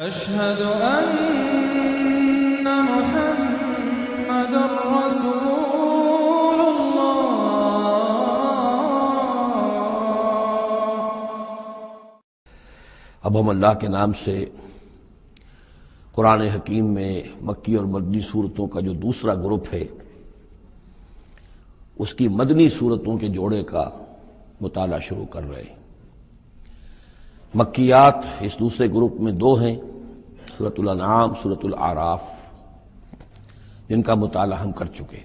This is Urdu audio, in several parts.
أشهد أن محمد رسول الله۔ اب ہم اللہ کے نام سے قرآن حکیم میں مکی اور مدنی صورتوں کا جو دوسرا گروپ ہے اس کی مدنی صورتوں کے جوڑے کا مطالعہ شروع کر رہے ہیں۔ مکیات اس دوسرے گروپ میں دو ہیں، سورۃ الانعام، سورۃ الاعراف، جن کا مطالعہ ہم کر چکے،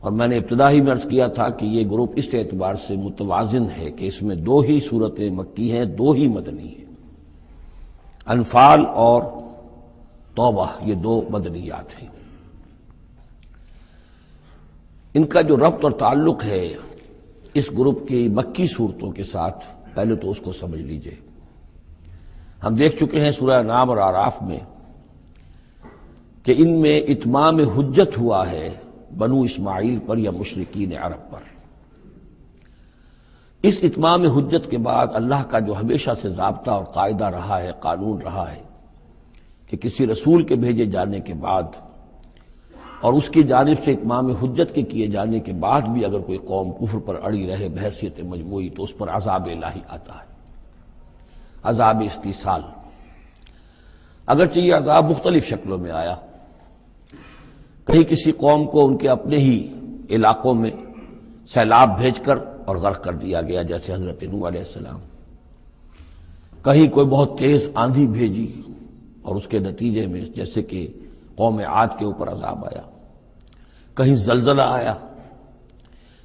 اور میں نے ابتدا ہی میں عرض کیا تھا کہ یہ گروپ اس اعتبار سے متوازن ہے کہ اس میں دو ہی سورتیں مکی ہیں، دو ہی مدنی ہیں۔ انفال اور توبہ یہ دو مدنیات ہیں۔ ان کا جو ربط اور تعلق ہے اس گروپ کی مکی صورتوں کے ساتھ، پہلے تو اس کو سمجھ لیجئے۔ ہم دیکھ چکے ہیں سورہ انعام اور اعراف میں کہ ان میں اتمام حجت ہوا ہے بنو اسماعیل پر یا مشرکین عرب پر۔ اس اتمام حجت کے بعد اللہ کا جو ہمیشہ سے ضابطہ اور قاعدہ رہا ہے، قانون رہا ہے کہ کسی رسول کے بھیجے جانے کے بعد اور اس کی جانب سے اتمام حجت کے کیے جانے کے بعد بھی اگر کوئی قوم کفر پر اڑی رہے بحیثیت مجموعی تو اس پر عذاب الہی آتا ہے، عذاب استیصال۔ اگرچہ یہ عذاب مختلف شکلوں میں آیا، کہیں کسی قوم کو ان کے اپنے ہی علاقوں میں سیلاب بھیج کر اور غرق کر دیا گیا جیسے حضرت نوح علیہ السلام، کہیں کوئی بہت تیز آندھی بھیجی اور اس کے نتیجے میں جیسے کہ قوم عاد کے اوپر عذاب آیا، کہیں زلزلہ آیا،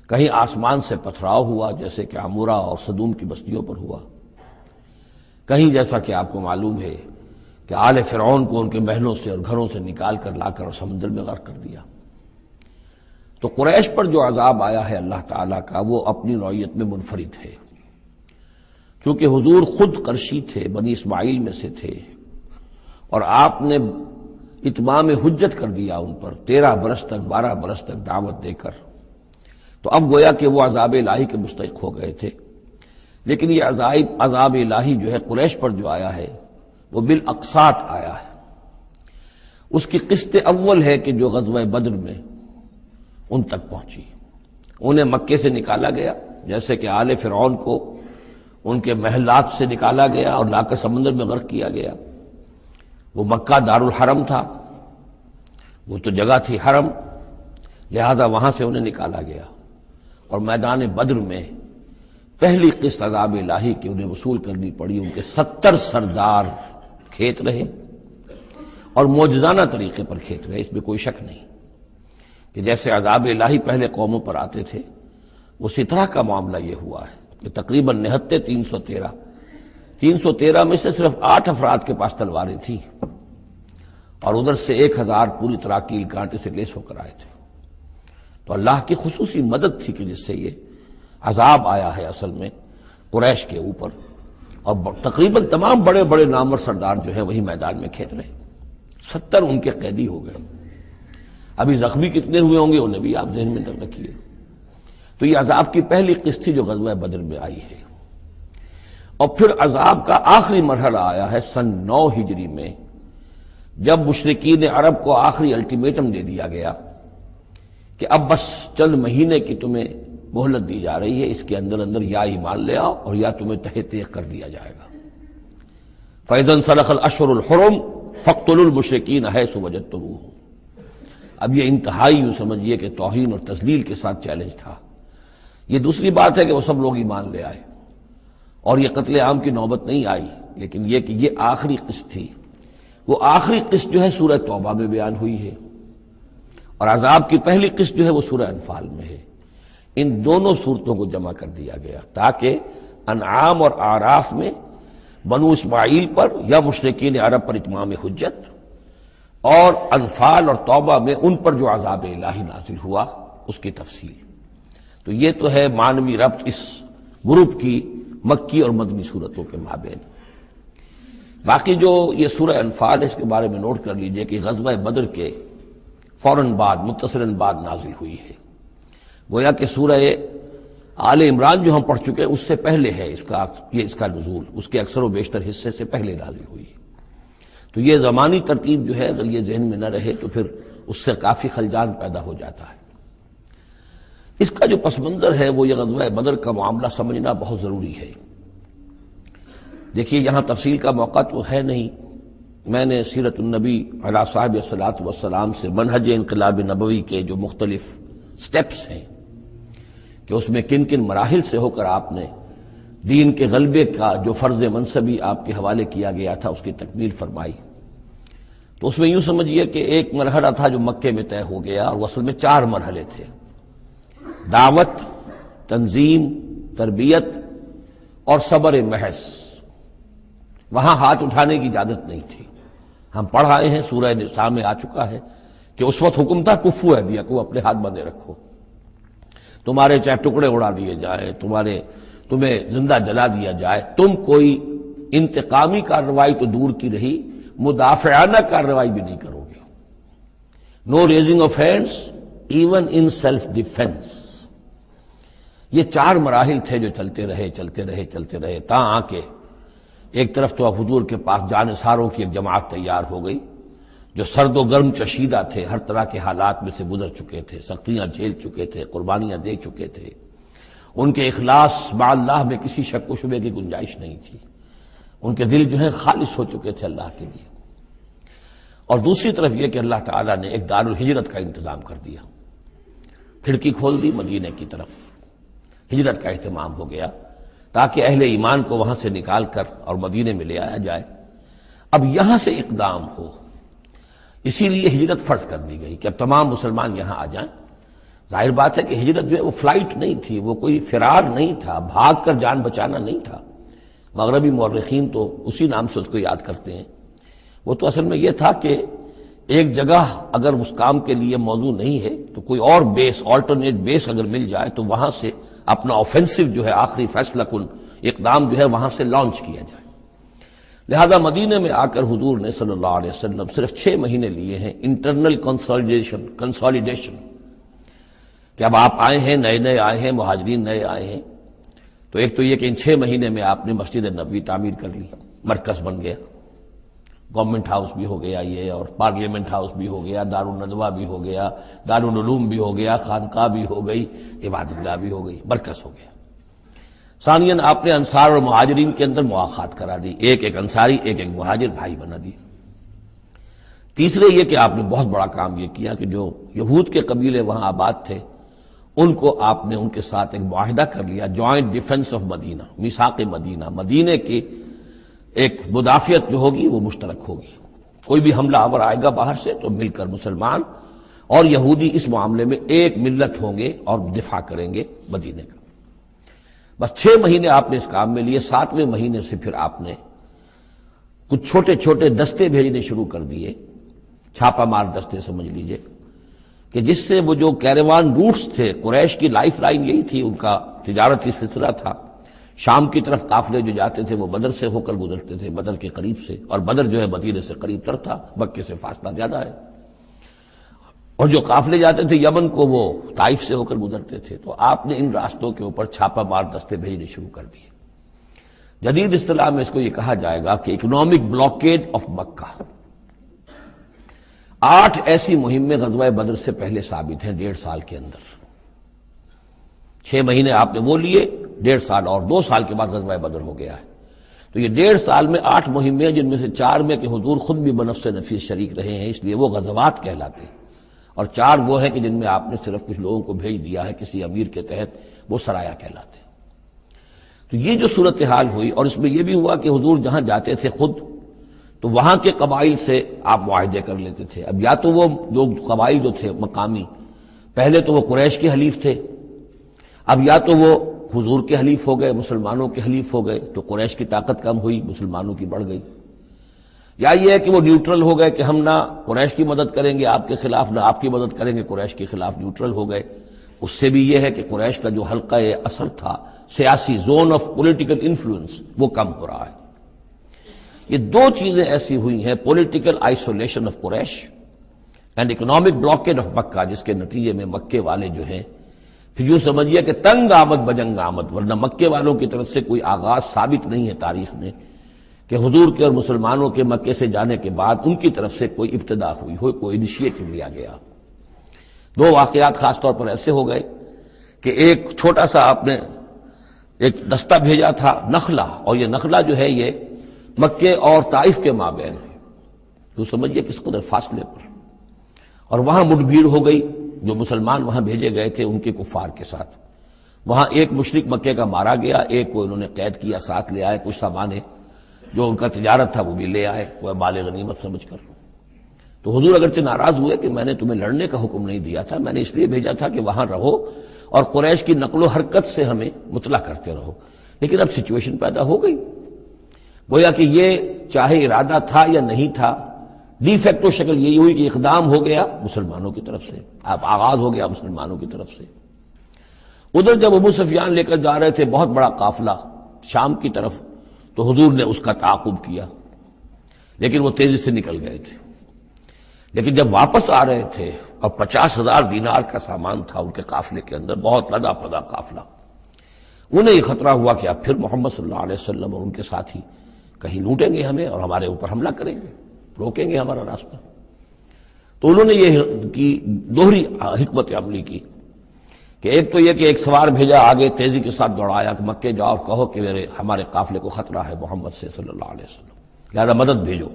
کہیں آسمان سے پتھراؤ ہوا جیسے کہ عمورہ اور صدوم کی بستیوں پر ہوا، کہیں جیسا کہ آپ کو معلوم ہے کہ آل فرعون کو ان کے محلوں سے اور گھروں سے نکال کر لا کر سمندر میں غرق کر دیا۔ تو قریش پر جو عذاب آیا ہے اللہ تعالیٰ کا وہ اپنی نوعیت میں منفرد ہے، چونکہ حضور خود قرشی تھے، بنی اسماعیل میں سے تھے، اور آپ نے اتمام حجت کر دیا ان پر 13 برس تک 12 برس تک دعوت دے کر، تو اب گویا کہ وہ عذاب الہی کے مستحق ہو گئے تھے۔ لیکن یہ عذاب الہی جو ہے قریش پر جو آیا ہے وہ بالاقساط آیا ہے۔ اس کی قسط اول ہے کہ جو غزوہ بدر میں ان تک پہنچی، انہیں مکے سے نکالا گیا جیسے کہ آل فرعون کو ان کے محلات سے نکالا گیا اور لا کر سمندر میں غرق کیا گیا۔ وہ مکہ دار الحرم تھا، وہ تو جگہ تھی حرم، لہذا وہاں سے انہیں نکالا گیا، اور میدان بدر میں پہلی قسط عذاب الہی کی انہیں وصول کرنی پڑی۔ ان کے 70 سردار کھیت رہے اور معجزانہ طریقے پر کھیت رہے، اس میں کوئی شک نہیں کہ جیسے عذاب الہی پہلے قوموں پر آتے تھے اسی طرح کا معاملہ یہ ہوا ہے کہ تقریباً نہتے 313 میں سے صرف 8 افراد کے پاس تلواریں تھیں، اور ادھر سے 1000 پوری طرح کیل کانٹے سے لیس ہو کر آئے تھے۔ تو اللہ کی خصوصی مدد تھی کہ جس سے یہ عذاب آیا ہے اصل میں قریش کے اوپر، اور تقریباً تمام بڑے بڑے نامور سردار جو ہیں وہی میدان میں کھیت رہے، 70 ان کے قیدی ہو گئے۔ ابھی زخمی کتنے ہوئے ہوں گے انہیں بھی آپ ذہن میں رکھیے۔ تو یہ عذاب کی پہلی قسط تھی جو غزوہ بدر میں آئی ہے، اور پھر عذاب کا آخری مرحلہ آیا ہے سن 9 ہجری میں، جب مشرکین عرب کو آخری الٹیمیٹم دے دیا گیا کہ اب بس چند مہینے کی تمہیں مہلت دی جا رہی ہے، اس کے اندر اندر یا ایمان لے آؤ اور یا تمہیں تہہ تیغ کر دیا جائے گا۔ فَإِذَا انسَلَخَ الْأَشْهُرُ الْحُرُمُ فَاقْتُلُوا الْمُشْرِكِينَ حَيْثُ وَجَدتُّمُوهُمْ۔ اب یہ انتہائی یوں سمجھیے کہ توہین اور تذلیل کے ساتھ چیلنج تھا۔ یہ دوسری بات ہے کہ وہ سب لوگ ایمان لے آئے اور یہ قتل عام کی نوبت نہیں آئی، لیکن یہ کہ یہ آخری قسط تھی۔ وہ آخری قسط جو ہے سورہ توبہ میں بیان ہوئی ہے، اور عذاب کی پہلی قسط جو ہے وہ سورہ انفال میں ہے۔ ان دونوں صورتوں کو جمع کر دیا گیا تاکہ انعام اور اعراف میں بنو اسماعیل پر یا مشرکین عرب پر اتمام حجت، اور انفال اور توبہ میں ان پر جو عذاب الہی نازل ہوا اس کی تفصیل۔ تو یہ تو ہے معنوی ربط اس گروپ کی مکی اور مدنی صورتوں کے مابین۔ باقی جو یہ سورہ انفال ہے اس کے بارے میں نوٹ کر لیجئے کہ غزوہ بدر کے فوراً بعد متصلاً بعد نازل ہوئی ہے، گویا کہ سورہ آل عمران جو ہم پڑھ چکے ہیں اس سے پہلے ہے اس کا نزول، اس کے اکثر و بیشتر حصے سے پہلے نازل ہوئی ہے۔ تو یہ زمانی ترتیب جو ہے اگر یہ ذہن میں نہ رہے تو پھر اس سے کافی خلجان پیدا ہو جاتا ہے۔ اس کا جو پس منظر ہے وہ یہ غزوہ بدر کا معاملہ سمجھنا بہت ضروری ہے۔ دیکھیے یہاں تفصیل کا موقع تو ہے نہیں، میں نے سیرت النبی علیہ صاحب الصلاۃ والسلام سے منہج انقلاب نبوی کے جو مختلف سٹیپس ہیں کہ اس میں کن کن مراحل سے ہو کر آپ نے دین کے غلبے کا جو فرض منصبی آپ کے حوالے کیا گیا تھا اس کی تکمیل فرمائی، تو اس میں یوں سمجھیے کہ ایک مرحلہ تھا جو مکے میں طے ہو گیا، اور وہ اصل میں 4 مرحلے تھے: دعوت، تنظیم، تربیت اور صبر محض۔ وہاں ہاتھ اٹھانے کی اجازت نہیں تھی۔ ہم پڑھ آئے ہیں، سورہ نساء میں آ چکا ہے کہ اس وقت حکم تھا کفو ایدیکم، اپنے ہاتھ بندے رکھو، تمہارے چاہے ٹکڑے اڑا دیے جائیں، تمہیں زندہ جلا دیا جائے، تم کوئی انتقامی کارروائی تو دور کی رہی، مدافعانہ کارروائی بھی نہیں کرو گے۔ No raising of hands even in self defence. یہ 4 مراحل تھے جو چلتے رہے تا آ کے ایک طرف تو حضور کے پاس جانثاروں کی ایک جماعت تیار ہو گئی جو سرد و گرم چشیدہ تھے، ہر طرح کے حالات میں سے گزر چکے تھے، سختیاں جھیل چکے تھے، قربانیاں دے چکے تھے، ان کے اخلاص مع اللہ میں کسی شک و شبے کی گنجائش نہیں تھی، ان کے دل جو ہیں خالص ہو چکے تھے اللہ کے لیے۔ اور دوسری طرف یہ کہ اللہ تعالیٰ نے ایک دار الہجرت کا انتظام کر دیا، کھڑکی کھول دی مدینے کی طرف، ہجرت کا اہتمام ہو گیا تاکہ اہل ایمان کو وہاں سے نکال کر اور مدینے میں لے آیا جائے۔ اب یہاں سے اقدام ہو، اسی لیے ہجرت فرض کر دی گئی کہ اب تمام مسلمان یہاں آ جائیں۔ ظاہر بات ہے کہ ہجرت جو ہے وہ فلائٹ نہیں تھی، وہ کوئی فرار نہیں تھا، بھاگ کر جان بچانا نہیں تھا۔ مغربی مورخین تو اسی نام سے اس کو یاد کرتے ہیں۔ وہ تو اصل میں یہ تھا کہ ایک جگہ اگر اس کام کے لیے موضوع نہیں ہے تو کوئی اور بیس، آلٹرنیٹ بیس اگر مل جائے تو وہاں سے اپنا آفینسو جو ہے، آخری فیصلہ کن اقدام جو ہے وہاں سے لانچ کیا جائے۔ لہذا مدینے میں آ کر حضور نے صلی اللہ علیہ وسلم صرف 6 مہینے لیے ہیں انٹرنل کنسالیڈیشن، کہ اب آپ آئے ہیں، نئے آئے ہیں، مہاجرین نئے آئے ہیں، تو ایک تو یہ کہ ان 6 مہینے میں آپ نے مسجد نبوی تعمیر کر لی، مرکز بن گیا، گورنمنٹ ہاؤس بھی ہو گیا یہ، اور پارلیمنٹ ہاؤس بھی ہو گیا، دارالندوہ بھی ہو گیا، دارالعلوم بھی ہو گیا، خانقاہ بھی ہو گئی، عبادت گاہ بھی ہو گئی، مرکز ہو گیا۔ ثانیاً آپ نے انصار اور مہاجرین کے اندر مواخات کرا دی، ایک انصاری ایک مہاجر بھائی بنا دی۔ تیسرے یہ کہ آپ نے بہت بڑا کام یہ کیا کہ جو یہود کے قبیلے وہاں آباد تھے ان کو آپ نے ان کے ساتھ ایک معاہدہ کر لیا، جوائنٹ ڈیفنس آف مدینہ، میثاق مدینہ، مدینے کی ایک مدافعت جو ہوگی وہ مشترک ہوگی، کوئی بھی حملہ آور آئے گا باہر سے تو مل کر مسلمان اور یہودی اس معاملے میں ایک ملت ہوں گے اور دفاع کریں گے مدینے کا۔ بس 6 مہینے آپ نے اس کام میں لیے، 7ویں مہینے سے پھر آپ نے کچھ چھوٹے چھوٹے دستے بھیجنے شروع کر دیے، چھاپا مار دستے سمجھ لیجئے، کہ جس سے وہ جو کیروان روٹس تھے، قریش کی لائف لائن یہی تھی، ان کا تجارتی سلسلہ تھا، شام کی طرف قافلے جو جاتے تھے وہ بدر سے ہو کر گزرتے تھے، بدر کے قریب سے، اور بدر جو ہے مدینے سے قریب تر تھا، مکے سے فاصلہ زیادہ ہے، اور جو قافلے جاتے تھے یمن کو وہ طائف سے ہو کر گزرتے تھے۔ تو آپ نے ان راستوں کے اوپر چھاپا مار دستے بھیجنے شروع کر دیے۔ جدید اصطلاح میں اس کو یہ کہا جائے گا کہ اکنامک بلاکیڈ آف مکہ۔ 8 ایسی مہمیں غزوہ بدر سے پہلے ثابت ہیں 1.5 سال کے اندر۔ 6 مہینے آپ نے وہ لیے، 1.5 سال اور 2 سال کے بعد غزوہ بدر ہو گیا ہے۔ تو یہ 1.5 سال میں 8 مہمیں ہیں، جن میں سے 4 میں کہ حضور خود بھی بنفس نفیس شریک رہے ہیں، اس لیے وہ غزوات کہلاتے ہیں، اور 4 وہ ہیں کہ جن میں آپ نے صرف کچھ لوگوں کو بھیج دیا ہے کسی امیر کے تحت، وہ سرایا کہلاتے ہیں۔ تو یہ جو صورتحال ہوئی، اور اس میں یہ بھی ہوا کہ حضور جہاں جاتے تھے خود تو وہاں کے قبائل سے آپ معاہدے کر لیتے تھے۔ اب یا تو وہ لوگ قبائل جو تھے مقامی، پہلے تو وہ قریش کے حلیف تھے، اب یا تو وہ حضور کے حلیف ہو گئے، مسلمانوں کے حلیف ہو گئے، تو قریش کی طاقت کم ہوئی، مسلمانوں کی بڑھ گئی، یا یہ ہے کہ وہ نیوٹرل ہو گئے کہ ہم نہ قریش کی مدد کریں گے آپ کے خلاف، نہ آپ کی مدد کریں گے قریش کے خلاف، نیوٹرل ہو گئے۔ اس سے بھی یہ ہے کہ قریش کا جو حلقہ اثر تھا، سیاسی زون آف پولیٹیکل انفلوئنس، وہ کم ہو رہا ہے۔ یہ 2 چیزیں ایسی ہوئی ہیں، political isolation of Quraysh and economic blockade of Makkah, جس کے نتیجے میں مکے والے جو ہیں پھر یوں سمجھیے کہ تنگ آمد بجنگ آمد، ورنہ مکے والوں کی طرف سے کوئی آغاز ثابت نہیں ہے تاریخ میں کہ حضور کے اور مسلمانوں کے مکے سے جانے کے بعد ان کی طرف سے کوئی ابتدا ہوئی ہو، کوئی انیشیٹو لیا گیا۔ دو واقعات خاص طور پر ایسے ہو گئے کہ ایک چھوٹا سا آپ نے ایک دستہ بھیجا تھا نخلا، اور یہ نخلا جو ہے یہ مکے اور طائف کے مابین ہے، تو سمجھیے کس قدر فاصلے پر، اور وہاں مٹ بھیڑ ہو گئی۔ جو مسلمان وہاں بھیجے گئے تھے ان کے کفار کے ساتھ، وہاں ایک مشرک مکے کا مارا گیا، ایک کو انہوں نے قید کیا، ساتھ لے آئے، کچھ سامان جو ان کا تجارت تھا وہ بھی لے آئے، وہ مال غنیمت سمجھ کر۔ تو حضور اگرچہ ناراض ہوئے کہ میں نے تمہیں لڑنے کا حکم نہیں دیا تھا، میں نے اس لیے بھیجا تھا کہ وہاں رہو اور قریش کی نقل و حرکت سے ہمیں مطلع کرتے رہو، لیکن اب سچویشن پیدا ہو گئی، گویا کہ یہ چاہے ارادہ تھا یا نہیں تھا، ڈی فیکٹو شکل یہی ہوئی کہ اقدام ہو گیا مسلمانوں کی طرف سے، اب آغاز ہو گیا مسلمانوں کی طرف سے۔ ادھر جب ابو سفیان لے کر جا رہے تھے بہت بڑا قافلہ شام کی طرف، تو حضور نے اس کا تعاقب کیا، لیکن وہ تیزی سے نکل گئے تھے۔ لیکن جب واپس آ رہے تھے اور 50,000 دینار کا سامان تھا ان کے قافلے کے اندر، بہت لدا پدا قافلہ، انہیں یہ خطرہ ہوا کہ اب پھر محمد صلی اللہ علیہ وسلم اور ان کے ساتھی کہیں لوٹیں گے ہمیں اور ہمارے اوپر حملہ کریں گے، روکیں گے ہمارا راستہ۔ تو انہوں نے یہ کی دوہری حکمت عملی کی کہ ایک تو یہ کہ ایک سوار بھیجا آگے تیزی کے ساتھ دوڑایا کہ مکے جاؤ اور کہو کہ ہمارے قافلے کو خطرہ ہے محمد سے صلی اللہ علیہ وسلم، لہذا مدد بھیجو۔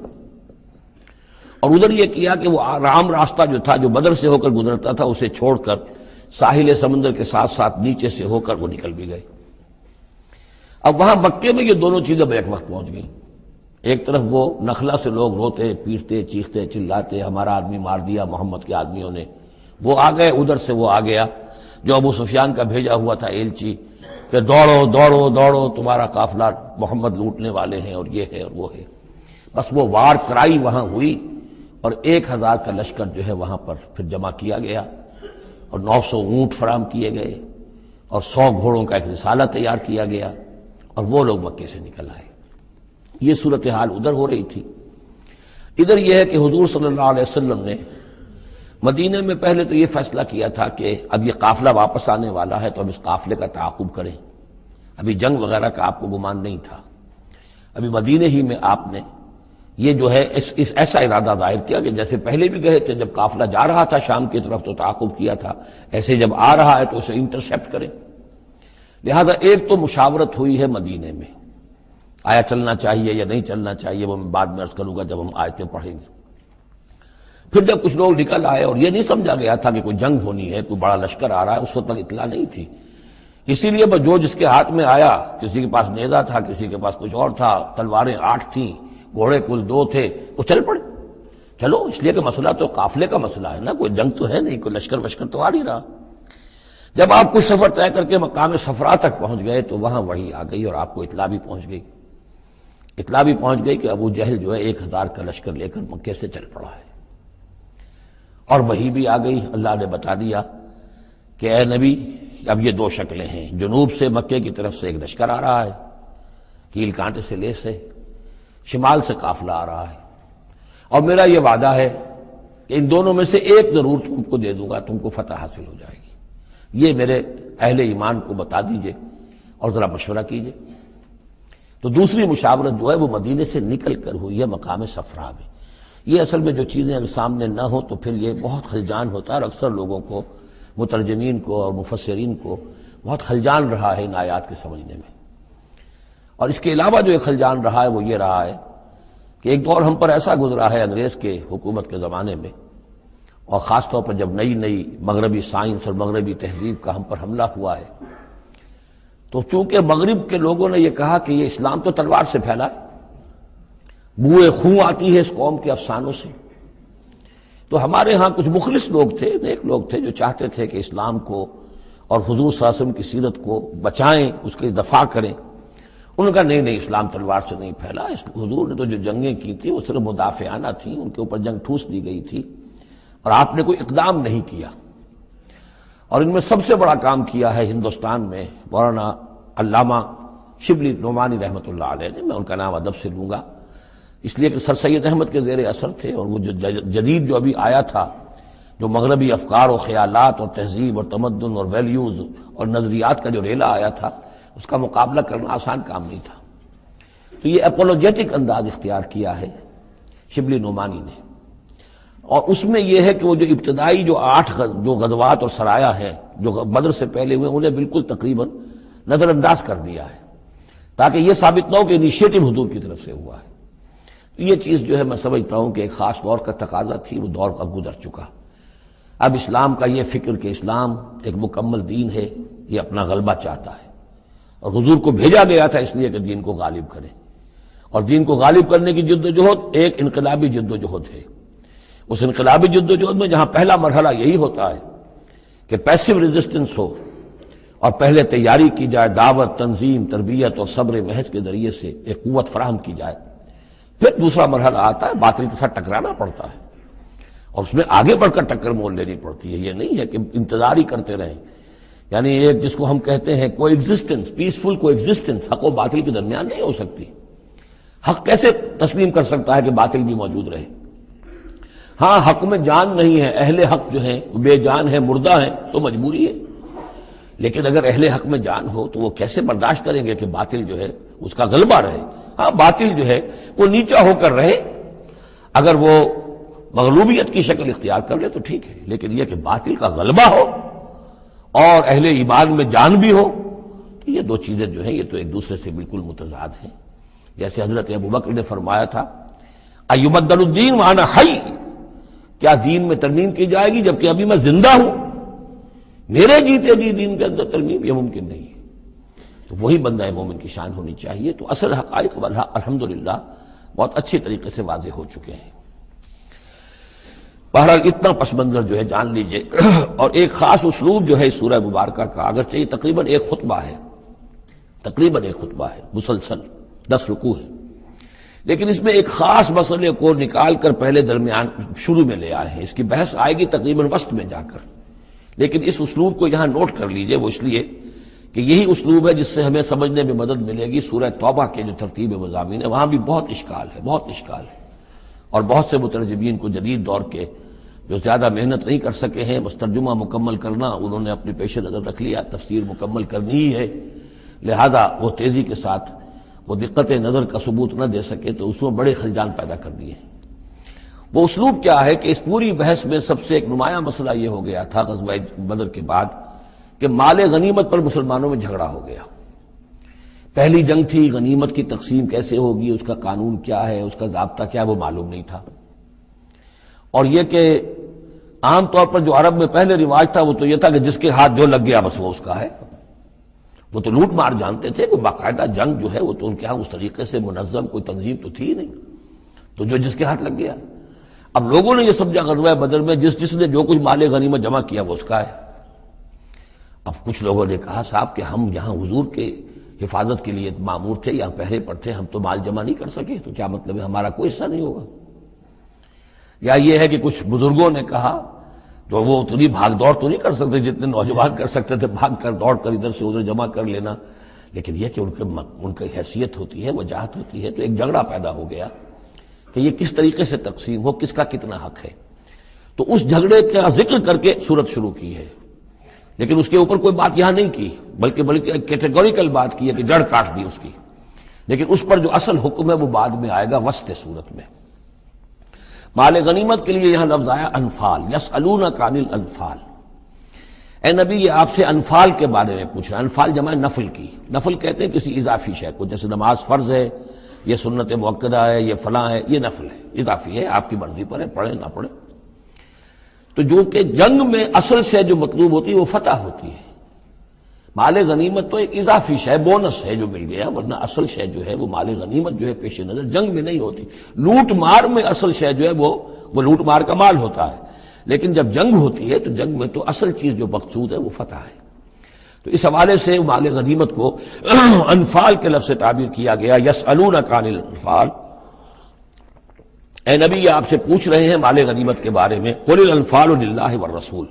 اور ادھر یہ کیا کہ وہ عام راستہ جو تھا جو بدر سے ہو کر گزرتا تھا اسے چھوڑ کر ساحل سمندر کے ساتھ ساتھ نیچے سے ہو کر وہ نکل بھی گئے۔ اب وہاں مکے میں یہ دونوں چیزیں بیک وقت پہنچ گئیں، ایک طرف وہ نخلا سے لوگ روتے پیٹتے چیختے چلاتے ہمارا آدمی مار دیا محمد کے آدمیوں نے، وہ آ گئے، ادھر سے وہ آ گیا جو ابو سفیان کا بھیجا ہوا تھا ایلچی کہ دوڑو دوڑو دوڑو تمہارا قافلہ محمد لوٹنے والے ہیں اور یہ ہے اور وہ ہے۔ بس وہ وار کرائی وہاں ہوئی اور 1,000 کا لشکر جو ہے وہاں پر پھر جمع کیا گیا اور 900 اونٹ فراہم کیے گئے اور 100 گھوڑوں کا ایک رسالہ تیار کیا گیا اور وہ لوگ مکے سے نکل آئے۔ یہ صورتحال ادھر ہو رہی تھی۔ ادھر یہ ہے کہ حضور صلی اللہ علیہ وسلم نے مدینے میں پہلے تو یہ فیصلہ کیا تھا کہ اب یہ قافلہ واپس آنے والا ہے تو اب اس قافلے کا تعاقب کریں، ابھی جنگ وغیرہ کا آپ کو گمان نہیں تھا، ابھی مدینے ہی میں آپ نے یہ جو ہے اس ایسا ارادہ ظاہر کیا کہ جیسے پہلے بھی گئے تھے، جب قافلہ جا رہا تھا شام کی طرف تو تعاقب کیا تھا، ایسے جب آ رہا ہے تو اسے انٹرسیپٹ کریں۔ لہذا ایک تو مشاورت ہوئی ہے مدینے میں، آیا چلنا چاہیے یا نہیں چلنا چاہیے، وہ میں بعد میں عرض کروں گا جب ہم آیتیں پڑھیں گے۔ پھر جب کچھ لوگ نکل آئے اور یہ نہیں سمجھا گیا تھا کہ کوئی جنگ ہونی ہے، کوئی بڑا لشکر آ رہا ہے، اس وقت تک اطلاع نہیں تھی، اسی لیے بس جو جس کے ہاتھ میں آیا، کسی کے پاس نیزہ تھا، کسی کے پاس کچھ اور تھا، تلواریں 8 تھیں، گھوڑے کل 2 تھے، وہ چل پڑے۔ چلو اس لیے کہ مسئلہ تو قافلے کا مسئلہ ہے نا، کوئی جنگ تو ہے نہیں، کوئی لشکر وشکر تو آ نہیں رہا۔ جب آپ کچھ سفر طے کر کے مقام صفرا تک پہنچ گئے تو وہاں وحی آ گئی اور آپ کو اطلاع بھی پہنچ گئی، اطلاع بھی پہنچ گئی کہ ابو جہل جو ہے 1,000 کا لشکر لے کر مکے سے چل پڑا ہے، اور وحی بھی آ گئی، اللہ نے بتا دیا کہ اے نبی اب یہ 2 شکلیں ہیں، جنوب سے مکے کی طرف سے ایک لشکر آ رہا ہے، کیل کانٹے سے لیس ہے، شمال سے قافلہ آ رہا ہے، اور میرا یہ وعدہ ہے کہ ان دونوں میں سے ایک ضرور تم کو دے دوں گا، تم کو فتح حاصل ہو جائے گی، یہ میرے اہل ایمان کو بتا دیجئے اور ذرا مشورہ کیجئے۔ تو دوسری مشاورت جو ہے وہ مدینے سے نکل کر ہوئی ہے مقام صفرا میں۔ یہ اصل میں جو چیزیں اگر سامنے نہ ہوں تو پھر یہ بہت خلجان ہوتا ہے، اور اکثر لوگوں کو، مترجمین کو اور مفسرین کو بہت خلجان رہا ہے ان آیات کے سمجھنے میں۔ اور اس کے علاوہ جو ایک خلجان رہا ہے وہ یہ رہا ہے کہ ایک دور ہم پر ایسا گزرا ہے انگریز کے حکومت کے زمانے میں، اور خاص طور پر جب نئی نئی مغربی سائنس اور مغربی تہذیب کا ہم پر حملہ ہوا ہے، تو چونکہ مغرب کے لوگوں نے یہ کہا کہ یہ اسلام تو تلوار سے پھیلا ہے، بوئے خون آتی ہے اس قوم کے افسانوں سے، تو ہمارے ہاں کچھ مخلص لوگ تھے، نیک لوگ تھے جو چاہتے تھے کہ اسلام کو اور حضور صلی اللہ علیہ وسلم کی سیرت کو بچائیں، اس کی دفاع کریں۔ انہوں نے کہا نہیں اسلام تلوار سے نہیں پھیلا، حضور نے تو جو جنگیں کی تھی وہ صرف مدافعانہ تھیں، ان کے اوپر جنگ ٹھوس دی گئی تھی اور آپ نے کوئی اقدام نہیں کیا۔ اور ان میں سب سے بڑا کام کیا ہے ہندوستان میں مولانا علامہ شبلی نعمانی رحمۃ اللہ علیہ نے، میں ان کا نام ادب سے لوں گا اس لیے کہ سر سید احمد کے زیر اثر تھے، اور وہ جو جدید جو ابھی آیا تھا، جو مغربی افکار و خیالات اور تہذیب اور تمدن اور ویلیوز اور نظریات کا جو ریلا آیا تھا، اس کا مقابلہ کرنا آسان کام نہیں تھا۔ تو یہ اپولوجیٹک انداز اختیار کیا ہے شبلی نعمانی نے، اور اس میں یہ ہے کہ وہ جو ابتدائی جو 8 جو غزوات اور سرایا ہیں جو بدر سے پہلے ہوئے انہیں بالکل تقریباً نظر انداز کر دیا ہے، تاکہ یہ ثابت نہ ہو کہ انیشیٹو حضور کی طرف سے ہوا ہے۔ تو یہ چیز جو ہے میں سمجھتا ہوں کہ ایک خاص دور کا تقاضا تھی، وہ دور اب گزر چکا۔ اب اسلام کا یہ فکر کہ اسلام ایک مکمل دین ہے، یہ اپنا غلبہ چاہتا ہے، اور حضور کو بھیجا گیا تھا اس لیے کہ دین کو غالب کرے، اور دین کو غالب کرنے کی جد و جہد ایک انقلابی جد و جہد ہے۔ اس انقلابی جد و جہد میں جہاں پہلا مرحلہ یہی ہوتا ہے کہ پیسو ریزسٹنس ہو، اور پہلے تیاری کی جائے، دعوت، تنظیم، تربیت اور صبر محض کے ذریعے سے ایک قوت فراہم کی جائے، پھر دوسرا مرحلہ آتا ہے باطل کے ساتھ ٹکرانا پڑتا ہے، اور اس میں آگے بڑھ کر ٹکر مول لینی پڑتی ہے۔ یہ نہیں ہے کہ انتظار ہی کرتے رہیں، یعنی ایک جس کو ہم کہتے ہیں کو ایگزسٹنس، پیسفل کو ایگزسٹنس، حق و باطل کے درمیان نہیں ہو سکتی۔ حق کیسے تسلیم کر سکتا ہے کہ باطل بھی موجود رہے؟ ہاں، حق میں جان نہیں ہے، اہل حق جو ہیں بے جان ہیں، مردہ ہیں، تو مجبوری ہے، لیکن اگر اہل حق میں جان ہو تو وہ کیسے برداشت کریں گے کہ باطل جو ہے اس کا غلبہ رہے؟ ہاں، باطل جو ہے وہ نیچا ہو کر رہے، اگر وہ مغلوبیت کی شکل اختیار کر لے تو ٹھیک ہے، لیکن یہ کہ باطل کا غلبہ ہو اور اہل ایمان میں جان بھی ہو، تو یہ دو چیزیں جو ہیں یہ تو ایک دوسرے سے بالکل متضاد ہیں۔ جیسے حضرت ابوبکر نے فرمایا تھا ایبدل الدین وانا حی، کیا دین میں ترمیم کی جائے گی جبکہ ابھی میں زندہ ہوں؟ میرے جیتے جی دین کے اندر ترمیم، یہ ممکن نہیں ہے۔ تو وہی بندہ مومن کی شان ہونی چاہیے۔ تو اصل حقائق والحق الحمدللہ بہت اچھی طریقے سے واضح ہو چکے ہیں۔ بہرحال اتنا پس منظر جو ہے جان لیجئے، اور ایک خاص اسلوب جو ہے اس سورہ مبارکہ کا، اگرچہ یہ تقریباً ایک خطبہ ہے مسلسل 10 رکوع ہے، لیکن اس میں ایک خاص مسئلے کو نکال کر پہلے درمیان شروع میں لے آئے ہیں۔ اس کی بحث آئے گی تقریباً وسط میں جا کر، لیکن اس اسلوب کو یہاں نوٹ کر لیجئے، وہ اس لیے کہ یہی اسلوب ہے جس سے ہمیں سمجھنے میں مدد ملے گی سورہ توبہ کے جو ترتیب مضامین ہے، وہاں بھی بہت اشکال ہے، اور بہت سے مترجمین کو جدید دور کے جو زیادہ محنت نہیں کر سکے ہیں، بس ترجمہ مکمل کرنا انہوں نے اپنے پیش نظر رکھ لیا، تفسیر مکمل کرنی ہی ہے، لہذا وہ تیزی کے ساتھ وہ دقت نظر کا ثبوت نہ دے سکے تو اس میں بڑے خلجان پیدا کر دیے۔ وہ اسلوب کیا ہے کہ اس پوری بحث میں سب سے ایک نمایاں مسئلہ یہ ہو گیا تھا غزوہ بدر کے بعد کہ مال غنیمت پر مسلمانوں میں جھگڑا ہو گیا۔ پہلی جنگ تھی، غنیمت کی تقسیم کیسے ہوگی، اس کا قانون کیا ہے، اس کا ضابطہ کیا ہے، وہ معلوم نہیں تھا۔ اور یہ کہ عام طور پر جو عرب میں پہلے رواج تھا وہ تو یہ تھا کہ جس کے ہاتھ جو لگ گیا بس وہ اس کا ہے۔ وہ تو لوٹ مار جانتے تھے، کوئی باقاعدہ جنگ جو ہے وہ تو ان کے ہاں اس طریقے سے منظم کوئی تنظیم تو تھی ہی نہیں، تو جو جس کے ہاتھ لگ گیا۔ اب لوگوں نے یہ سمجھا غزوہ بدر میں جس نے جو کچھ مال غنیمت جمع کیا وہ اس کا ہے۔ اب کچھ لوگوں نے کہا صاحب کہ ہم یہاں حضور کے حفاظت کے لیے مامور تھے، یہاں پہرے پر تھے، ہم تو مال جمع نہیں کر سکے، تو کیا مطلب ہے ہمارا کوئی حصہ نہیں ہوگا؟ یا یہ ہے کہ کچھ بزرگوں نے کہا جو وہ اتنی بھاگ دوڑ تو نہیں کر سکتے جتنے نوجوان کر سکتے تھے، بھاگ کر دوڑ کر ادھر سے ادھر جمع کر لینا، لیکن یہ کہ ان کی حیثیت ہوتی ہے، وجاہت ہوتی ہے، تو ایک جھگڑا پیدا ہو گیا کہ یہ کس طریقے سے تقسیم ہو، کس کا کتنا حق ہے۔ تو اس جھگڑے کا ذکر کر کے سورت شروع کی ہے، لیکن اس کے اوپر کوئی بات یہاں نہیں کی، بلکہ کیٹیگوریکل بات کی ہے کہ جڑ کاٹ دی اس کی، لیکن اس پر جو اصل حکم ہے وہ بعد میں آئے گا وسط سورت میں۔ مال غنیمت کے لیے یہاں لفظ آیا انفال، یسألونک عن الانفال، اے نبی یہ آپ سے انفال کے بارے میں پوچھ رہا ہے۔ انفال جمع نفل کی، نفل کہتے ہیں کسی اضافی شے کو، جیسے نماز فرض ہے، یہ سنت مؤکدہ ہے، یہ فلاں ہے، یہ نفل ہے، اضافی ہے، آپ کی مرضی پر ہے، پڑھیں نہ پڑھیں۔ تو جو کہ جنگ میں اصل شے جو مطلوب ہوتی ہے وہ فتح ہوتی ہے، مال غنیمت تو ایک اضافی شے، بونس ہے جو مل گیا، ورنہ اصل شے جو ہے وہ مال غنیمت جو ہے پیش نظر جنگ میں نہیں ہوتی۔ لوٹ مار میں اصل شے جو ہے وہ لوٹ مار کا مال ہوتا ہے، لیکن جب جنگ ہوتی ہے تو جنگ میں تو اصل چیز جو مقصود ہے وہ فتح ہے۔ تو اس حوالے سے مال غنیمت کو انفال کے لفظ سے تعبیر کیا گیا، یسألونک عن الانفال، اے نبی یہ آپ سے پوچھ رہے ہیں مال غنیمت کے بارے میں، قل الانفال للہ والرسول۔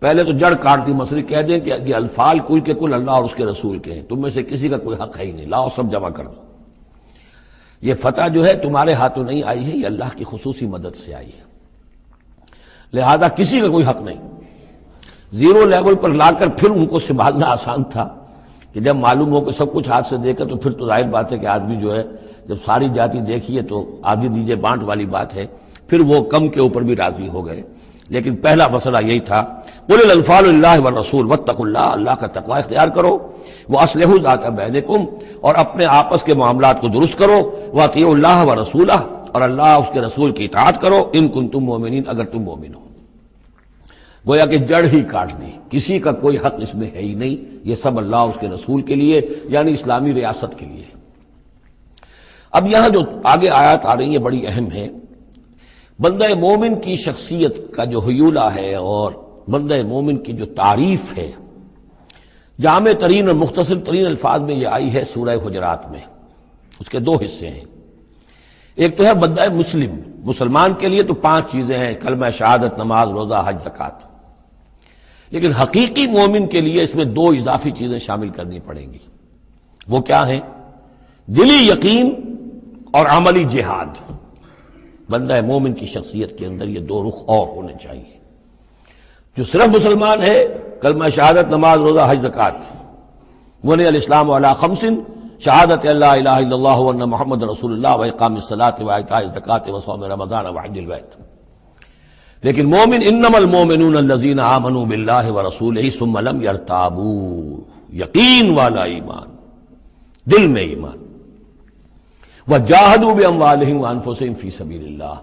پہلے تو جڑ کاٹ دی مسئلے، کہہ دیں کہ یہ انفال کل کے کل اللہ اور اس کے رسول کے ہیں، تم میں سے کسی کا کوئی حق ہے ہی نہیں، لاؤ سب جمع کر دو۔ یہ فتح جو ہے تمہارے ہاتھوں نہیں آئی ہے، یہ اللہ کی خصوصی مدد سے آئی ہے، لہذا کسی کا کوئی حق نہیں۔ زیرو لیول پر لا کر پھر ان کو سنبھالنا آسان تھا، کہ جب معلوم ہو کہ سب کچھ ہاتھ سے دے کر، تو پھر تو ظاہر بات ہے کہ آدمی جو ہے جب ساری جاتی دیکھیے تو آدھی دیجیے بانٹ والی بات ہے، پھر وہ کم کے اوپر بھی راضی ہو گئے۔ لیکن پہلا مسئلہ یہی تھا، قل الانفال للہ والرسول واتقوا اللہ، اللہ کا تقوی اختیار کرو، واصلحوا ذات بینکم، اور اپنے آپس کے معاملات کو درست کرو، واطیعوا اللہ ورسولہ، اور اللہ اس کے رسول کی اطاعت کرو، ان کنتم مؤمنین، اگر تم مومن ہو۔ گویا کہ جڑ ہی کاٹ دی، کسی کا کوئی حق اس میں ہے ہی نہیں، یہ سب اللہ اس کے رسول کے لیے، یعنی اسلامی ریاست کے لیے۔ اب یہاں جو آگے آیات آ رہی ہیں بڑی اہم ہے۔ بندہ مومن کی شخصیت کا جو حیولہ ہے اور بندہ مومن کی جو تعریف ہے، جامع ترین اور مختصر ترین الفاظ میں یہ آئی ہے سورہ حجرات میں۔ اس کے دو حصے ہیں، ایک تو ہے بندہ مسلم، مسلمان کے لیے تو 5 چیزیں ہیں، کلمہ شہادت، نماز، روزہ، حج، زکوٰۃ۔ لیکن حقیقی مومن کے لیے اس میں 2 اضافی چیزیں شامل کرنی پڑیں گی۔ وہ کیا ہیں؟ دلی یقین اور عملی جہاد۔ بندہ مومن کی شخصیت کے اندر یہ 2 رخ اور ہونے چاہیے۔ جو صرف مسلمان ہے، کلمہ شہادت، نماز، روزہ، حج، زکوٰۃ، بنی الاسلام علی 5، شہادت اللہ الہ الا اللہ وان محمد رسول اللہ واقام الصلاۃ وایتاء الزکوٰۃ وصوم رمضان وحج البیت۔ لیکن مومن، انما المؤمنون الذین آمنوا باللہ ورسولہ ثم لم یرتابوا، یقین والا ایمان، دل میں ایمان، وجاہدوا باموالہم وانفسہم فی سبیل اللہ،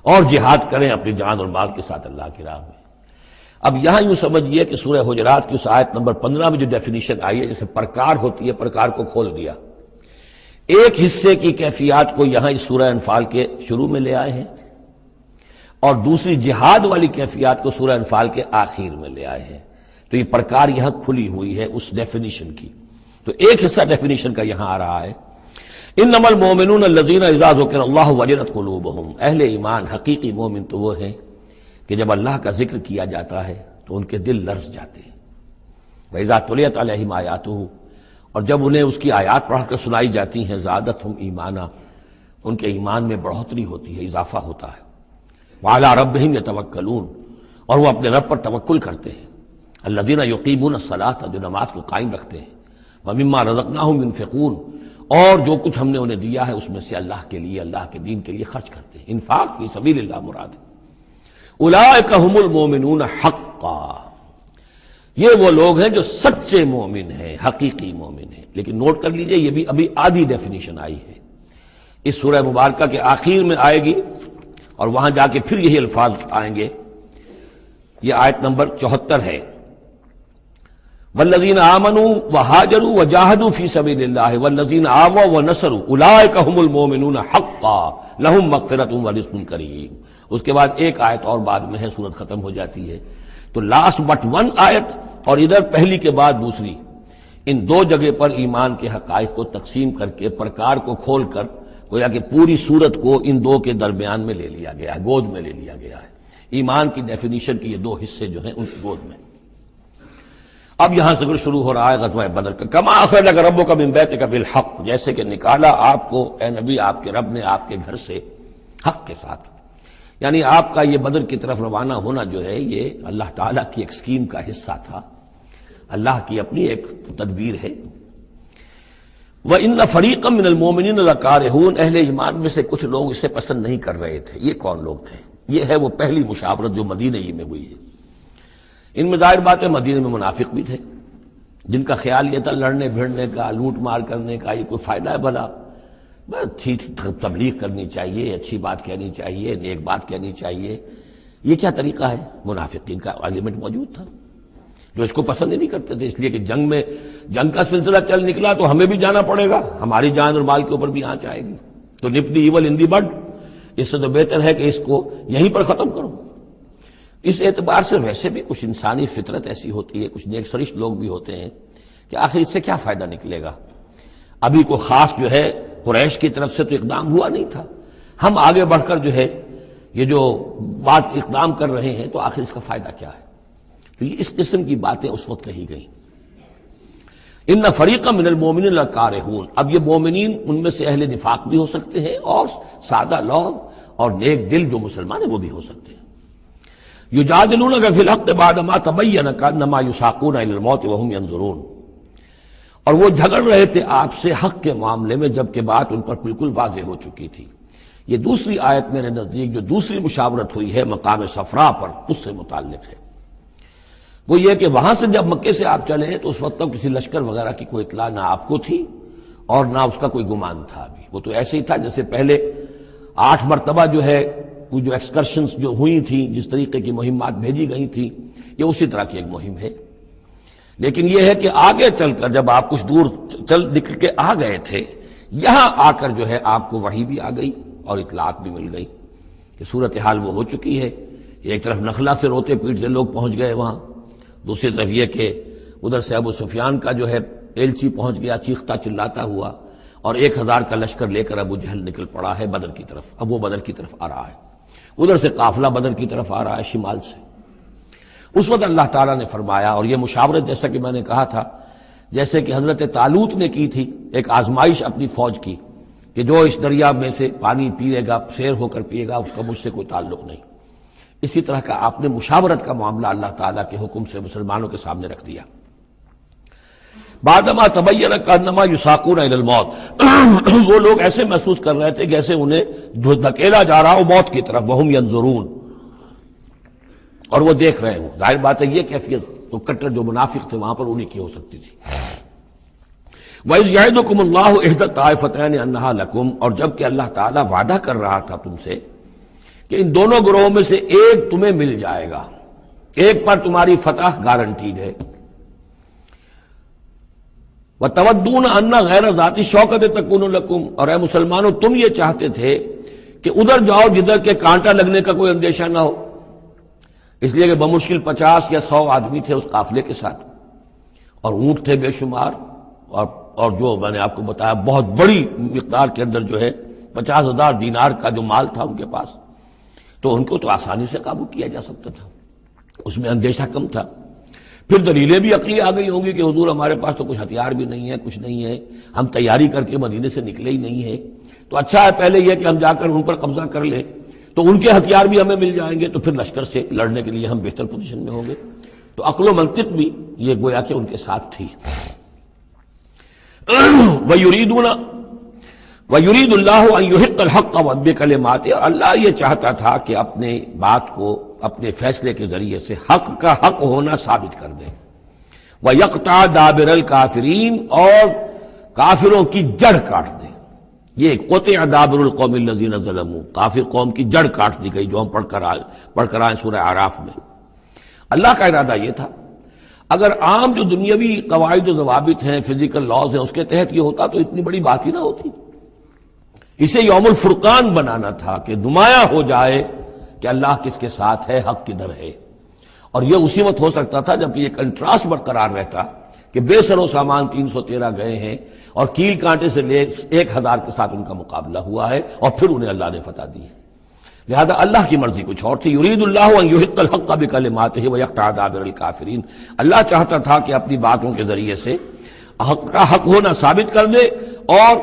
اور جہاد کریں اپنی جان اور مال کے ساتھ اللہ کی راہ میں۔ اب یہاں یوں سمجھیے کہ سورہ حجرات کی اس آیت نمبر 15 میں جو ڈیفینیشن آئی ہے، جیسے پرکار ہوتی ہے، پرکار کو کھول دیا۔ ایک حصے کی کیفیات کو یہاں اس سورہ انفال کے شروع میں لے آئے ہیں، اور دوسری جہاد والی کیفیات کو سورہ انفال کے آخر میں لے آئے ہیں۔ تو یہ پرکار یہاں کھلی ہوئی ہے اس ڈیفینیشن کی۔ تو ایک حصہ ڈیفینیشن کا یہاں آ رہا ہے، انما المؤمنون الذین اذا ذکر اللہ وجلت قلوبہم، اہل ایمان، حقیقی مومن تو وہ ہیں کہ جب اللہ کا ذکر کیا جاتا ہے تو ان کے دل لرز جاتے ہیں۔ وَإِذَا تُلِيَتْ عَلَيْهِمْ آیَاتُهُ، اور جب انہیں اس کی آیات پڑھ کر سنائی جاتی ہیں، زادتہم ایمانا، ان کے ایمان میں بڑھوتری ہوتی ہے، اضافہ ہوتا ہے۔ وَعَلَىٰ رَبِّهِمْ يَتَوَكَّلُونَ، اور وہ اپنے رب پر توکل کرتے ہیں۔ الَّذِينَ يُقِيمُونَ الصَّلَاةَ، جو نماز کو قائم رکھتے ہیں۔ وَمِمَّا رَزَقْنَاهُمْ يُنْفِقُونَ، اور جو کچھ ہم نے انہیں دیا ہے اس میں سے اللہ کے لیے، اللہ کے دین کے لیے خرچ کرتے ہیں۔ انفاق فی سبیل اللہ مراد۔ اولئک ھم المؤمنون حقا، یہ وہ لوگ ہیں جو سچے مومن ہیں، حقیقی مومن ہیں۔ لیکن نوٹ کر لیجئے، یہ بھی ابھی آدھی ڈیفینیشن آئی ہے، اس سورہ مبارکہ کے آخر میں آئے گی، اور وہاں جا کے پھر یہی الفاظ آئیں گے۔ یہ آیت نمبر 74 ہے، والذین آمنوا وہاجروا وجاہدوا فی سبیل اللہ والذین آووا ونصروا اولئک ھم المؤمنون حقا لہم مغفرۃ ورزق کریم۔ اس کے بعد ایک آیت اور بعد میں ہے، سورت ختم ہو جاتی ہے۔ تو لاسٹ بٹ 1 آیت، اور ادھر پہلی کے بعد دوسری، ان 2 جگہ پر ایمان کے حقائق کو تقسیم کر کے، پرکار کو کھول کر، گویا کہ پوری سورت کو ان 2 کے درمیان میں لے لیا گیا ہے، گود میں لے لیا گیا ہے۔ ایمان کی ڈیفینیشن کے یہ 2 حصے جو ہیں ان کی گود میں۔ اب یہاں سے شروع ہو رہا ہے غزوہ بدر کا۔ کما اخرجک ربک من بیتک بالحق، جیسے کہ نکالا آپ کو اے نبی آپ کے رب نے آپ کے گھر سے حق کے ساتھ، یعنی آپ کا یہ بدر کی طرف روانہ ہونا جو ہے یہ اللہ تعالیٰ کی ایک اسکیم کا حصہ تھا، اللہ کی اپنی ایک تدبیر ہے۔ وَإِنَّ فَرِيقًا مِّنَ الْمُؤْمِنِينَ لَكَارِهُونَ، اہل ایمان میں سے کچھ لوگ اسے پسند نہیں کر رہے تھے۔ یہ کون لوگ تھے؟ یہ ہے وہ پہلی مشاورت جو مدینہ ہی میں ہوئی ہے۔ ان میں ظاہر بات ہے مدینہ میں منافق بھی تھے، جن کا خیال یہ تھا لڑنے بھیڑنے کا، لوٹ مار کرنے کا، یہ کوئی فائدہ ہے بھلا؟ اچھی تبلیغ کرنی چاہیے، اچھی بات کہنی چاہیے، نیک بات کہنی چاہیے، یہ کیا طریقہ ہے؟ منافقین کا ایلیمنٹ موجود تھا جو اس کو پسند ہی نہیں کرتے تھے، اس لیے کہ جنگ کا سلسلہ چل نکلا تو ہمیں بھی جانا پڑے گا، ہماری جان اور مال کے اوپر بھی آنچ آئے گی، تو نپ دی ایول ان دی بڈ، اس سے تو بہتر ہے کہ اس کو یہیں پر ختم کرو۔ اس اعتبار سے ویسے بھی کچھ انسانی فطرت ایسی ہوتی ہے، کچھ نیک سرشت لوگ بھی ہوتے ہیں کہ آخر اس سے کیا فائدہ نکلے گا؟ ابھی کوئی خاص جو ہے قریش کی طرف سے تو اقدام ہوا نہیں تھا، ہم آگے بڑھ کر جو ہے یہ جو بات اقدام کر رہے ہیں تو آخر اس کا فائدہ کیا ہے؟ تو یہ اس قسم کی باتیں اس وقت کہی گئیں۔ ان فریقا من المؤمنین لکارہون، اب یہ مومنین ان میں سے اہل نفاق بھی ہو سکتے ہیں اور سادہ لوگ اور نیک دل جو مسلمان ہیں وہ بھی ہو سکتے ہیں۔ یجادلونک فی الحق بعدما تبین کانما یساقون الی الموت وهم ینظرون، اور وہ جھگڑ رہے تھے آپ سے حق کے معاملے میں، جبکہ بات ان پر بالکل واضح ہو چکی تھی۔ یہ دوسری آیت میرے نزدیک جو دوسری مشاورت ہوئی ہے مقام صفرا پر، اس سے متعلق ہے۔ وہ یہ کہ وہاں سے جب مکے سے آپ چلے تو اس وقت تک کسی لشکر وغیرہ کی کوئی اطلاع نہ آپ کو تھی اور نہ اس کا کوئی گمان تھا ابھی۔ وہ تو ایسے ہی تھا جیسے پہلے 8 مرتبہ جو ہے وہ جو ایکسکرشنز جو ہوئی تھیں، جس طریقے کی مہمات بھیجی گئی تھیں، یہ اسی طرح کی ایک مہم ہے۔ لیکن یہ ہے کہ آگے چل کر جب آپ کچھ دور چل نکل کے آ گئے تھے، یہاں آ کر جو ہے آپ کو وحی بھی آ گئی اور اطلاعات بھی مل گئی کہ صورتحال وہ ہو چکی ہے۔ ایک طرف نخلا سے روتے پیٹتے لوگ پہنچ گئے وہاں، دوسری طرف یہ کہ ادھر سے ابو سفیان کا جو ہے ایلچی پہنچ گیا چیختا چلاتا ہوا، اور 1000 کا لشکر لے کر ابو جہل نکل پڑا ہے بدر کی طرف۔ اب وہ بدر کی طرف آ رہا ہے، ادھر سے قافلہ بدر کی طرف آ رہا ہے شمال سے۔ اس وقت اللہ تعالیٰ نے فرمایا، اور یہ مشاورت جیسا کہ میں نے کہا تھا جیسے کہ حضرت طالوت نے کی تھی، ایک آزمائش اپنی فوج کی کہ جو اس دریا میں سے پانی پیے گا، سیر ہو کر پیے گا، اس کا مجھ سے کوئی تعلق نہیں۔ اسی طرح کا آپ نے مشاورت کا معاملہ اللہ تعالیٰ کے حکم سے مسلمانوں کے سامنے رکھ دیا۔ بعدما تبین کانما یساقون الی الموت، وہ لوگ ایسے محسوس کر رہے تھے جیسے انہیں دھکیلا جا رہا ہو موت کی طرف، وہم ینظرون، اور وہ دیکھ رہے ہوں۔ ظاہر بات ہے یہ کیفیت تو کٹر جو منافق تھے وہاں پر انہیں کی ہو سکتی تھی۔ وَإِذْ يَعِدُكُمُ اللَّهُ إِحْدَى الطَّائِفَتَيْنِ أَنَّهَا لَكُمْ، اور جب کہ اللہ تعالیٰ وعدہ کر رہا تھا تم سے کہ ان دونوں گروہوں میں سے ایک تمہیں مل جائے گا، ایک پر تمہاری فتح گارنٹیڈ ہے۔ وَتَوَدُّونَ أَنَّ غَيْرَ ذَاتِ الشَّوْكَةِ تَكُونُ لَكُمْ، اور اے مسلمانوں تم یہ چاہتے تھے کہ ادھر جاؤ جدھر کے کانٹا لگنے کا کوئی اندیشہ نہ ہو، اس لیے کہ بمشکل 50 یا 100 آدمی تھے اس قافلے کے ساتھ، اور اونٹ تھے بے شمار، اور جو میں نے آپ کو بتایا بہت بڑی مقدار کے اندر جو ہے 50,000 دینار کا جو مال تھا ان کے پاس، تو ان کو تو آسانی سے قابو کیا جا سکتا تھا، اس میں اندیشہ کم تھا۔ پھر دلیلیں بھی عقلی آ گئی ہوں گی کہ حضور ہمارے پاس تو کچھ ہتھیار بھی نہیں ہے، کچھ نہیں ہے، ہم تیاری کر کے مدینے سے نکلے ہی نہیں ہیں، تو اچھا ہے پہلے یہ کہ ہم جا کر ان پر قبضہ کر لیں تو ان کے ہتھیار بھی ہمیں مل جائیں گے، تو پھر لشکر سے لڑنے کے لیے ہم بہتر پوزیشن میں ہوں گے۔ تو عقل و منطق بھی یہ گویا کہ ان کے ساتھ تھی۔ وَيُرِيدُ اللَّهُ أَن يُحِقَّ الْحَقَّ بِكَلِمَاتِهِ، اور اللہ یہ چاہتا تھا کہ اپنے بات کو اپنے فیصلے کے ذریعے سے حق کا حق ہونا ثابت کر دے۔ وَيَقْطَعَ دَابِرَ الْكَافِرِينَ، اور کافروں کی جڑ کاٹ دے۔ یہ قطع دابر القوم الذین ظلموا، کافر قوم کی جڑ کاٹ دی گئی، جو ہم پڑھ کر آئے سورہ اعراف میں۔ اللہ کا ارادہ یہ تھا اگر عام جو دنیاوی قواعد و ضوابط ہیں، فزیکل لاز ہیں، اس کے تحت یہ ہوتا تو اتنی بڑی بات ہی نہ ہوتی۔ اسے یوم الفرقان بنانا تھا کہ نمایاں ہو جائے کہ اللہ کس کے ساتھ ہے، حق کدھر ہے۔ اور یہ اسی وقت ہو سکتا تھا جب یہ کنٹراسٹ برقرار رہتا کہ بے سر و سامان 313 گئے ہیں اور کیل کانٹے سے لے 1000 کے ساتھ ان کا مقابلہ ہوا ہے، اور پھر انہیں اللہ نے فتح دی ہے۔ لہذا اللہ کی مرضی کچھ اور تھی۔ یرید اللہ ان یحق الحق بکلماتہ ویقطع دابر الکافرین، اللہ چاہتا تھا کہ اپنی باتوں کے ذریعے سے حق کا حق ہونا ثابت کر دے اور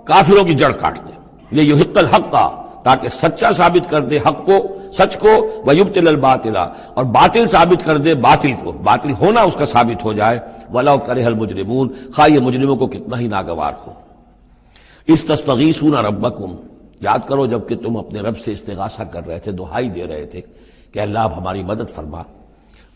کافروں کی جڑ کاٹ دے۔ یہ یحق الحق کا، تاکہ سچا ثابت کر دے حق کو، سچ کو، ویبطل الباطل، اور باطل ثابت کر دے باطل کو، باطل ہونا اس کا ثابت ہو جائے۔ ولو کرہ المجرمون، خواہ یہ مجرموں کو کتنا ہی ناگوار ہو۔ استستغیثون ربکم، یاد کرو جب کہ تم اپنے رب سے استغاثہ کر رہے تھے، دعائی دے رہے تھے کہ اللہ اب ہماری مدد فرما۔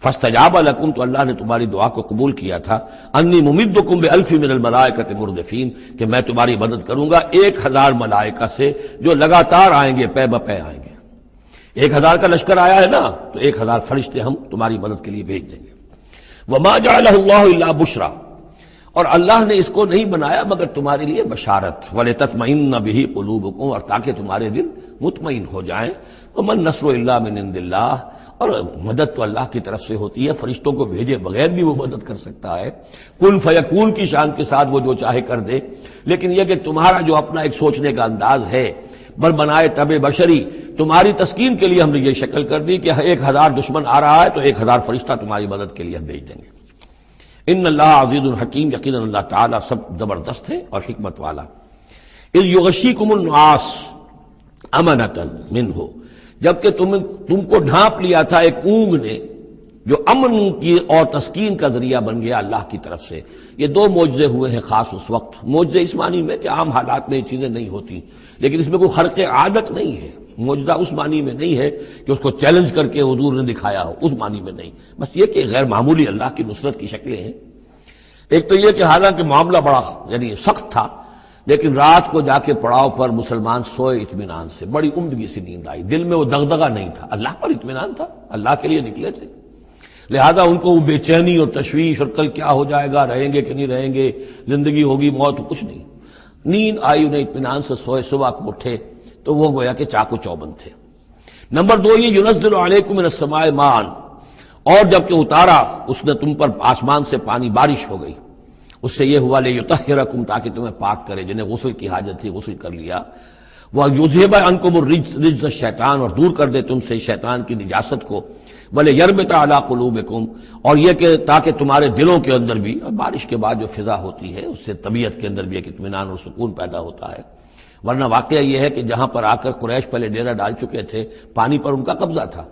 فاستجاب لکم، تو اللہ نے تمہاری دعا کو قبول کیا تھا۔ انی ممدکم بألف من الملائکۃ مردفین، کہ میں تمہاری مدد کروں گا 1000 ملائکہ سے جو لگاتار آئیں گے، پے بپے آئیں گے۔ 1000 کا لشکر آیا ہے نا، تو 1000 فرشتے ہم تمہاری مدد کے لیے بھیج دیں گے۔ وما جعلہ اللہ الا بشرا، اور اللہ نے اس کو نہیں بنایا مگر تمہارے لیے بشارت۔ وَلِتَطْمَئِنَّ بِهِ قُلُوبُكُمْ، اور تاکہ تمہارے دل مطمئن ہو جائیں۔ وَمَن نَّصْرُ إِلَّا مِنْ عِندِ اللَّهِ، اور مدد تو اللہ کی طرف سے ہوتی ہے، فرشتوں کو بھیجے بغیر بھی وہ مدد کر سکتا ہے۔ کن فیکون کی شان کے ساتھ وہ جو چاہے کر دے، لیکن یہ کہ تمہارا جو اپنا ایک سوچنے کا انداز ہے بر بنائے طب بشری، تمہاری تسکین کے لیے ہم نے یہ شکل کر دی کہ 1000 دشمن آ رہا ہے تو 1000 فرشتہ تمہاری مدد کے لیے ہم بھیج دیں گے۔ ان اللہ عزیز الحکیم، یقیناً اللہ تعالیٰ سب زبردست ہے اور حکمت والا۔ اذ یغشیکم النعاس امنۃ منہ، جبکہ تم کو ڈھانپ لیا تھا ایک اونگ نے جو امن کی اور تسکین کا ذریعہ بن گیا اللہ کی طرف سے۔ یہ دو معجزے ہوئے ہیں خاص اس وقت، معجزے اس معنی میں کہ عام حالات میں یہ چیزیں نہیں ہوتی، لیکن اس میں کوئی خرق عادت نہیں ہے۔ معجزہ اس معنی میں نہیں ہے کہ اس کو چیلنج کر کے حضور نے دکھایا ہو، اس معنی میں نہیں، بس یہ کہ غیر معمولی اللہ کی نصرت کی شکلیں ہیں۔ ایک تو یہ کہ حالانکہ معاملہ بڑا یعنی سخت تھا، لیکن رات کو جا کے پڑاؤ پر مسلمان سوئے اطمینان سے، بڑی عمدگی سے نیند آئی، دل میں وہ دغدغہ نہیں تھا، اللہ پر اطمینان تھا، اللہ کے لیے نکلے تھے، لہذا ان کو وہ بے چینی اور تشویش اور کل کیا ہو جائے گا، رہیں گے کہ نہیں رہیں گے، زندگی ہوگی موت، کچھ نہیں، نیند آئی، انہیں اطمینان سے سوئے، صبح کو اٹھے تو وہ گویا کہ چاقو چوبند تھے۔ نمبر دو یہ ینزل علیکم من السماء ماء، اور جب کہ اتارا اس نے تم پر آسمان سے پانی، بارش ہو گئی، اس سے یہ ہوا لیطہرکم، تاکہ تمہیں پاک کرے، جنہیں غسل کی حاجت تھی غسل کر لیا، وَیُذْهِبَ عَنْکُمُ الرِّجْسَ الشیطان، اور دور کر دے تم سے شیطان کی نجاست کو، وَلِیَرْبِطَ عَلَىٰ قُلُوبِکُمْ، اور یہ کہ تاکہ تمہارے دلوں کے اندر بھی، بارش کے بعد جو فضا ہوتی ہے اس سے طبیعت کے اندر بھی ایک اطمینان اور سکون پیدا ہوتا ہے، ورنہ واقعہ یہ ہے کہ جہاں پر آ کر قریش پہلے ڈیرہ ڈال چکے تھے، پانی پر ان کا قبضہ تھا،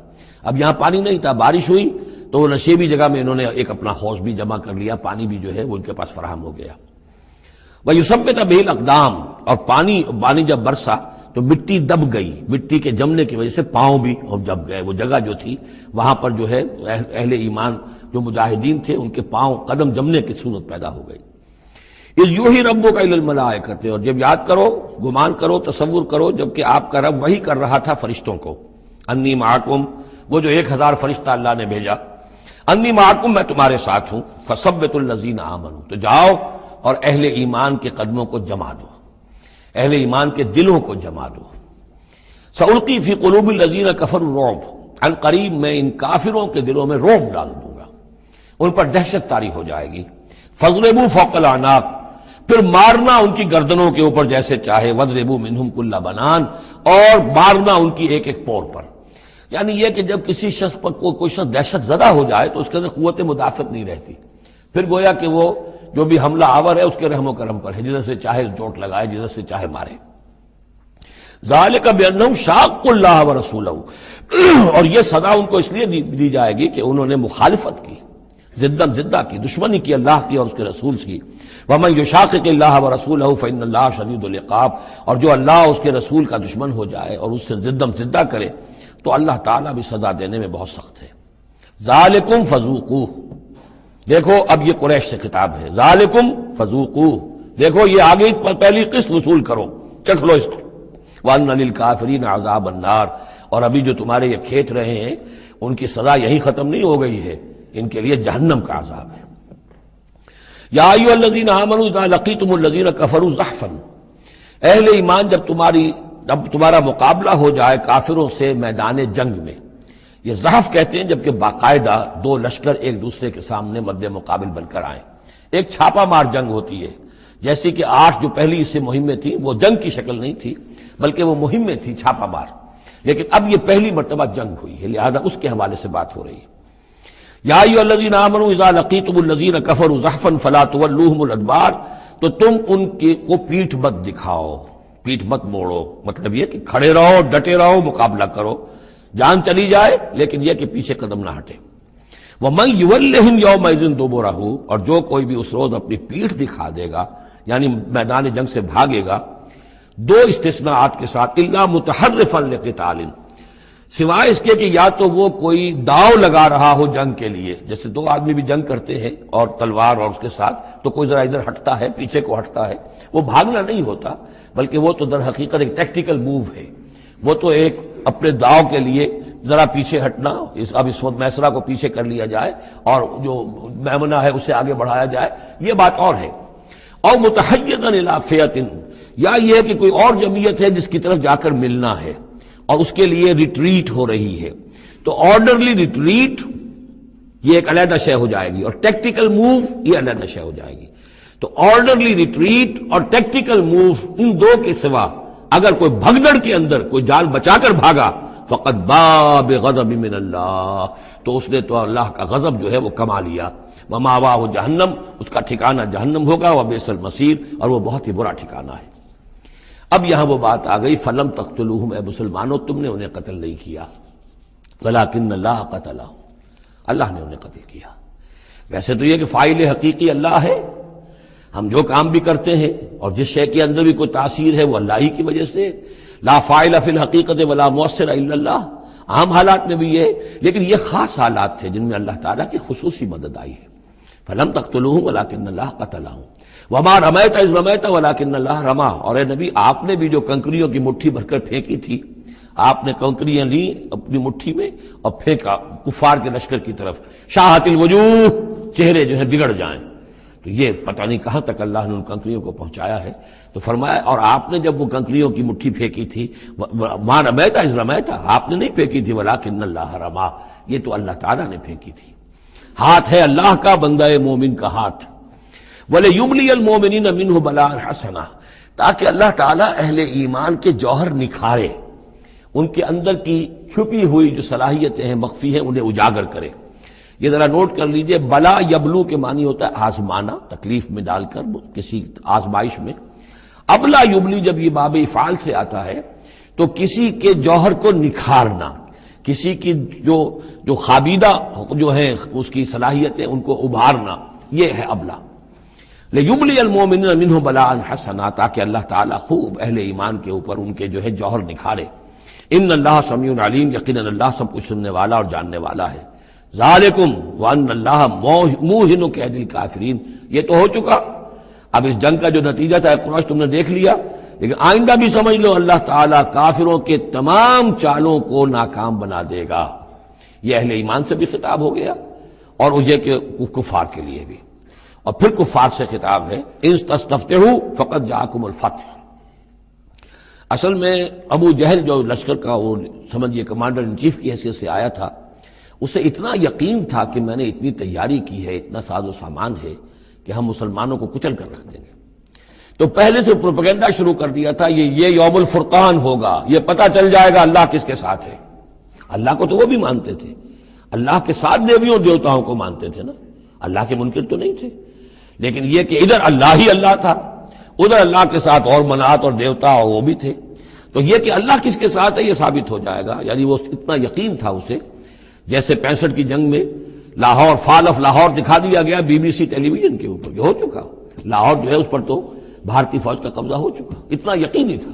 اب یہاں پانی نہیں تھا، بارش ہوئی تو وہ نشیبی جگہ میں انہوں نے ایک اپنا حوض بھی جمع کر لیا، پانی بھی جو ہے وہ ان کے پاس فراہم ہو گیا۔ وَيُثَبِّتَ بِهِ الْأَقْدَامَ، اور پانی جب برسا تو مٹی دب گئی، مٹی کے جمنے کی وجہ سے پاؤں بھی دب گئے، وہ جگہ جو تھی وہاں پر جو ہے اہل ایمان جو مجاہدین تھے ان کے پاؤں قدم جمنے کی صورت پیدا ہو گئی۔ اِذْ یُوحِی رَبُّکَ إِلَى الْمَلَائِکَةِ، اور جب یاد کرو، گمان کرو، تصور کرو، جب کہ آپ کا رب وحی کر رہا تھا فرشتوں کو، انی معکم، وہ جو 1000 فرشتہ اللہ نے بھیجا، انی معکم، میں تمہارے ساتھ ہوں، فثبتوا الذین آمنوا، تو جاؤ اور اہل ایمان کے قدموں کو جما دو، اہل ایمان کے دلوں کو جما دو۔ سألقی فی قلوب الذین کفروا الرعب، عن قریب میں ان کافروں کے دلوں میں رعب ڈال دوں گا، ان پر دہشت طاری ہو جائے گی۔ فاضربوا فوق الاعناق، پھر مارنا ان کی گردنوں کے اوپر جیسے چاہے، واضربوا منہم کل بنان، اور مارنا ان کی ایک ایک پور پر، یعنی یہ کہ جب کسی شخص پر کوئی شخص دہشت زدہ ہو جائے تو اس کے اندر قوت مدافعت نہیں رہتی، پھر گویا کہ وہ جو بھی حملہ آور ہے اس کے رحم و کرم پر ہے، جدھر سے چاہے چوٹ لگائے، جدھر سے چاہے مارے۔ ذالک بانہم شاقوا اللہ ورسولہ، اور یہ سزا ان کو اس لیے دی جائے گی کہ انہوں نے مخالفت کی، زدہ کی، دشمنی کی اللہ کی اور اس کے رسول کی۔ ومن یشاقق اللہ ورسولہ فإن اللہ شدید العقاب، اور جو اللہ اور اس کے رسول کا دشمن ہو جائے اور اس سے زدہ کرے تو اللہ تعالیٰ بھی سزا دینے میں بہت سخت ہے۔ ذالکم فذوقوہ، دیکھو اب یہ قریش سے خطاب ہے، ذالکم فذوقوہ، دیکھو یہ آگے پہلی قسط وصول کرو، چکھ لو اس کو، وَأَنَّ لِلْكَافِرِينَ عَذَابَ النَّارِ، اور ابھی جو تمہارے یہ کھیت رہے ہیں ان کی سزا یہی ختم نہیں ہو گئی ہے، ان کے لیے جہنم کا عذاب ہے۔ یا ایھا الذین آمنوا اذا لقیتم الذین کفروا زحفا، اہل ایمان جب تمہارا مقابلہ ہو جائے کافروں سے میدان جنگ میں، یہ زحف کہتے ہیں جبکہ باقاعدہ دو لشکر ایک دوسرے کے سامنے مد مقابل بن کر آئیں، ایک چھاپا مار جنگ ہوتی ہے، جیسے کہ 8 جو پہلی اس سے مہمیں تھیں وہ جنگ کی شکل نہیں تھی بلکہ وہ مہمیں تھی چھاپا مار، لیکن اب یہ پہلی مرتبہ جنگ ہوئی ہے، لہذا اس کے حوالے سے بات ہو رہی ہے۔ یا ایھا الذین آمنوا اذا لقیتم الذین کفروا زحفا فلا تولوہم الادبار، تو تم ان کو پیٹھ مت دکھاؤ، پیٹھ مت موڑو، مطلب یہ کہ کھڑے رہو، ڈٹے رہو، مقابلہ کرو، جان چلی جائے لیکن یہ کہ پیچھے قدم نہ ہٹے۔ وَمَن يُوَلِّهِمْ يَوْمَئِذٍ دُبُرَهُ، اور جو کوئی بھی اس روز اپنی پیٹھ دکھا دے گا یعنی میدان جنگ سے بھاگے گا، دو استثناءات کے ساتھ، الا متحرفا لقتال، سوائے اس کے کہ یا تو وہ کوئی داؤ لگا رہا ہو جنگ کے لیے، جیسے دو آدمی بھی جنگ کرتے ہیں اور تلوار اور اس کے ساتھ، تو کوئی ذرا ادھر ہٹتا ہے، پیچھے کو ہٹتا ہے، وہ بھاگنا نہیں ہوتا بلکہ وہ تو در حقیقت ایک ٹیکٹیکل موو ہے، وہ تو ایک اپنے داؤ کے لیے ذرا پیچھے ہٹنا، اب اس وقت میسرہ کو پیچھے کر لیا جائے اور جو میمنہ ہے اسے آگے بڑھایا جائے، یہ بات اور ہے۔ اور متحیزا الی فئۃ، یا یہ کہ کوئی اور جمعیت ہے جس کی طرف جا کر ملنا ہے اور اس کے لیے ریٹریٹ ہو رہی ہے، تو آرڈرلی ریٹریٹ یہ ایک علیحدہ شے ہو جائے گی اور ٹیکٹیکل موو یہ علیحدہ شے ہو جائے گی۔ تو آرڈرلی ریٹریٹ اور ٹیکٹیکل موو، ان دو کے سوا اگر کوئی بھگدڑ کے اندر کوئی جان بچا کر بھاگا، فقط باب غضب من اللہ، تو اس نے تو اللہ کا غضب جو ہے وہ کما لیا۔ ومأواہ جہنم، اس کا ٹھکانہ جہنم ہوگا، وبئس المصیر، اور وہ بہت ہی برا ٹھکانہ ہے۔ اب یہاں وہ بات آ گئی، فلم تقتلوہم، اے مسلمانوں تم نے انہیں قتل نہیں کیا، ولکن اللہ قتلہم، اللہ نے انہیں قتل کیا۔ ویسے تو یہ کہ فاعل حقیقی اللہ ہے، ہم جو کام بھی کرتے ہیں اور جس شے کے اندر بھی کوئی تاثیر ہے وہ اللہ ہی کی وجہ سے، لا فاعل فی الحقیقت ولا مؤثر الا اللہ۔ عام حالات میں بھی یہ، لیکن یہ خاص حالات تھے جن میں اللہ تعالیٰ کی خصوصی مدد آئی ہے۔ فلم تقتلوہم ولکن اللہ قتلہم وما رمیت اذ رمیت ولکن اللہ رما۔ اور اے نبی، آپ نے بھی جو کنکریوں کی مٹھی بھر کر پھینکی تھی، آپ نے کنکریاں لی اپنی مٹھی میں اور پھینکا کفار کے لشکر کی طرف، شاہت الوجوہ، چہرے جو ہے بگڑ جائیں۔ تو یہ پتہ نہیں کہاں تک اللہ نے ان کنکریوں کو پہنچایا ہے۔ تو فرمایا، اور آپ نے جب وہ کنکریوں کی مٹھی پھینکی تھی، ما رمیت اذ رمیت، آپ نے نہیں پھینکی تھی، ولکن اللہ رما، یہ تو اللہ تعالیٰ نے پھینکی تھی۔ ہاتھ ہے اللہ کا، بندہ مومن کا ہاتھ۔ وَلِيُبْلِيَ الْمُؤْمِنِينَ مِنْهُ بَلَاءً حَسَنًا، تاکہ اللہ تعالیٰ اہل ایمان کے جوہر نکھارے، ان کے اندر کی چھپی ہوئی جو صلاحیتیں ہیں، مخفی ہیں، انہیں اجاگر کرے۔ یہ ذرا نوٹ کر لیجئے، بلا یبلو کے معنی ہوتا ہے آزمانا، تکلیف میں ڈال کر کسی آزمائش میں۔ ابلا یبلی جب یہ باب افعال سے آتا ہے تو کسی کے جوہر کو نکھارنا، کسی کی جو خابیدہ جو ہے اس کی صلاحیتیں ان کو ابھارنا، یہ ہے ابلا۔ لیبلی المؤمنین منہ بلاء حسنا، تاکہ اللہ تعالیٰ خوب اہل ایمان کے اوپر ان کے جو ہے جوہر نکھارے۔ ان اللہ سمیع علیم، یقیناً اللہ سب کچھ سننے والا اور جاننے والا ہے۔ ذالکم وان اللہ موہن کید الکافرین، یہ تو ہو چکا، اب اس جنگ کا جو نتیجہ تھا قریش تم نے دیکھ لیا، لیکن آئندہ بھی سمجھ لو اللہ تعالیٰ کافروں کے تمام چالوں کو ناکام بنا دے گا۔ یہ اہل ایمان سے بھی خطاب ہو گیا اور یہ کہ کفار کے لیے بھی، اور پھر کفار سے خطاب ہے، ان تستفتحوا فقد جاءکم الفتح۔ اصل میں ابو جہل جو لشکر کا وہ سمجھیے کمانڈر ان چیف کی حیثیت سے آیا تھا، اسے اتنا یقین تھا کہ میں نے اتنی تیاری کی ہے، اتنا ساز و سامان ہے کہ ہم مسلمانوں کو کچل کر رکھ دیں گے، تو پہلے سے پروپیگنڈا شروع کر دیا تھا، یہ یوم الفرقان ہوگا، یہ پتہ چل جائے گا اللہ کس کے ساتھ ہے۔ اللہ کو تو وہ بھی مانتے تھے، اللہ کے ساتھ دیویوں دیوتاؤں کو مانتے تھے نا، اللہ کے منکر تو نہیں تھے، لیکن یہ کہ ادھر اللہ ہی اللہ تھا، ادھر اللہ کے ساتھ اور منات اور دیوتا اور وہ بھی تھے، تو یہ کہ اللہ کس کے ساتھ ہے یہ ثابت ہو جائے گا۔ یعنی وہ اتنا یقین تھا اسے، جیسے 65 کی جنگ میں لاہور، فال آف لاہور دکھا دیا گیا BBC ٹیلی ویژن کے اوپر، یہ ہو چکا، لاہور جو ہے اس پر تو بھارتی فوج کا قبضہ ہو چکا، اتنا یقینی تھا۔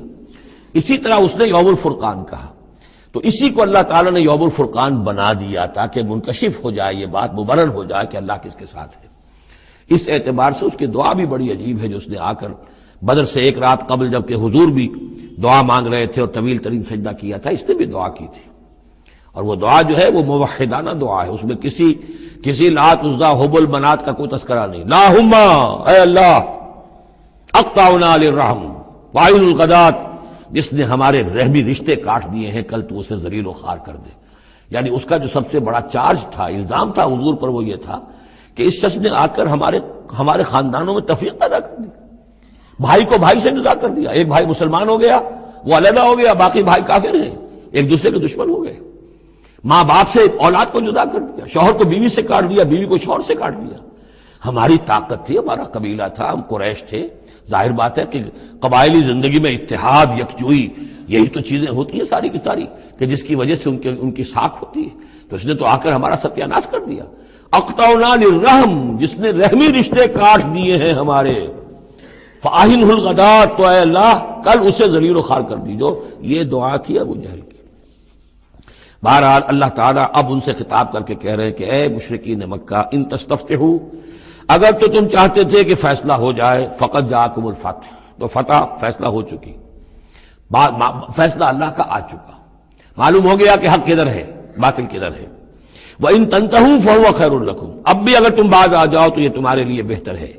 اسی طرح اس نے یوم الفرقان کہا، تو اسی کو اللہ تعالیٰ نے یوم الفرقان بنا دیا تاکہ منکشف ہو جائے یہ بات، مبرر ہو جائے کہ اللہ کس کے ساتھ ہے۔ اس اعتبار سے اس کی دعا بھی بڑی عجیب ہے، جو اس نے آ کر بدر سے ایک رات قبل جبکہ حضور بھی دعا مانگ رہے تھے اور طویل ترین سجدہ کیا تھا، اس نے بھی دعا کی تھی، اور وہ دعا جو ہے وہ موحدانہ دعا ہے، اس میں کسی لات عزا حبل منات کا کوئی تذکرہ نہیں۔ اللہم، اے اللہ، اقطعنا للرحم وعین الغدات، جس نے ہمارے رحمی رشتے کاٹ دیے ہیں، کل تو اسے ذلیل و خوار کر دے۔ یعنی اس کا جو سب سے بڑا چارج تھا، الزام تھا حضور پر، وہ یہ تھا کہ اس شخص نے آ کر ہمارے خاندانوں میں تفریق پیدا کر دی، بھائی کو بھائی سے جدا کر دیا، ایک بھائی مسلمان ہو گیا وہ علیحدہ ہو گیا، باقی بھائی کافر ہیں، ایک دوسرے کے دشمن ہو گئے، ماں باپ سے اولاد کو جدا کر دیا، شوہر کو بیوی سے کاٹ دیا، بیوی کو شوہر سے کاٹ دیا۔ ہماری طاقت تھی، ہمارا قبیلہ تھا، ہم قریش تھے، ظاہر بات ہے کہ قبائلی زندگی میں اتحاد، یکجوئی، یہی تو چیزیں ہوتی ہیں ساری کی ساری، کہ جس کی وجہ سے ان کی ساکھ ہوتی ہے، تو اس نے تو آ کر ہمارا ستیہ ناش کر دیا۔ اقطعنا للرحم، جس نے رحمی رشتے کاٹ دیے ہیں ہمارے، فاہنہ الغدات، تو اے اللہ کل اسے ذلیل و خوار کر دیجو۔ یہ دعا تھی ابو جہل کی۔ بہرحال اللہ تعالیٰ اب ان سے خطاب کر کے کہہ رہے ہیں کہ اے مشرکین مکہ، ان تستفتحوا، اگر تو تم چاہتے تھے کہ فیصلہ ہو جائے، فقد جاءکم الفتح، تو فتح فیصلہ ہو چکی، فیصلہ اللہ کا آ چکا، معلوم ہو گیا کہ حق کدھر ہے، باطل کدھر ہے۔ وَإِن تَنْتَهُوا فَهُوَ خَيْرٌ لَكُمْ، اب بھی اگر تم باز آ جاؤ تو یہ تمہارے لیے بہتر ہے۔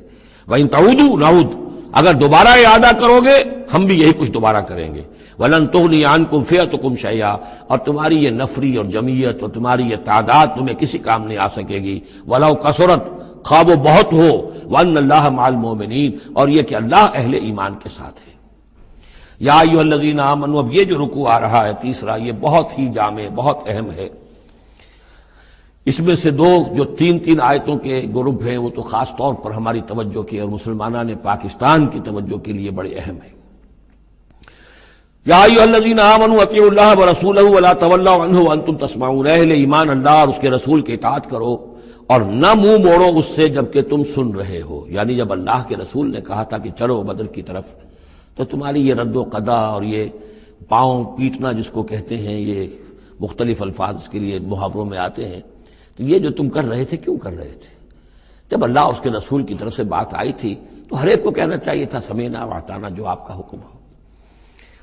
وَإِن تَعُودُوا نَعُودْ، اگر دوبارہ اعادہ کرو گے ہم بھی یہی کچھ دوبارہ کریں گے۔ وَلَن تُغْنِيَ عَنْكُمْ فِئَتُكُمْ شَيْئًا، اور تمہاری یہ نفری اور جمعیت اور تمہاری یہ تعداد تمہیں کسی کام نہیں آ سکے گی۔ وَلَوْ كَثُرَتْ، خواہ وہ بہت ہو، وَأَنَّ اللَّهَ مَعَ الْمُؤْمِنِينَ، اور یہ کہ اللہ اہل ایمان کے ساتھ ہے۔ یا ایھا الذین آمنوا، اب یہ جو رکوع آ رہا ہے تیسرا، یہ بہت ہی جامع، بہت اہم ہے۔ اس میں سے دو جو تین آیتوں کے گروپ ہیں وہ تو خاص طور پر ہماری توجہ کی اور مسلمانوں نے پاکستان کی توجہ کے لیے بڑے اہم ہیں۔ یا ایھا الذین آمنوا اطیعوا اللہ ورسولہ ولا تولوا عنہ وانتم تسمعون، اہل ایمان اللہ اور اس کے رسول کی اطاعت کرو اور نہ منہ موڑو اس سے جبکہ تم سن رہے ہو۔ یعنی جب اللہ کے رسول نے کہا تھا کہ چلو بدر کی طرف، تو تمہاری یہ رد و قدا اور یہ پاؤں پیٹنا جس کو کہتے ہیں، یہ مختلف الفاظ اس کے لیے محاوروں میں آتے ہیں، تو یہ جو تم کر رہے تھے کیوں کر رہے تھے؟ جب اللہ اس کے رسول کی طرف سے بات آئی تھی تو ہر ایک کو کہنا چاہیے تھا سمینا واطعنا، جو آپ کا حکم ہو۔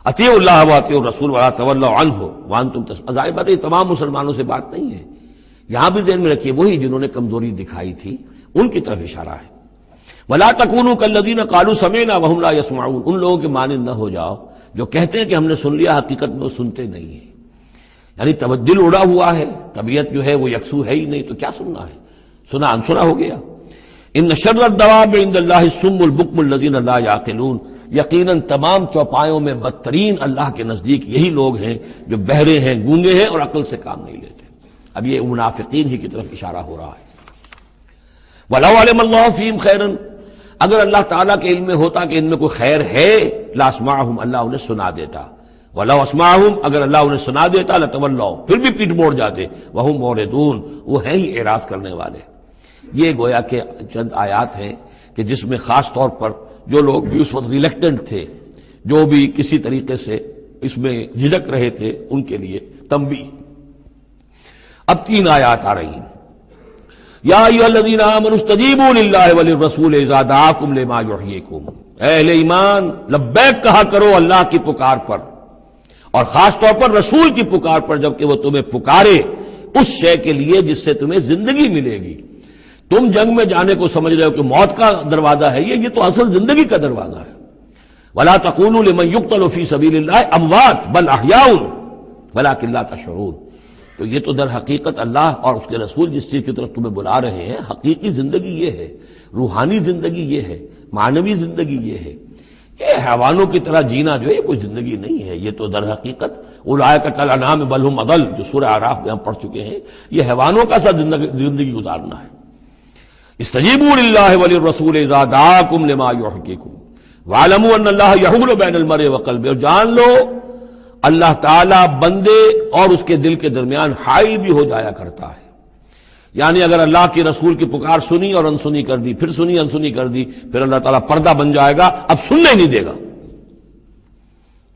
اطیعوا اللہ واطیعوا الرسول ولا تولوا عنہ وانتم تسمعون، ظاہر بات ہے تمام مسلمانوں سے بات نہیں ہے، یہاں بھی ذہن میں رکھیے وہی جنہوں نے کمزوری دکھائی تھی ان کی طرف اشارہ ہے۔ ولا تکونوا کالذین قالوا سمعنا وهم لا يسمعون، ان لوگوں کے مانند نہ ہو جاؤ جو کہتے ہیں کہ ہم نے سن لیا، حقیقت میں وہ سنتے نہیں ہیں۔ یعنی دل اڑا ہوا ہے، طبیعت جو ہے وہ یکسو ہے ہی نہیں، تو کیا سننا ہے؟ سنا انسنا ہو گیا۔ ان شر الدواب عند اللہ الصم البکم الذین لا یعقلون، یقیناً تمام چوپایوں میں بدترین اللہ کے نزدیک یہی لوگ ہیں جو بہرے ہیں، گونگے ہیں اور عقل سے کام نہیں لیتے۔ اب یہ منافقین ہی کی طرف اشارہ ہو رہا ہے۔ وَلَوْ عَلِمَ اللَّهُ فِيهِمْ خَيْرًا، اگر اللہ تعالیٰ کے علم میں ہوتا کہ ان میں کوئی خیر ہے، لَأَسْمَعَهُمْ، اللہ انہیں سنا دیتا۔ وَلَوْ أَسْمَعَهُمْ، اگر اللہ انہیں سنا دیتا، لَتَوَلَّوْا، پھر بھی پیٹ موڑ جاتے، وَهُمْ مُعْرِضُونَ، وہ ہیں ہی اعراض کرنے والے۔ یہ گویا کہ چند آیات ہیں کہ جس میں خاص طور پر جو لوگ بھی اس وقت ریلیکٹنٹ تھے، جو بھی کسی طریقے سے اس میں جھجک رہے تھے، ان کے لیے تنبیہ۔ اب 3 آیات آ رہی ہیں۔ یا ایھا الذین آمنوا استجیبوا للہ وللرسول اذا دعاکم لما یحییکم، اہل ایمان لبیک کہا کرو اللہ کی پکار پر، اور خاص طور پر رسول کی پکار پر جبکہ وہ تمہیں پکارے اس شے کے لیے جس سے تمہیں زندگی ملے گی۔ تم جنگ میں جانے کو سمجھ رہے ہو کہ موت کا دروازہ ہے، یہ تو اصل زندگی کا دروازہ ہے۔ ولا تقولوا لمن يقتل في سبيل الله اموات بل احياء ولكن لا تشعرون، تو یہ تو در حقیقت اللہ اور اس کے رسول جس چیز کی طرف تمہیں بلا رہے ہیں، حقیقی زندگی یہ ہے، روحانی زندگی یہ ہے، معنوی زندگی یہ ہے۔ یہ حیوانوں کی طرح جینا جو ہے یہ کوئی زندگی نہیں ہے، یہ تو در حقیقت اولئک کالانعام بل هم اضل، جو سورہ اعراف میں ہم پڑھ چکے ہیں، یہ حیوانوں کا سا زندگی گزارنا ہے۔ استجیبوا للہ وللرسول اذا دعاکم لما یحییکم واعلموا ان اللہ یحول بین المرء وقلبہ، اور جان لو اللہ تعالیٰ بندے اور اس کے دل کے درمیان حائل بھی ہو جایا کرتا ہے۔ یعنی اگر اللہ کی رسول کی پکار سنی اور انسنی کر دی، پھر سنی انسنی کر دی، پھر اللہ تعالیٰ پردہ بن جائے گا، اب سننے نہیں دے گا،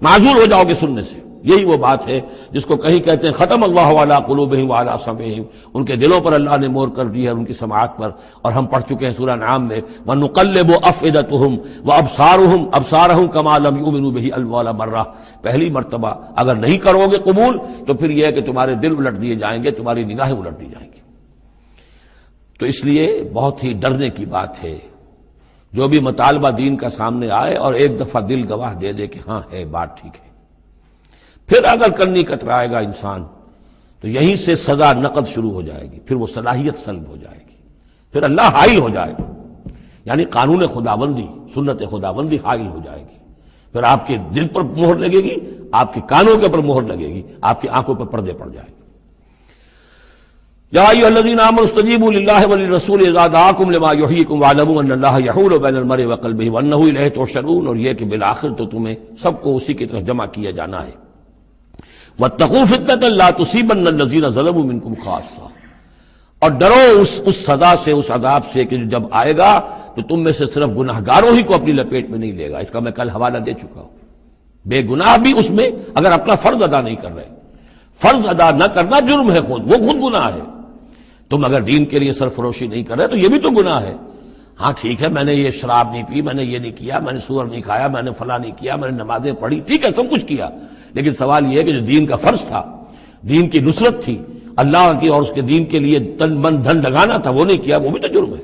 معذور ہو جاؤ گے سننے سے۔ یہی وہ بات ہے جس کو کہیں کہتے ہیں ختم اللہ علی قلوبہم وعلی سمعہم، ان کے دلوں پر اللہ نے مہر کر دی ہے، ان کی سماعت پر، اور ہم پڑھ چکے ہیں سورہ انعام میں وَنُقَلِّبُ أَفْئِدَتَهُمْ وَأَبْصَارَهُمْ كَمَا لَمْ يُؤْمِنُوا بِهِ أَوَّلَ مَرَّةٍ، پہلی مرتبہ اگر نہیں کرو گے قبول تو پھر یہ ہے کہ تمہارے دل الٹ دیے جائیں گے، تمہاری نگاہیں الٹ دی جائیں گی۔ تو اس لیے بہت ہی ڈرنے کی بات ہے جو بھی مطالبہ دین کا سامنے آئے اور ایک دفعہ دل گواہ دے دے کہ ہاں ہے بات ٹھیک ہے، پھر اگر کرنی کترائے گا انسان تو یہیں سے سزا نقد شروع ہو جائے گی، پھر وہ صلاحیت سلب ہو جائے گی، پھر اللہ حائل ہو جائے گا، یعنی قانون خداوندی، سنت خداوندی حائل ہو جائے گی، پھر آپ کے دل پر مہر لگے گی، آپ کے کانوں کے پر مہر لگے گی، آپ کی آنکھوں پر پردے پڑ جائیں گے۔ یا ایھا الذین آمنوا استجیبوا للہ وللرسول اذا دعاکم لما یحییکم واعلموا ان اللہ یحول بین المرء وقلبہ وانہ الیہ تحشرون، اور یہ کہ بالآخر تو تمہیں سب کو اسی کی طرف جمع کیا جانا ہے۔ واتقوا فتنة لا تصيبن الذين ظلموا منكم خاصة، اور ڈرو اس سزا سے، اس عذاب سے کہ جب آئے گا تو تم میں سے صرف گناہگاروں ہی کو اپنی لپیٹ میں نہیں لے گا۔ اس کا میں کل حوالہ دے چکا ہوں، بے گناہ بھی اس میں اگر اپنا فرض ادا نہیں کر رہے، فرض ادا نہ کرنا جرم ہے، وہ خود گناہ ہے۔ تم اگر دین کے لیے سرفروشی نہیں کر رہے تو یہ بھی تو گناہ ہے۔ ہاں ٹھیک ہے، میں نے یہ شراب نہیں پی، میں نے یہ نہیں کیا، میں نے سور نہیں کھایا، میں نے فلاں نہیں کیا، میں نے نمازیں پڑھی، ٹھیک ہے سب کچھ کیا، لیکن سوال یہ ہے کہ جو دین کا فرض تھا، دین کی نصرت تھی، اللہ کی اور اس کے دین کے لیے تن من دھن لگانا تھا، وہ نہیں کیا، وہ بھی تو جرم ہے۔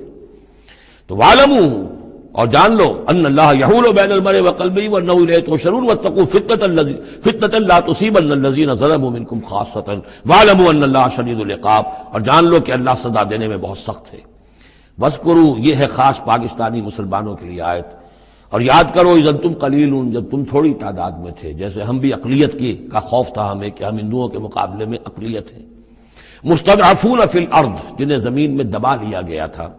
تو وَاعْلَمُوا، اور جان لو، ان اللہ یحول بین المرء وقلبہ وانہ الیہ تحشرون واتقوا فتنة لا تصیبن الذین ظلموا منکم خاصۃ واعلموا ان اللہ شدید العقاب، اور جان لو کہ اللہ سزا دینے میں بہت سخت ہے۔ وَاذْكُرُوا، یہ ہے خاص پاکستانی مسلمانوں کے لیے آیت، اور یاد کرو اذ انتم قلیلون، جب تم تھوڑی تعداد میں تھے، جیسے ہم بھی اقلیت کا خوف تھا ہمیں کہ ہم ہندوؤں کے مقابلے میں اقلیت ہیں، مستضعفون فی الارض، جنہیں زمین میں دبا لیا گیا تھا،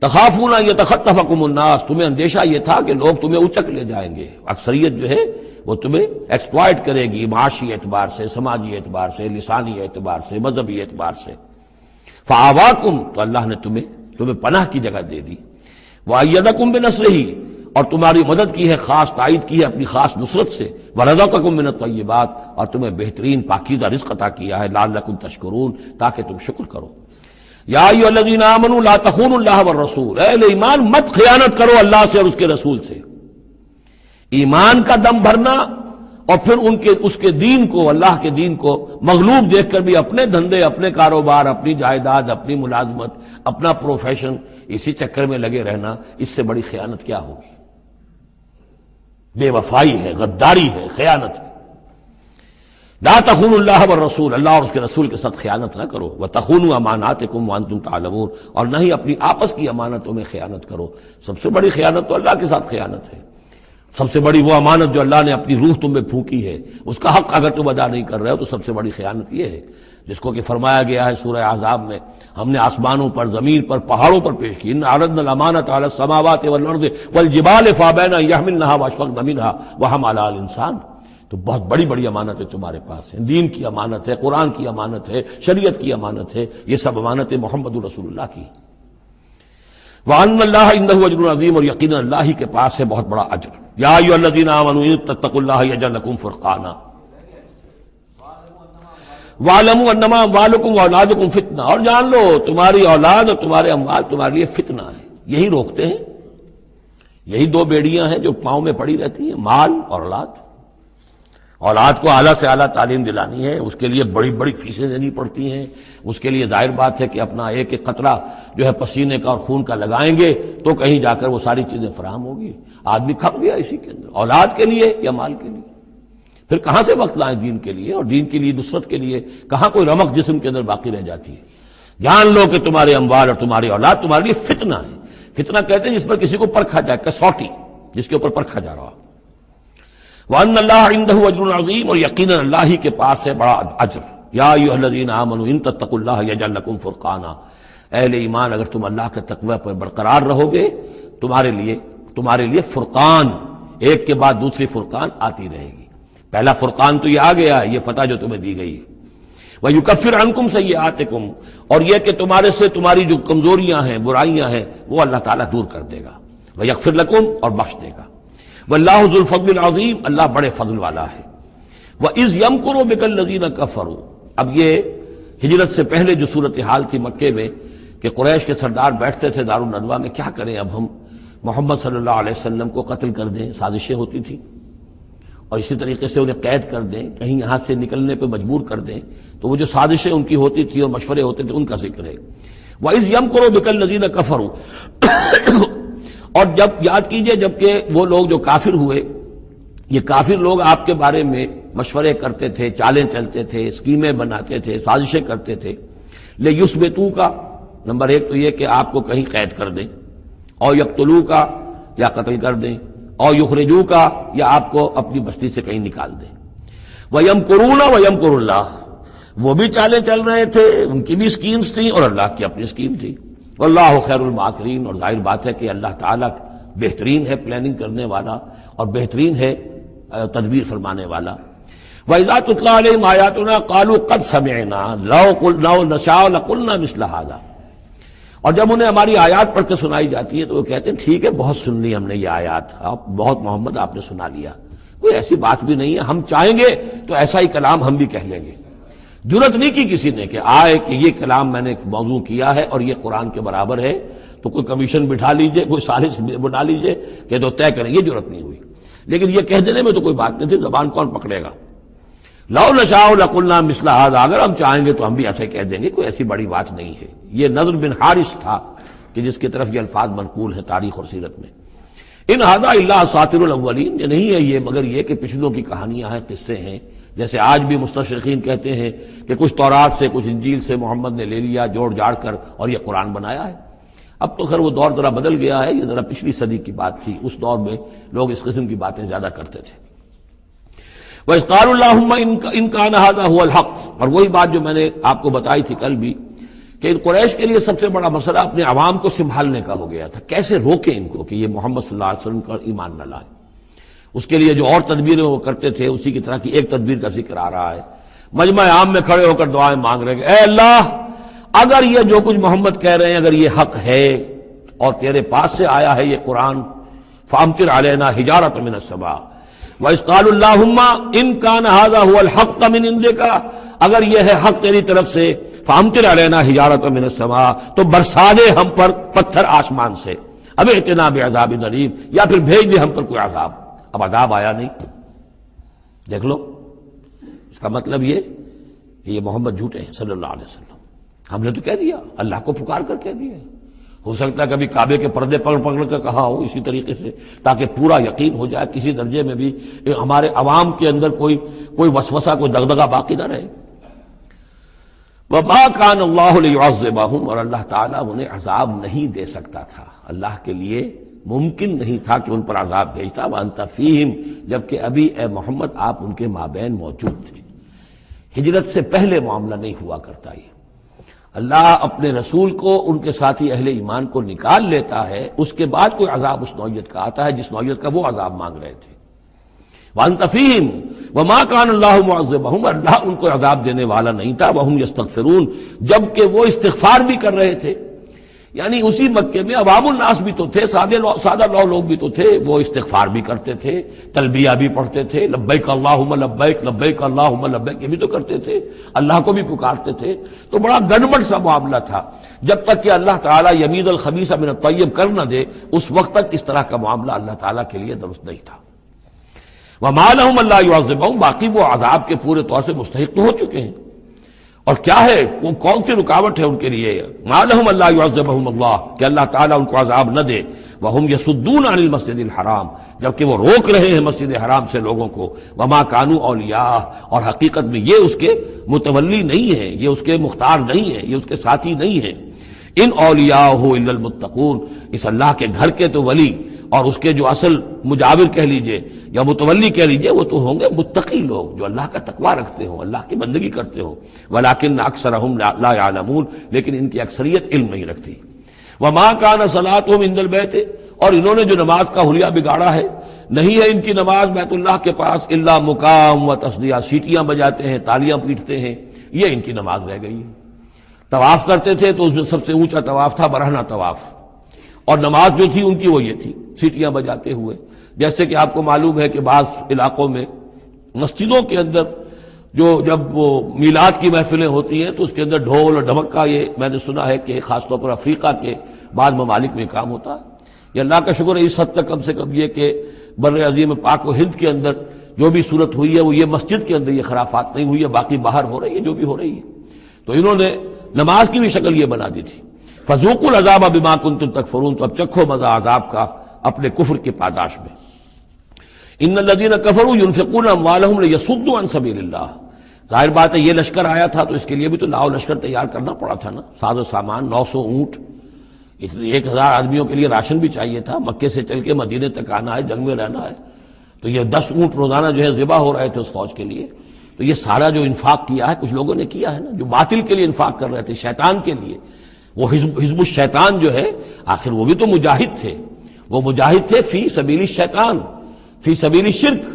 تخافون ان یتخطفکم الناس، تمہیں اندیشہ یہ تھا کہ لوگ تمہیں اچک لے جائیں گے، اکثریت جو ہے وہ تمہیں ایکسپلائٹ کرے گی معاشی اعتبار سے، سماجی اعتبار سے، لسانی اعتبار سے، مذہبی اعتبار سے۔ فآواکم، تو اللہ نے تمہیں پناہ کی جگہ دے دی۔ وأیدکم بنصرہ، اور تمہاری مدد کی ہے، خاص تائید کی ہے اپنی خاص نصرت سے۔ ورزقکم من الطیبات، اور تمہیں بہترین پاکیزہ رزق عطا کیا ہے، لعلکم تشکرون، تاکہ تم شکر کرو۔ یا ایھا الذین آمنوا لا تخونوا اللہ والرسول، اے ایمان مت خیانت کرو اللہ سے اور اس کے رسول سے۔ ایمان کا دم بھرنا اور پھر اس کے دین کو، اللہ کے دین کو مغلوب دیکھ کر بھی اپنے دھندے، اپنے کاروبار، اپنی جائیداد، اپنی ملازمت، اپنا پروفیشن، اسی چکر میں لگے رہنا، اس سے بڑی خیانت کیا ہوگی؟ بے وفائی ہے، غداری ہے، خیانت ہے۔ لا تخونوا اللہ والرسول، اللہ اور اس کے رسول کے ساتھ خیانت نہ کرو۔ وتخونوا اماناتکم وانتم تعلمون، اور نہ ہی اپنی آپس کی امانتوں میں خیانت کرو۔ سب سے بڑی خیانت تو اللہ کے ساتھ خیانت ہے۔ سب سے بڑی وہ امانت جو اللہ نے اپنی روح تم میں پھونکی ہے، اس کا حق اگر تم ادا نہیں کر رہے ہو تو سب سے بڑی خیانت یہ ہے، جس کو کہ فرمایا گیا ہے سورہ احزاب میں، ہم نے آسمانوں پر، زمین پر، پہاڑوں پر پیش کی۔ ان عرضنا الامانۃ علی السماوات والارض والجبال فابین ان یحملنها واشفقن منها وحملها الانسان۔ تو بہت بڑی بڑی امانتیں تمہارے پاس ہیں، دین کی امانت ہے، قرآن کی امانت ہے، شریعت کی امانت ہے، یہ سب امانتیں محمد رسول اللہ کی۔ وَأَنَّ اللَّهَ عِندَهُ أَجْرٌ عَظِيمٌ، اور یقیناً اللہ ہی کے پاس ہے بہت بڑا اجر۔ یا ایھا الذین آمنوا ان تتقوا اللہ یجعل لکم فرقانا وَاعْلَمُوا أَنَّمَا أَمْوَالُكُمْ وَأَوْلَادُكُمْ فِتْنَةٌ، اور جان لو تمہاری اولاد اور تمہارے اموال تمہارے لیے فتنہ ہے۔ یہی روکتے ہیں، یہی دو بیڑیاں ہیں جو پاؤں میں پڑی رہتی ہیں، مال اور اولاد۔ اولاد کو اعلیٰ سے اعلیٰ تعلیم دلانی ہے، اس کے لیے بڑی بڑی فیسیں دینی پڑتی ہیں، اس کے لیے ظاہر بات ہے کہ اپنا ایک ایک قطرہ جو ہے پسینے کا اور خون کا لگائیں گے تو کہیں جا کر وہ ساری چیزیں فراہم ہوگی۔ آدمی کھپ گیا اسی کے اندر، اولاد کے لیے یا مال کے لیے۔ پھر کہاں سے وقت لائیں دین کے لیے اور دین کے لیے نصرت کے لیے؟ کہاں کوئی رمق جسم کے اندر باقی رہ جاتی ہے؟ جان لو کہ تمہارے اموال اور تمہاری اولاد تمہارے لیے فتنہ ہے۔ فتنہ کہتے ہیں جس پر کسی کو پرکھا جائے، کسوٹی جس کے اوپر پرکھا جا رہا۔ وَأَنَّ اللَّهَ عِندَهُ أَجْرٌ عَظِيمٌ، اور یقیناً اللہ ہی کے پاس ہے بڑا اجر۔ یا ایھا الذین آمنوا ان تتقوا اللہ یجعل لکم فرقانا، اہل ایمان اگر تم اللہ کے تقوی پر برقرار رہو گے، تمہارے لیے فرقان، ایک کے بعد دوسری فرقان آتی رہے گی۔ پہلا فرقان تو یہ آ گیا ہے، یہ فتح جو تمہیں دی گئی ہے۔ وَيُكَفِّرْ عَنْكُمْ سَيِّئَاتِكُمْ، اور یہ کہ تمہارے سے تمہاری جو کمزوریاں ہیں، برائیاں ہیں، وہ اللہ تعالیٰ دور کر دے گا۔ وَيَغْفِرْ لَكُمْ، اور بخش دے گا۔ واللہ ذو الفضل العظیم، اللہ بڑے فضل والا ہے۔ وَإِذْ يَمْكُرُ بِكَ الَّذِينَ كَفَرُوا، اب یہ ہجرت سے پہلے جو صورتحال تھی مکے میں کہ قریش کے سردار بیٹھتے تھے دارالندوہ میں، کیا کریں اب ہم محمد صلی اللہ علیہ وسلم کو قتل کر دیں، سازشیں ہوتی تھیں، اور اسی طریقے سے انہیں قید کر دیں، کہیں یہاں سے نکلنے پہ مجبور کر دیں، تو وہ جو سازشیں ان کی ہوتی تھی اور مشورے ہوتے تھے ان کا ذکر ہے۔ وَإِذْ يَمْكُرُ بِكَ الَّذِينَ كَفَرُوا، اور جب یاد کیجئے جبکہ وہ لوگ جو کافر ہوئے، یہ کافر لوگ آپ کے بارے میں مشورے کرتے تھے، چالیں چلتے تھے، اسکیمیں بناتے تھے، سازشیں کرتے تھے۔ لِيُثْبِتُوكَ، نمبر ایک تو یہ کہ آپ کو کہیں قید کر دیں، اور يَقْتُلُوكَ، یا قتل کر دیں، اور يُخْرِجُوكَ، یا آپ کو اپنی بستی سے کہیں نکال دیں۔ وَيَمْكُرُونَ وَيَمْكُرُ اللَّهُ، وہ بھی چالیں چل رہے تھے، ان کی بھی اسکیمز تھیں اور اللہ کی اپنی اسکیم تھی۔ واللہ خیر الماکرین، اور ظاہر بات ہے کہ اللہ تعالیٰ بہترین ہے پلاننگ کرنے والا اور بہترین ہے تدبیر فرمانے والا۔ وَإِذَا تُتْلَىٰ عَلَيْهِمْ آيَاتُنَا قَالُوا قَدْ سَمِعْنَا لَوْ نَشَاءُ لَقُلْنَا مِثْلَ هَٰذَا، اور جب انہیں ہماری آیات پڑھ کے سنائی جاتی ہے تو وہ کہتے ہیں ٹھیک ہے، بہت سن لی ہم نے یہ آیات، بہت محمد آپ نے سنا لیا، کوئی ایسی بات بھی نہیں ہے، ہم چاہیں گے تو ایسا ہی کلام ہم بھی کہہ لیں گے۔ جرت نہیں کی کسی نے کہ آئے کہ یہ کلام میں نے موضوع کیا ہے اور یہ قرآن کے برابر ہے، تو کوئی کمیشن بٹھا لیجئے، کوئی سازش بنا لیجئے کہ تو طے کریں، یہ جرت نہیں ہوئی۔ لیکن یہ کہہ دینے میں تو کوئی بات نہیں تھی، زبان کون پکڑے گا؟ لو نشاء لقلنا مثل هذا، اگر ہم چاہیں گے تو ہم بھی ایسے کہہ دیں گے، کوئی ایسی بڑی بات نہیں ہے۔ یہ نضر بن حارث تھا کہ جس کی طرف یہ الفاظ منقول ہیں تاریخ اور سیرت میں۔ ان هذا الا اساطیر الاولین، یہ نہیں ہے یہ مگر یہ کہ پچھلوں کی کہانیاں ہیں، قصے ہیں، جیسے آج بھی مستشرقین کہتے ہیں کہ کچھ تورات سے کچھ انجیل سے محمد نے لے لیا جوڑ جاڑ کر اور یہ قرآن بنایا ہے۔ اب تو خیر وہ دور ذرا بدل گیا ہے، یہ ذرا پچھلی صدی کی بات تھی، اس دور میں لوگ اس قسم کی باتیں زیادہ کرتے تھے۔ وَإِذْ قَالُوا اللَّهُمَّ إِن كَانَ هَذَا هُوَ الْحَقُّ، اور وہی بات جو میں نے آپ کو بتائی تھی کل بھی کہ قریش کے لیے سب سے بڑا مسئلہ اپنے عوام کو سنبھالنے کا ہو گیا تھا، کیسے روکیں ان کو کہ یہ محمد صلی اللہ علیہ وسلم کا ایمان نہ لائیں۔ اس کے لیے جو اور تدبیریں وہ کرتے تھے اسی کی طرح کی ایک تدبیر کا ذکر آ رہا ہے. مجمع عام میں کھڑے ہو کر دعائیں مانگ رہے ہیں کہ اے اللہ اگر یہ جو کچھ محمد کہہ رہے ہیں اگر یہ حق ہے اور تیرے پاس سے آیا ہے یہ قرآن، فامطر علینا حجارۃ من السماء وَإِذْ قَالُوا اللَّهُمَّ إِنْ كَانَ هَذَا هُوَ الْحَقَّ مِنْ عِنْدِكَ، اگر یہ ہے حق تیری طرف سے، فامطر علینا حجارۃ من السماء، تو برسا دے ہم پر پتھر آسمان سے، اب ائتنا بعذاب علیم، یا پھر بھیج دے ہم پر کوئی عذاب. اب عذاب آیا نہیں. دیکھ لو اس کا مطلب یہ کہ یہ محمد جھوٹے ہیں صلی اللہ علیہ وسلم. ہم نے تو کہہ دیا، اللہ کو پکار کر کہہ دیا. ہو سکتا ہے کبھی کعبے کے پردے پکڑ پکڑ کر کہا ہو اسی طریقے سے، تاکہ پورا یقین ہو جائے، کسی درجے میں بھی ہمارے عوام کے اندر کوئی وسوسہ، کوئی دغدغہ باقی نہ رہے. وَمَا كَانَ اللَّهُ لِيُعَذِّبَهُمْ، اور اللہ تعالیٰ انہیں عذاب نہیں دے سکتا تھا، اللہ کے لیے ممکن نہیں تھا کہ ان پر عذاب بھیجتا. وَأَنْتَ فِيهِمْ، جبکہ ابھی اے محمد آپ ان کے مابین موجود تھے. ہجرت سے پہلے معاملہ نہیں ہوا کرتا. یہ اللہ اپنے رسول کو ان کے ساتھی اہل ایمان کو نکال لیتا ہے، اس کے بعد کوئی عذاب اس نوعیت کا آتا ہے جس نوعیت کا وہ عذاب مانگ رہے تھے. وَأَنْتَ فِيهِمْ وَمَا كَانَ اللَّهُ مُعَذِّبَهُمْ، اللہ ان کو عذاب دینے والا نہیں تھا. وَهُمْ يَسْتَغْفِرُونَ، جبکہ وہ استغفار بھی کر رہے تھے. یعنی اسی مکے میں عوام الناس بھی تو تھے، سادہ لوگ بھی تو تھے، وہ استغفار بھی کرتے تھے، تلبیہ بھی پڑھتے تھے، لبیک اللہم لبیک لبیک اللہم لبیک، یہ بھی تو کرتے تھے، اللہ کو بھی پکارتے تھے. تو بڑا گڑبڑ سا معاملہ تھا. جب تک کہ اللہ تعالیٰ یمیز الخبیث من الطیب کر نہ دے اس وقت تک اس طرح کا معاملہ اللہ تعالیٰ کے لیے درست نہیں تھا. وَمَا لَهُمْ أَلَّا يُعَذِّبَهُمْ، باقی وہ عذاب کے پورے طور سے مستحق تو ہو چکے ہیں. اور کیا ہے، کون سی رکاوٹ ہے ان کے لیے؟ مَا لَهُمْ أَلَّا يُعَذِّبَهُمُ اللَّهُ، کہ اللہ تعالیٰ ان کو عذاب نہ دے. وَهُمْ يَصُدُّونَ عَنِ الْمَسْجِدِ الْحَرَامِ، جبکہ وہ روک رہے ہیں مسجد حرام سے لوگوں کو. وَمَا كَانُوا أَوْلِيَاءَهُ، اور حقیقت میں یہ اس کے متولی نہیں ہیں، یہ اس کے مختار نہیں ہیں، یہ اس کے ساتھی نہیں ہیں. ان اولیاءہ الا المتقون، اس اللہ کے گھر کے تو ولی اور اس کے جو اصل مجاور کہہ لیجئے یا متولی کہہ لیجئے وہ تو ہوں گے متقی لوگ جو اللہ کا تقوی رکھتے ہوں، اللہ کی بندگی کرتے ہوں. ولکن اکثرهم لا يعلمون، لیکن ان کی اکثریت علم نہیں رکھتی. وما كان صلاتهم عند البيت، اور انہوں نے جو نماز کا حلیہ بگاڑا ہے، نہیں ہے ان کی نماز بیت اللہ کے پاس الا مقام و تصدیہ، سیٹیاں بجاتے ہیں، تالیاں پیٹتے ہیں، یہ ان کی نماز رہ گئی ہے. طواف کرتے تھے تو اس میں سب سے اونچا طواف تھا برہنہ طواف، اور نماز جو تھی ان کی وہ یہ تھی، سیٹیاں بجاتے ہوئے. جیسے کہ آپ کو معلوم ہے کہ بعض علاقوں میں مسجدوں کے اندر جب وہ میلاد کی محفلیں ہوتی ہیں تو اس کے اندر ڈھول اور ڈھمکا، یہ میں نے سنا ہے کہ خاص طور پر افریقہ کے بعض ممالک میں کام ہوتا ہے. یہ اللہ کا شکر ہے اس حد تک کم سے کم یہ کہ بر عظیم پاک و ہند کے اندر جو بھی صورت ہوئی ہے وہ یہ مسجد کے اندر یہ خرافات نہیں ہوئی ہے، باقی باہر ہو رہی ہے جو بھی ہو رہی ہے. تو انہوں نے نماز کی بھی شکل یہ بنا دی تھی. فذوقوا العذاب بما کنتم تکفرون، تو اب چکھو مزہ عذاب کا اپنے کفر کے پاداش میں. ان الذین کفروا ينفقون اموالهم لیصدوا عن سبیل اللہ، ظاہر بات ہے یہ لشکر آیا تھا تو اس کے لیے بھی تو لاؤ لشکر تیار کرنا پڑا تھا نا، ساز و سامان، 900 اونٹ، 1000 آدمیوں کے لیے راشن بھی چاہیے تھا. مکے سے چل کے مدینے تک آنا ہے، جنگ میں رہنا ہے، تو یہ 10 اونٹ روزانہ جو ہے ذبح ہو رہے تھے اس فوج کے لیے. تو یہ سارا جو انفاق کیا ہے کچھ لوگوں نے کیا ہے نا، جو باطل کے لیے انفاق کر رہے تھے، شیطان کے لیے. وہ حزب الشیطان جو ہے آخر وہ بھی تو مجاہد تھے، وہ مجاہد تھے فی سبیل الشیطان، فی سبیل الشرک.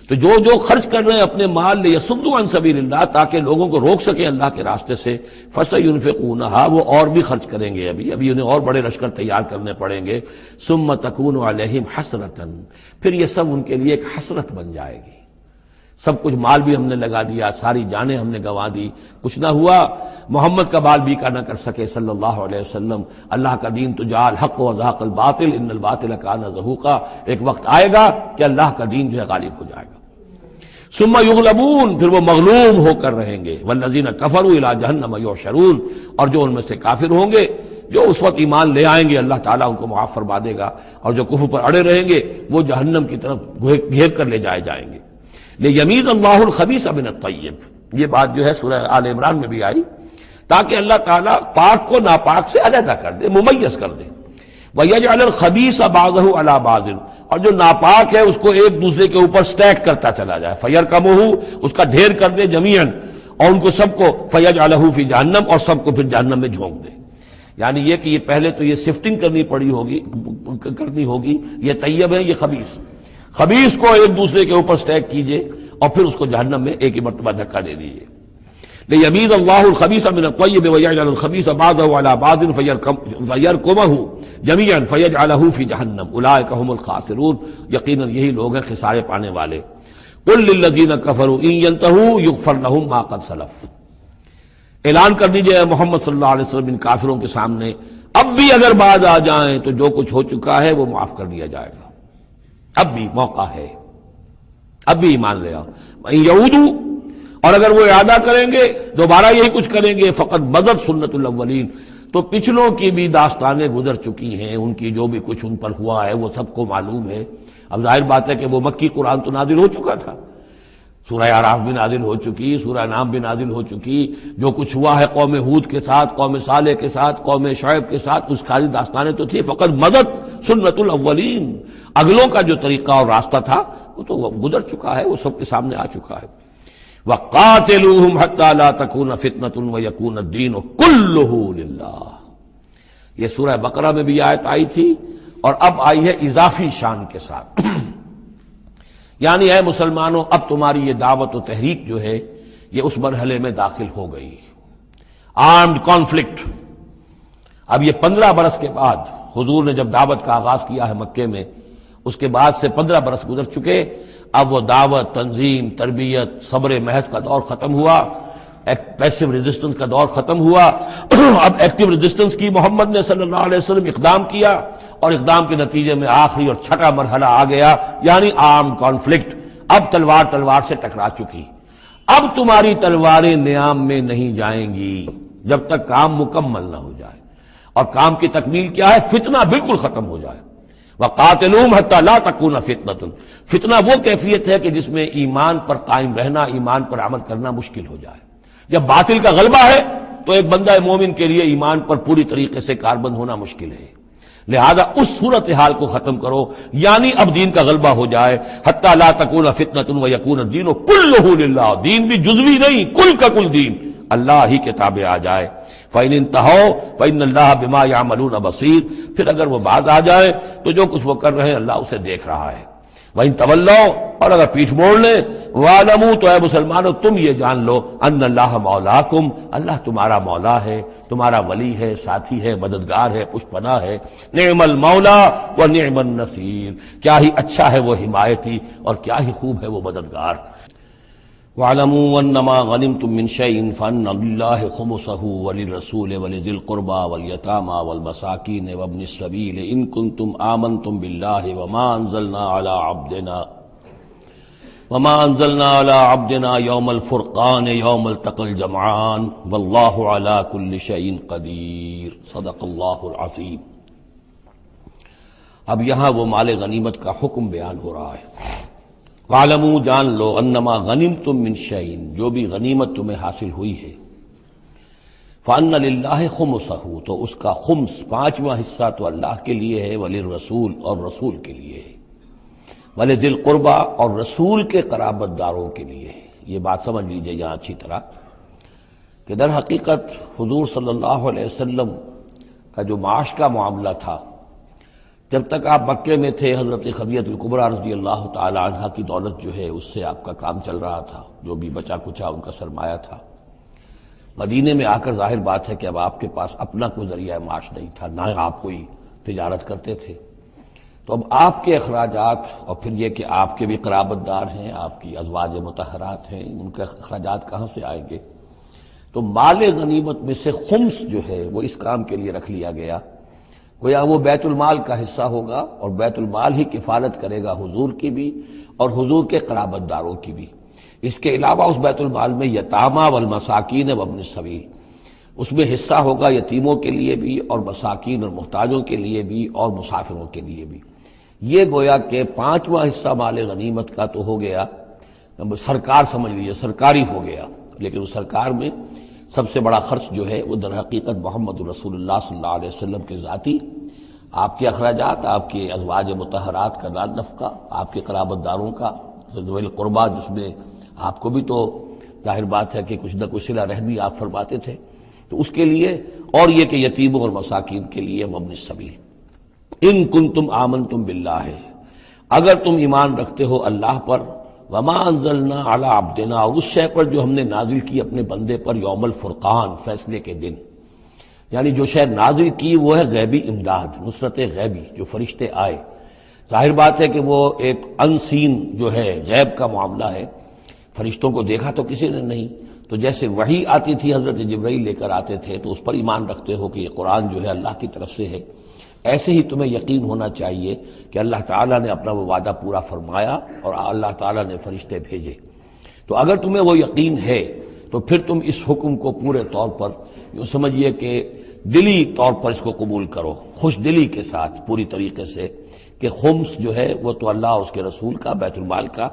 تو جو خرچ کر رہے ہیں اپنے مال لیصدوا عن سبیل اللہ، تاکہ لوگوں کو روک سکیں اللہ کے راستے سے، فسینفقونھا، وہ اور بھی خرچ کریں گے، ابھی انہیں اور بڑے لشکر تیار کرنے پڑیں گے. ثم تکون علیہم حسرۃ، پھر یہ سب ان کے لیے ایک حسرت بن جائے گی. سب کچھ مال بھی ہم نے لگا دیا، ساری جانیں ہم نے گنوا دی، کچھ نہ ہوا. محمد کا بال بیکا نہ کر سکے صلی اللہ علیہ وسلم. اللہ کا دین تو جا الحق وزهق الباطل ان الباطل کان زہوقا، ایک وقت آئے گا کہ اللہ کا دین جو ہے غالب ہو جائے گا. ثم یغلبون، پھر وہ مغلوب ہو کر رہیں گے. والذین کفروا الی جہنم یحشرون، اور جو ان میں سے کافر ہوں گے، جو اس وقت ایمان لے آئیں گے اللہ تعالیٰ ان کو معاف فرما دے گا، اور جو کفر پر اڑے رہیں گے وہ جہنم کی طرف گھیر کر لے جائے جائیں گے. لیمیز اللہ الخبیث من الطیب، یہ بات جو ہے سورہ آل عمران میں بھی آئی، تاکہ اللہ تعالیٰ پاک کو ناپاک سے علیحدہ کر دے، ممیز کر دے. وَيَجْعَلَ الْخَبِيثَ بَعْضَهُ عَلَى بَعْضٍ، اور جو ناپاک ہے اس کو ایک دوسرے کے اوپر سٹیک کرتا چلا جائے. فَيَرْكَمُهُ، اس کا ڈھیر کر دے جميعاً، اور ان کو سب کو فَيَجْعَلَهُ فِي جَهَنَّمَ، اور سب کو پھر جہنم میں جھونک دے. یعنی یہ کہ یہ پہلے تو یہ سفٹنگ کرنی ہوگی، یہ طیب ہے یہ خبیث. خبیث کو ایک دوسرے کے اوپر سٹیک کیجئے اور پھر اس کو جہنم میں ایک ہی مرتبہ دھکا دے دیجئے. لیمیز اللہ الخبیث من الطیب ویجعل الخبیث بعضہ علی بعض فیرکمہ جمیعا فیجعلہ فی جہنم اولئک هم الخاسرون. یقیناً یہی لوگ ہیں خسارے پانے والے. قل للذین کفروا ان ینتہوا یغفر لهم ما قد سلف. اعلان کر دیجئے محمد صلی اللہ علیہ وسلم ان کافروں کے سامنے اب بھی اگر باز آ جائیں تو جو کچھ ہو چکا ہے وہ معاف کر دیا جائے گا. اب بھی موقع ہے, اب بھی ایمان لے آؤ. یعودو, اور اگر وہ اعادہ کریں گے دوبارہ یہی کچھ کریں گے, فقط بدت سنت الاولین, تو پچھلوں کی بھی داستانیں گزر چکی ہیں, ان کی جو بھی کچھ ان پر ہوا ہے وہ سب کو معلوم ہے. اب ظاہر بات ہے کہ وہ مکی قرآن تو نازل ہو چکا تھا, سورہ اعراف بھی نازل ہو چکی, سورہ نام بھی نازل ہو چکی. جو کچھ ہوا ہے قوم ہود کے ساتھ, قوم صالح کے ساتھ, قوم شعیب کے ساتھ, اس ساری داستانیں تو تھی. فقط مدد سنت الاولین, اگلوں کا جو طریقہ اور راستہ تھا وہ تو گزر چکا ہے, وہ سب کے سامنے آ چکا ہے. وَقَاتِلُوهُمْ حَتَّى لَا تَكُونَ فِتْنَةٌ وَيَكُونَ الدِّينُ كُلُّهُ لِلَّهِ. یہ سورہ بقرہ میں بھی آیت آئی تھی اور اب آئی ہے اضافی شان کے ساتھ. یعنی اے مسلمانوں, اب تمہاری یہ دعوت و تحریک جو ہے یہ اس مرحلے میں داخل ہو گئی, آرمڈ کانفلکٹ. اب یہ 15 برس کے بعد حضور نے جب دعوت کا آغاز کیا ہے مکے میں, اس کے بعد سے 15 برس گزر چکے. اب وہ دعوت, تنظیم, تربیت, صبر محض کا دور ختم ہوا, پیسو ریزسٹنس کا دور ختم ہوا. اب ایکٹیو ریزسٹنس کی محمد نے صلی اللہ علیہ وسلم اقدام کیا, اور اقدام کے نتیجے میں آخری اور چھٹا مرحلہ آ گیا, یعنی آرم کانفلکٹ. اب تلوار سے ٹکرا چکی. اب تمہاری تلواریں نیام میں نہیں جائیں گی جب تک کام مکمل نہ ہو جائے. اور کام کی تکمیل کیا ہے؟ فتنہ بالکل ختم ہو جائے. وَقَاتِلُوهُمْ حَتَّى لَا تَكُونَ فِتْنَةٌ. فتنہ وہ کیفیت ہے کہ جس میں ایمان پر قائم رہنا, ایمان پر عمل کرنا مشکل ہو جائے. جب باطل کا غلبہ ہے تو ایک بندہ مومن کے لیے ایمان پر پوری طریقے سے کاربند ہونا مشکل ہے. لہذا اس صورتحال کو ختم کرو, یعنی اب دین کا غلبہ ہو جائے. حَتَّى لَا تَكُونَ فِتْنَةٌ وَيَكُونَ الدِّينُ كُلُّهُ لِلَّهِ. دین بھی جزوی نہیں, کل کا کل دین اللہ ہی کے تابع آ جائے. فَإِنِ انْتَهَوْا فَإِنَّ اللَّهَ بِمَا يَعْمَلُونَ بَصِيرٌ. پھر اگر وہ باز آ جائے تو جو کچھ وہ کر رہے ہیں اللہ اسے دیکھ رہا ہے. وَإِن تَوَلَّوْا, اور اگر پیٹھ موڑ لیں, وَاعْلَمُوا, تو اے مسلمانوں تم یہ جان لو, أَنَّ اللَّهَ مَوْلَاكُمْ, اللہ تمہارا مولا ہے, تمہارا ولی ہے, ساتھی ہے, مددگار ہے, پشت پناہ ہے. نعم المولا ونعم النصیر. کیا ہی اچھا ہے وہ حمایتی اور کیا ہی خوب ہے وہ مددگار. وَاعْلَمُوا أَنَّمَا غَنِمْتُم مِّن شَيْءٍ فَأَنَّ لِلَّهِ خُمُسَهُ وَلِلرَّسُولِ وَلِذِي الْقُرْبَى وَالْيَتَامَى وَالْمَسَاكِينِ وَابْنِ السَّبِيلِ إِن كُنتُمْ آمَنتُم بِاللَّهِ وَمَا أَنزَلْنَا عَلَىٰ عَبْدِنَا يَوْمَ الْفُرْقَانِ يَوْمَ الْتَقَى الْجَمْعَانِ وَاللَّهُ عَلَىٰ كُلِّ شَيْءٍ قَدِيرٌ. صدق اللہ العظیم. اب یہاں وہ مال غنیمت کا حکم بیان ہو رہا ہے. وَاعْلَمُوا, جان لو, انما غنمتم من شیء, جو بھی غنیمت تمہیں حاصل ہوئی ہے, فَأَنَّ لِلَّهِ خُمُسَهُ, تو اس کا خمس, 5واں حصہ تو اللہ کے لیے ہے, وَلِلرَّسُولِ, اور رسول کے لیے ہے, وَلِذِي الْقُرْبَى, اور رسول کے قرابت داروں کے لیے ہے. یہ بات سمجھ لیجئے یہاں اچھی طرح کہ در حقیقت حضور صلی اللہ علیہ وسلم کا جو معاش کا معاملہ تھا, جب تک آپ مکے میں تھے حضرت خدیجہ الکبریٰ رضی اللہ تعالی عنہا کی دولت جو ہے اس سے آپ کا کام چل رہا تھا, جو بھی بچا کچا ان کا سرمایہ تھا. مدینے میں آ کر ظاہر بات ہے کہ اب آپ کے پاس اپنا کوئی ذریعہ معاش نہیں تھا, نہ آپ کوئی تجارت کرتے تھے. تو اب آپ کے اخراجات, اور پھر یہ کہ آپ کے بھی قرابت دار ہیں, آپ کی ازواج مطہرات ہیں, ان کے اخراجات کہاں سے آئیں گے؟ تو مال غنیمت میں سے خمس جو ہے وہ اس کام کے لیے رکھ لیا گیا. گویا وہ بیت المال کا حصہ ہوگا, اور بیت المال ہی کفالت کرے گا حضور کی بھی اور حضور کے قرابت داروں کی بھی. اس کے علاوہ اس بیت المال میں یتامى والمساکین وابن السبیل, اس میں حصہ ہوگا یتیموں کے لیے بھی اور مساکین اور محتاجوں کے لیے بھی اور مسافروں کے لیے بھی. یہ گویا کہ 5واں حصہ مال غنیمت کا تو ہو گیا, سرکار سمجھ لیجیے, سرکاری ہو گیا. لیکن اس سرکار میں سب سے بڑا خرچ جو ہے وہ در حقیقت محمد رسول اللہ صلی اللہ علیہ وسلم کے ذاتی, آپ کے اخراجات, آپ کے ازواج مطہرات کا نفقہ, آپ کے قرابت داروں کا, ذوی القربیٰ جس میں آپ کو بھی تو ظاہر بات ہے کہ کچھ نہ کچھ صلہ رحمی آپ فرماتے تھے, تو اس کے لیے, اور یہ کہ یتیموں اور مساکین کے لیے وابن السبیل. ان کنتم آمنتم باللہ, اگر تم ایمان رکھتے ہو اللہ پر، وما انزلنا علی عبدنا، اور اس شے پر جو ہم نے نازل کی اپنے بندے پر، یوم الفرقان، فیصلے کے دن، یعنی جو شے نازل کی وہ ہے غیبی امداد، نصرت غیبی، جو فرشتے آئے۔ ظاہر بات ہے کہ وہ ایک انسین جو ہے غیب کا معاملہ ہے، فرشتوں کو دیکھا تو کسی نے نہیں، تو جیسے وحی آتی تھی حضرت جبرائیل لے کر آتے تھے تو اس پر ایمان رکھتے ہو کہ یہ قرآن جو ہے اللہ کی طرف سے ہے، ایسے ہی تمہیں یقین ہونا چاہیے کہ اللہ تعالیٰ نے اپنا وہ وعدہ پورا فرمایا اور اللہ تعالیٰ نے فرشتے بھیجے۔ تو اگر تمہیں وہ یقین ہے تو پھر تم اس حکم کو پورے طور پر یوں سمجھیے کہ دلی طور پر اس کو قبول کرو، خوش دلی کے ساتھ پوری طریقے سے، کہ خمس جو ہے وہ تو اللہ اور اس کے رسول کا، بیت المال کا۔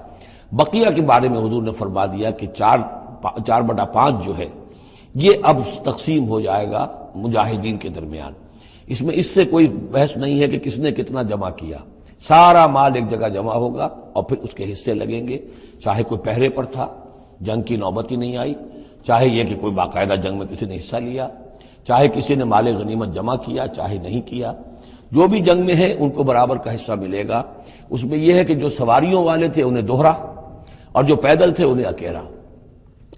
بقیہ کے بارے میں حضور نے فرما دیا کہ 4/5 جو ہے یہ اب تقسیم ہو جائے گا مجاہدین کے درمیان۔ اس میں اس سے کوئی بحث نہیں ہے کہ کس نے کتنا جمع کیا، سارا مال ایک جگہ جمع ہوگا اور پھر اس کے حصے لگیں گے، چاہے کوئی پہرے پر تھا، جنگ کی نوبت ہی نہیں آئی، چاہے یہ کہ کوئی باقاعدہ جنگ میں کسی نے حصہ لیا، چاہے کسی نے مال غنیمت جمع کیا، چاہے نہیں کیا، جو بھی جنگ میں ہے ان کو برابر کا حصہ ملے گا۔ اس میں یہ ہے کہ جو سواریوں والے تھے انہیں دوہرا اور جو پیدل تھے انہیں اکیلا،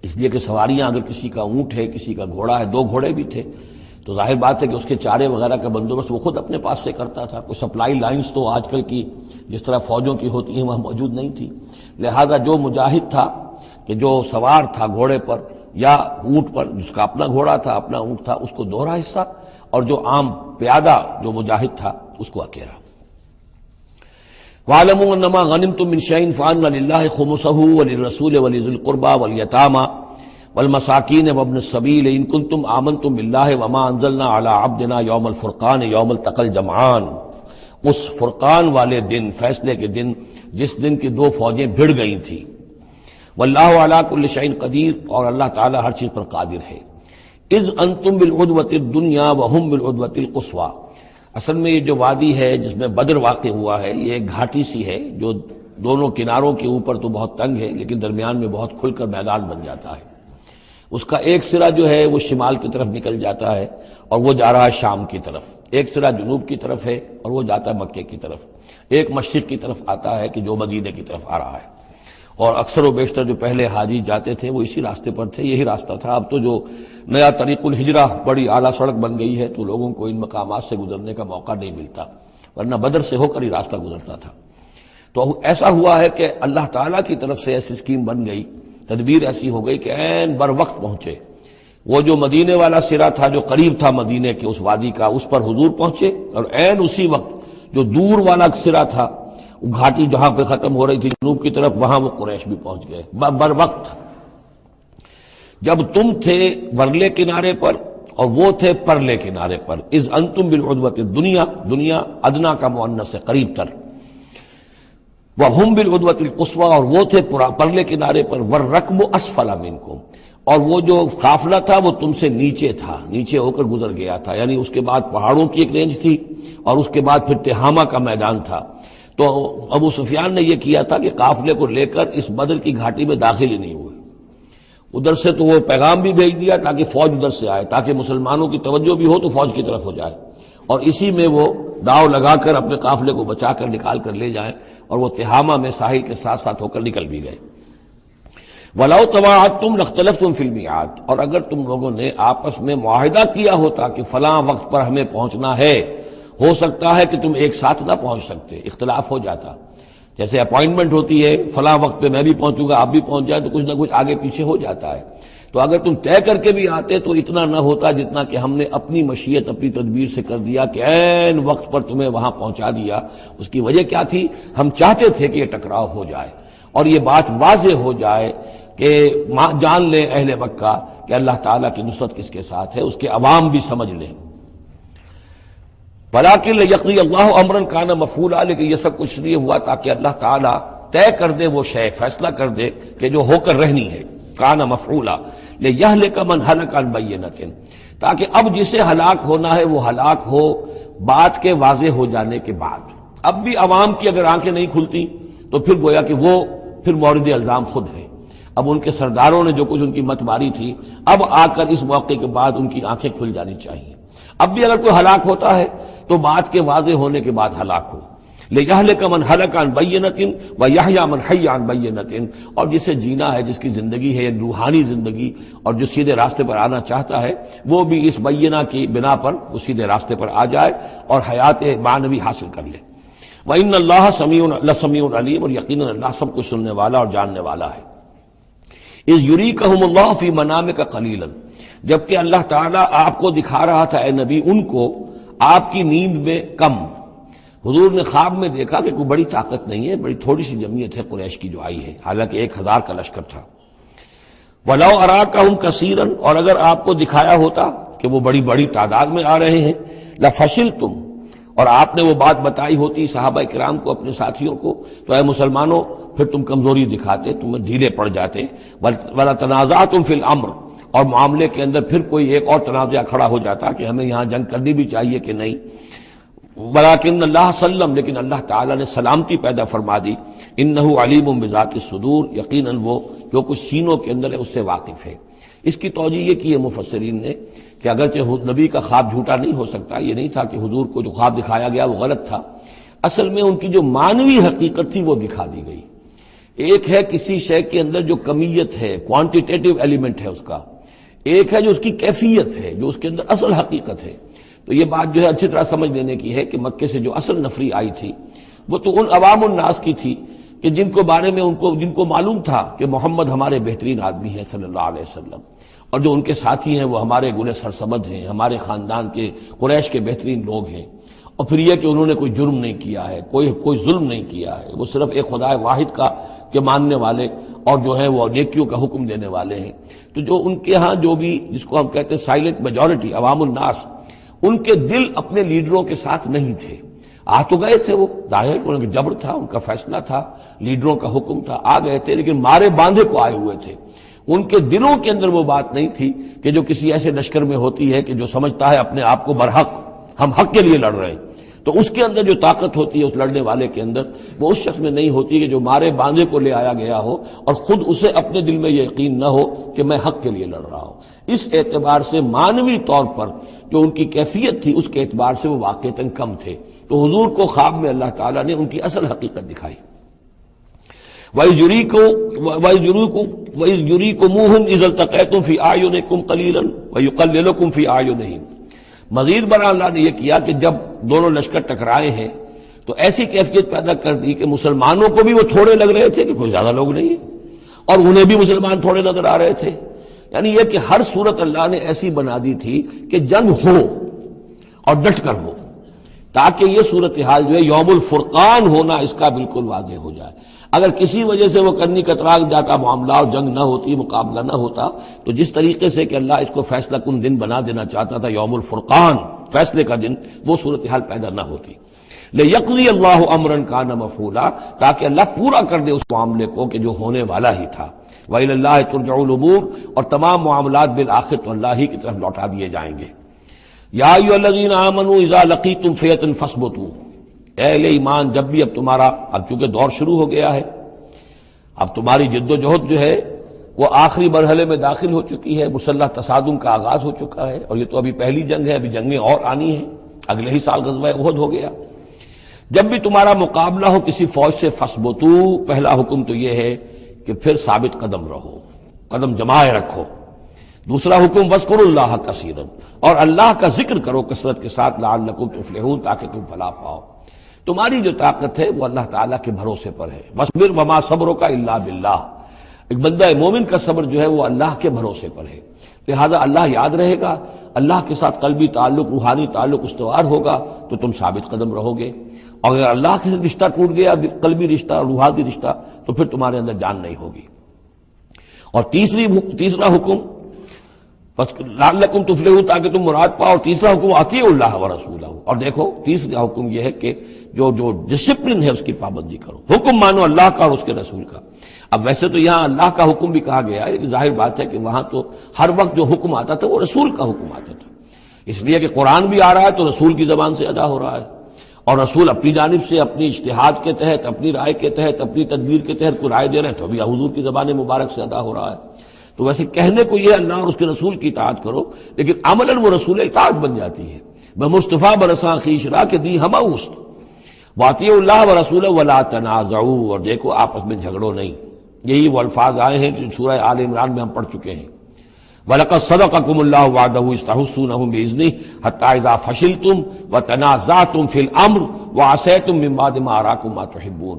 اس لیے کہ سواریاں اگر کسی کا اونٹ ہے، کسی کا گھوڑا ہے، 2 گھوڑے بھی تھے تو ظاہر بات ہے کہ اس کے چارے وغیرہ کا بندوبست وہ خود اپنے پاس سے کرتا تھا، کوئی سپلائی لائنز تو آج کل کی جس طرح فوجوں کی ہوتی ہیں وہاں موجود نہیں تھی، لہذا جو مجاہد تھا کہ جو سوار تھا گھوڑے پر یا اونٹ پر، جس کا اپنا گھوڑا تھا، اپنا اونٹ تھا، اس کو دوہرا حصہ، اور جو عام پیادہ جو مجاہد تھا اس کو اکیلا۔ وَاعْلَمُوا أَنَّمَا غَنِمْتُم مِّن شَيْءٍ فَأَنَّ لِلَّهِ خُمُسَهُ وَلِلرَّسُولِ وَلِذِي الْقُرْبَى وَالْيَتَامَى وَالْمَسَاكِينِ وَابْنِ السَّبِيلِ إِن كُنتُمْ آمَنتُم بِاللَّهِ وَمَا أَنزَلْنَا عَلَىٰ عَبْدِنَا يَوْمَ الْفُرْقَانِ يَوْمَ الْتَقَى الْجَمْعَانِ، اس فرقان والے دن، فیصلے کے دن، جس دن کی 2 فوجیں بھڑ گئی تھیں۔ واللہ علی کل شیء قدیر، اور اللہ تعالیٰ ہر چیز پر قادر ہے۔ اذ انتم بالعدوۃ الدنیا وہم بالعدوۃ القصویٰ، اصل میں یہ جو وادی ہے جس میں بدر واقع ہوا ہے یہ ایک گھاٹی سی ہے جو دونوں کناروں کے اوپر تو بہت تنگ ہے لیکن درمیان میں بہت کھل کر میدان بن جاتا ہے۔ اس کا ایک سرا جو ہے وہ شمال کی طرف نکل جاتا ہے اور وہ جا رہا ہے شام کی طرف، ایک سرا جنوب کی طرف ہے اور وہ جاتا ہے مکے کی طرف، ایک مشرق کی طرف آتا ہے کہ جو مدینے کی طرف آ رہا ہے، اور اکثر و بیشتر جو پہلے حاجی جاتے تھے وہ اسی راستے پر تھے، یہی راستہ تھا۔ اب تو جو نیا طریق الہجرہ بڑی اعلیٰ سڑک بن گئی ہے تو لوگوں کو ان مقامات سے گزرنے کا موقع نہیں ملتا، ورنہ بدر سے ہو کر ہی راستہ گزرتا تھا۔ تو ایسا ہوا ہے کہ اللہ تعالیٰ کی طرف سے ایسی اسکیم بن گئی، تدبیر ایسی ہو گئی کہ عین بر وقت پہنچے، وہ جو مدینے والا سرا تھا جو قریب تھا مدینے کے اس وادی کا، اس پر حضور پہنچے، اور عین اسی وقت جو دور والا سرا تھا، گھاٹی جہاں پہ ختم ہو رہی تھی جنوب کی طرف، وہاں وہ قریش بھی پہنچ گئے بر وقت۔ جب تم تھے ورلے کنارے پر اور وہ تھے پرلے کنارے پر، اذ انتم بالعدوۃ الدنیا، دنیا ادنا کا مؤنث ہے قریب تر، وہم بالعدوۃ القصویٰ، اور وہ تھے پرلے کنارے پر، والرکب اسفل منکم، اور وہ جو قافلہ تھا وہ تم سے نیچے تھا، نیچے ہو کر گزر گیا تھا، یعنی اس کے بعد پہاڑوں کی ایک رینج تھی اور اس کے بعد پھر تہامہ کا میدان تھا۔ تو ابو سفیان نے یہ کیا تھا کہ قافلے کو لے کر اس بدر کی گھاٹی میں داخل ہی نہیں ہوئے، ادھر سے تو وہ پیغام بھی بھیج دیا تاکہ فوج ادھر سے آئے، تاکہ مسلمانوں کی توجہ بھی ہو تو فوج کی طرف ہو جائے، اور اسی میں وہ داؤ لگا کر اپنے قافلے کو بچا کر نکال کر لے جائیں، اور وہ تہامہ میں ساحل کے ساتھ ساتھ ہو کر نکل بھی گئے۔ وَلَوْ تَوَاعَدتُّمْ لَاخْتَلَفْتُمْ فِي الْمِيعَادِ، اور اگر تم لوگوں نے آپس میں معاہدہ کیا ہوتا کہ فلاں وقت پر ہمیں پہنچنا ہے، ہو سکتا ہے کہ تم ایک ساتھ نہ پہنچ سکتے، اختلاف ہو جاتا، جیسے اپوائنٹمنٹ ہوتی ہے فلاں وقت پہ میں بھی پہنچوں گا آپ بھی پہنچ جائیں تو کچھ نہ کچھ آگے پیچھے ہو جاتا ہے، تو اگر تم طے کر کے بھی آتے تو اتنا نہ ہوتا جتنا کہ ہم نے اپنی مشیت اپنی تدبیر سے کر دیا کہ عین وقت پر تمہیں وہاں پہنچا دیا۔ اس کی وجہ کیا تھی؟ ہم چاہتے تھے کہ یہ ٹکراؤ ہو جائے اور یہ بات واضح ہو جائے کہ جان لیں اہل مکہ کہ اللہ تعالیٰ کی نصرت کس کے ساتھ ہے، اس کے عوام بھی سمجھ لیں۔ وَلَٰكِن لِيَقْضِيَ اللَّهُ أَمْرًا كَانَ مَفْعُولًا، لیکن یہ سب کچھ لیے ہوا تاکہ اللہ تعالیٰ طے کر دے وہ شے، فیصلہ کر دے کہ جو ہو کر رہنی ہے، كَانَ مَفْعُولًا لِيَهْلِكَ مَنْ هَلَكَ عَنْ بَيِّنَةٍ، تاکہ اب جسے ہلاک ہونا ہے وہ ہلاک ہو بات کے واضح ہو جانے کے بعد۔ اب بھی عوام کی اگر آنکھیں نہیں کھلتی تو پھر گویا کہ وہ پھر مورد الزام خود ہے، اب ان کے سرداروں نے جو کچھ ان کی مت ماری تھی، اب آ کر اس موقع کے بعد ان کی آنکھیں کھل جانی چاہیے۔ اب بھی اگر کوئی ہلاک ہوتا ہے تو بات کے واضح ہونے کے بعد ہلاک ہو، لِيَهْلِكَ مَنْ هَلَكَ عَنْ بَيِّنَةٍ وَيَحْيَىٰ مَنْ حَيَّ عَنْ بَيِّنَةٍ، اور جسے جینا ہے، جس کی زندگی ہے روحانی زندگی، اور جو سیدھے راستے پر آنا چاہتا ہے وہ بھی اس بینہ کی بنا پر وہ سیدھے راستے پر آ جائے اور حیات معنوی حاصل کر لے۔ وَإِنَّ اللَّهَ سَمِيعٌ عَلِيمٌ، اور یقیناً اللہ سب کچھ سننے والا اور جاننے والا ہے۔ اِذْ يُرِيكَهُمُ اللَّهُ فِي مَنَامِكَ قَلِيلًا، جبکہ اللہ تعالیٰ آپ کو دکھا رہا تھا اے نبی ان کو آپ کی نیند میں کم۔ حضور نے خواب میں دیکھا کہ کوئی بڑی طاقت نہیں ہے، بڑی تھوڑی سی جمعیت ہے قریش کی جو آئی ہے، حالانکہ 1000 کا لشکر تھا۔ وَلَوْ أَرَاكَهُمْ كَثِيرًا، اور اگر آپ کو دکھایا ہوتا کہ وہ بڑی بڑی تعداد میں آ رہے ہیں، لَفَشِلْتُمْ، اور آپ نے وہ بات بتائی ہوتی صحابہ کرام کو، اپنے ساتھیوں کو، تو اے مسلمانوں پھر تم کمزوری دکھاتے، تم ڈھیلے پڑ جاتے۔ وَلَا تَنَازَعْتُمْ فِي الْأَمْرِ، اور معاملے کے اندر پھر کوئی ایک اور تنازع کھڑا ہو جاتا کہ ہمیں یہاں جنگ کرنی بھی چاہیے کہ نہیں۔ ولیکن اللہ سلم، لیکن اللہ تعالیٰ نے سلامتی پیدا فرما دی۔ انہ علیم بذات الصدور، یقیناً وہ جو کچھ سینوں کے اندر ہے اس سے واقف ہے۔ اس کی توجہ یہ کی ہے مفسرین نے کہ اگرچہ نبی کا خواب جھوٹا نہیں ہو سکتا، یہ نہیں تھا کہ حضور کو جو خواب دکھایا گیا وہ غلط تھا، اصل میں ان کی جو معنوی حقیقت تھی وہ دکھا دی گئی۔ ایک ہے کسی شے کے اندر جو کمیت ہے، کوانٹیٹیو ایلیمنٹ ہے اس کا، ایک ہے جو اس کی کیفیت ہے، جو اس کے اندر اصل حقیقت ہے۔ تو یہ بات جو ہے اچھی طرح سمجھ لینے کی ہے کہ مکے سے جو اصل نفری آئی تھی وہ تو ان عوام الناس کی تھی کہ جن کو بارے میں جن کو معلوم تھا کہ محمد ہمارے بہترین آدمی ہیں صلی اللہ علیہ وسلم، اور جو ان کے ساتھی ہیں وہ ہمارے گلے سرسبد ہیں، ہمارے خاندان کے قریش کے بہترین لوگ ہیں، اور پھر یہ کہ انہوں نے کوئی جرم نہیں کیا ہے، کوئی ظلم نہیں کیا ہے، وہ صرف ایک خدا واحد کا کے ماننے والے اور جو ہے وہ نیکیوں کا حکم دینے والے ہیں۔ تو جو ان کے ہاں جو بھی جس کو ہم کہتے ہیں سائلنٹ میجورٹی، عوام الناس، ان کے دل اپنے لیڈروں کے ساتھ نہیں تھے۔ آ تو گئے تھے، وہ ظاہر ان کا جبر تھا، ان کا فیصلہ تھا، لیڈروں کا حکم تھا، آ گئے تھے، لیکن مارے باندھے کو آئے ہوئے تھے۔ ان کے دلوں کے اندر وہ بات نہیں تھی کہ جو کسی ایسے لشکر میں ہوتی ہے کہ جو سمجھتا ہے اپنے آپ کو برحق، ہم حق کے لیے لڑ رہے ہیں، تو اس کے اندر جو طاقت ہوتی ہے اس لڑنے والے کے اندر، وہ اس شخص میں نہیں ہوتی کہ جو مارے باندھے کو لے آیا گیا ہو اور خود اسے اپنے دل میں یہ یقین نہ ہو کہ میں حق کے لیے لڑ رہا ہوں۔ اس اعتبار سے معنوی طور پر جو ان کی کیفیت تھی اس کے اعتبار سے وہ واقعتاً کم تھے۔ تو حضور کو خواب میں اللہ تعالیٰ نے ان کی اصل حقیقت دکھائی۔ وَإِذْ يُرِيكُمُوهُمْ إِذْ الْتَقَيْتُمْ فِي أَعْيُنِكُمْ قَلِيلًا وَيُقَلِّلُكُمْ فِي أَعْيُنِهِمْ، مزید برآں اللہ نے یہ کیا کہ جب دونوں لشکر ٹکرائے ہیں تو ایسی کیفیت پیدا کر دی کہ مسلمانوں کو بھی وہ تھوڑے لگ رہے تھے کہ کوئی زیادہ لوگ نہیں ہیں، اور انہیں بھی مسلمان تھوڑے نظر آ رہے تھے۔ یعنی یہ کہ ہر صورت اللہ نے ایسی بنا دی تھی کہ جنگ ہو اور ڈٹ کر ہو، تاکہ یہ صورتحال جو ہے یوم الفرقان ہونا اس کا بالکل واضح ہو جائے۔ اگر کسی وجہ سے وہ کرنی کترا جاتا معاملہ اور جنگ نہ ہوتی، مقابلہ نہ ہوتا، تو جس طریقے سے کہ اللہ اس کو فیصلہ کن دن بنا دینا چاہتا تھا، یوم الفرقان فیصلے کا دن، وہ صورتحال پیدا نہ ہوتی۔ لِيَقْضِيَ اللَّهُ أَمْرًا كَانَ مَفْعُولًا، تاکہ اللہ پورا کر دے اس معاملے کو کہ جو ہونے والا ہی تھا۔ وَإِلَى اللَّهِ تُرْجَعُ الْأُمُورُ، اور تمام معاملات بالآخر تو اللہ ہی کی طرف لوٹا دیے جائیں گے۔ یا ایھا الذین آمنوا اذا لقیتم فئۃ فاثبتوا، اے اہل ایمان جب بھی اب تمہارا، اب چونکہ دور شروع ہو گیا ہے، اب تمہاری جد و جہد جو ہے وہ آخری مرحلے میں داخل ہو چکی ہے، مسلح تصادم کا آغاز ہو چکا ہے، اور یہ تو ابھی پہلی جنگ ہے، ابھی جنگیں اور آنی ہیں، اگلے ہی سال غزوہ احد ہو گیا۔ جب بھی تمہارا مقابلہ ہو کسی فوج سے فاثبتوا، پہلا حکم تو یہ ہے کہ پھر ثابت قدم رہو، قدم جمائے رکھو۔ دوسرا حکم وَاذْكُرُوا اللَّهَ كَثِيرًا، اور اللہ کا ذکر کرو کثرت کے ساتھ، لعلکم تفلحون، تاکہ تم فلاح پاؤ۔ تمہاری جو طاقت ہے وہ اللہ تعالیٰ کے بھروسے پر ہے۔ وَاصْبِرْ وَمَا صَبْرُكَ إِلَّا بِاللَّهِ، ایک بندہ مومن کا صبر جو ہے وہ اللہ کے بھروسے پر ہے، لہذا اللہ یاد رہے گا، اللہ کے ساتھ قلبی تعلق، روحانی تعلق استوار ہوگا تو تم ثابت قدم رہو گے، اور اگر اللہ کے ساتھ رشتہ ٹوٹ گیا، قلبی رشتہ، روحانی رشتہ، تو پھر تمہارے اندر جان نہیں ہوگی۔ اور تیسرا حکم لعلکم تفلحون، تاکہ تم مراد پاؤ، اور تیسرا حکم اطیعوا اللہ ورسولہ، اور دیکھو تیسرا حکم یہ ہے کہ جو ڈسپلن ہے اس کی پابندی کرو، حکم مانو اللہ کا اور اس کے رسول کا۔ اب ویسے تو یہاں اللہ کا حکم بھی کہا گیا ہے، لیکن ظاہر بات ہے کہ وہاں تو ہر وقت جو حکم آتا تھا وہ رسول کا حکم آتا تھا، اس لیے کہ قرآن بھی آ رہا ہے تو رسول کی زبان سے ادا ہو رہا ہے، اور رسول اپنی جانب سے اپنی اجتہاد کے تحت، اپنی رائے کے تحت، اپنی تدبیر کے تحت کوئی رائے دے رہے ہیں تو بھی حضور کی زبان مبارک سے ادا ہو رہا ہے۔ تو ویسے کہنے کو یہ اللہ اور اس کے رسول کی اطاعت کرو، لیکن عملاً وہ رسول اطاعت بن جاتی ہے۔ بمصطفیٰ برساں خویش را کہ دی ہمہ اوست، واطیعوا اللہ ورسولہ ولا تنازعوا، اور دیکھو آپس میں جھگڑو نہیں. یہی وہ الفاظ آئے ہیں جو سورہ آل عمران میں ہم پڑھ چکے ہیں. وَلَقَدْ صَدَقَكُمُ اللَّهُ وَعْدَهُ إِذْ تَحُسُّونَهُمْ بِإِذْنِهِ حَتَّى إِذَا فَشِلْتُمْ وَتَنَازَعْتُمْ فِي الْأَمْرِ وَعَصَيْتُمْ مِن بَعْدِ مَا أَرَاكُمْ مَا تُحِبُّونَ.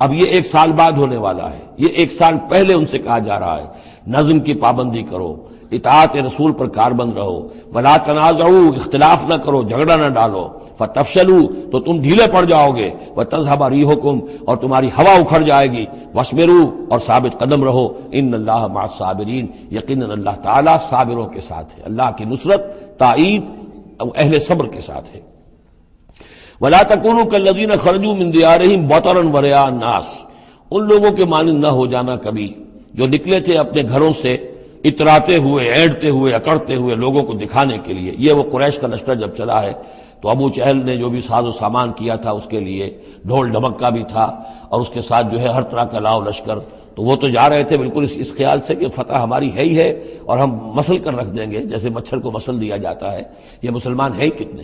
اب یہ 1 سال بعد ہونے والا ہے. یہ 1 سال پہلے ان سے کہا جا رہا ہے نظم کی پابندی کرو، اطاعت رسول پر کاربند رہو، ولا تنازعوا، اختلاف نہ کرو، جھگڑا نہ ڈالو، فتفشلوا، تو تم ڈھیلے پڑ جاؤ گے، وتذهب ريحكم، اور تمہاری ہوا اکھڑ جائے گی، واصبروا، اور ثابت قدم رہو، ان اللہ مع الصابرین، یقیناً اللہ تعالیٰ صابروں کے ساتھ ہے. اللہ کی نصرت، تائید اہل صبر کے ساتھ ہے. ولا تکونوا كالذین خرجوا من دیارہم بطرا ورئاء الناس، ان لوگوں کے مانند نہ ہو جانا کبھی جو نکلے تھے اپنے گھروں سے اتراتے ہوئے، اینٹتے ہوئے، اکڑتے ہوئے لوگوں کو دکھانے کے لیے. یہ وہ قریش کا لشکر جب چلا ہے تو ابو جہل نے جو بھی ساز و سامان کیا تھا اس کے لیے ڈھول ڈھمکا بھی تھا، اور اس کے ساتھ جو ہے ہر طرح کا لاؤ لشکر. تو وہ تو جا رہے تھے بالکل اس خیال سے کہ فتح ہماری ہے ہی ہے اور ہم مسل کر رکھ دیں گے، جیسے مچھر کو مسل دیا جاتا ہے. یہ مسلمان ہیں کتنے،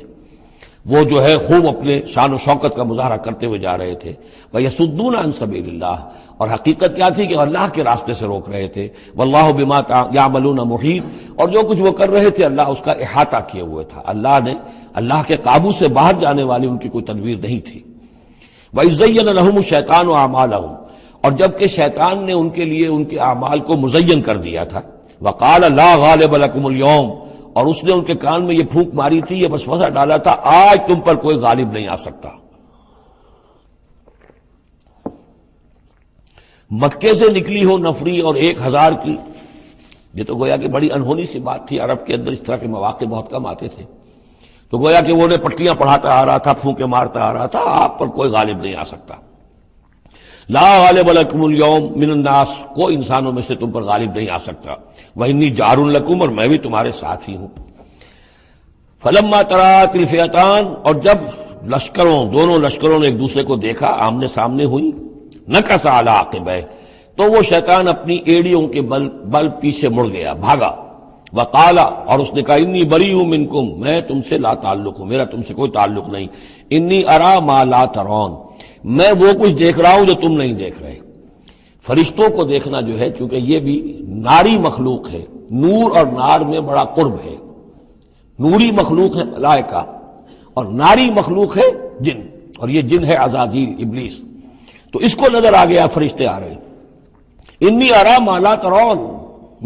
وہ جو ہے خوب اپنے شان و شوکت کا مظاہرہ کرتے ہوئے جا رہے تھے. وَيَصُدُّونَ عَن سَبِيلِ اللَّهِ، اور حقیقت کیا تھی کہ اللہ کے راستے سے روک رہے تھے. وَاللَّهُ بِمَا يَعْمَلُونَ مُحِيطٌ، اور جو کچھ وہ کر رہے تھے اللہ اس کا احاطہ کیے ہوئے تھا. اللہ کے قابو سے باہر جانے والی ان کی کوئی تدبیر نہیں تھی. وَإِذْ زَيَّنَ لَهُمُ الشَّيْطَانُ أَعْمَالَهُمْ، اور جبکہ شیطان نے ان کے لیے ان کے اعمال کو مزین کر دیا تھا. وَقَالَ لَا غَالِبَ لَكُمُ الْيَوْمَ، اور اس نے ان کے کان میں یہ پھونک ماری تھی، یہ وسوسہ ڈالا تھا، آج تم پر کوئی غالب نہیں آ سکتا. مکے سے نکلی ہو نفری اور 1000 کی، یہ تو گویا کہ بڑی انہونی سی بات تھی. عرب کے اندر اس طرح کے مواقع بہت کم آتے تھے. تو گویا کہ وہ انہیں پٹیاں پڑھاتا آ رہا تھا، پھونکے مارتا آ رہا تھا، آپ پر کوئی غالب نہیں آ سکتا. لا غالب لکم اليوم من الناس، کوئی انسانوں میں سے تم پر غالب نہیں آ سکتا. وانی جار لکم، اور میں بھی تمہارے ساتھ ہی ہوں. فلما تراءت الفئتان، اور جب دونوں لشکروں نے ایک دوسرے کو دیکھا، آمنے سامنے ہوئی، نکص علی عقبیہ، تو وہ شیطان اپنی ایڑیوں کے بل پیچھے مڑ گیا، بھاگا. وقال، اور اس نے کہا انی بریء منکم، میں تم سے لا تعلق ہوں، میرا تم سے کوئی تعلق نہیں. انی ارا ما لا ترون، میں وہ کچھ دیکھ رہا ہوں جو تم نہیں دیکھ رہے. فرشتوں کو دیکھنا جو ہے، چونکہ یہ بھی ناری مخلوق ہے، نور اور نار میں بڑا قرب ہے. نوری مخلوق ہے ملائکہ، اور ناری مخلوق ہے جن، اور یہ جن ہے عزازیل، ابلیس. تو اس کو نظر آ گیا فرشتے آ رہے. انی ارا ما لا ترون،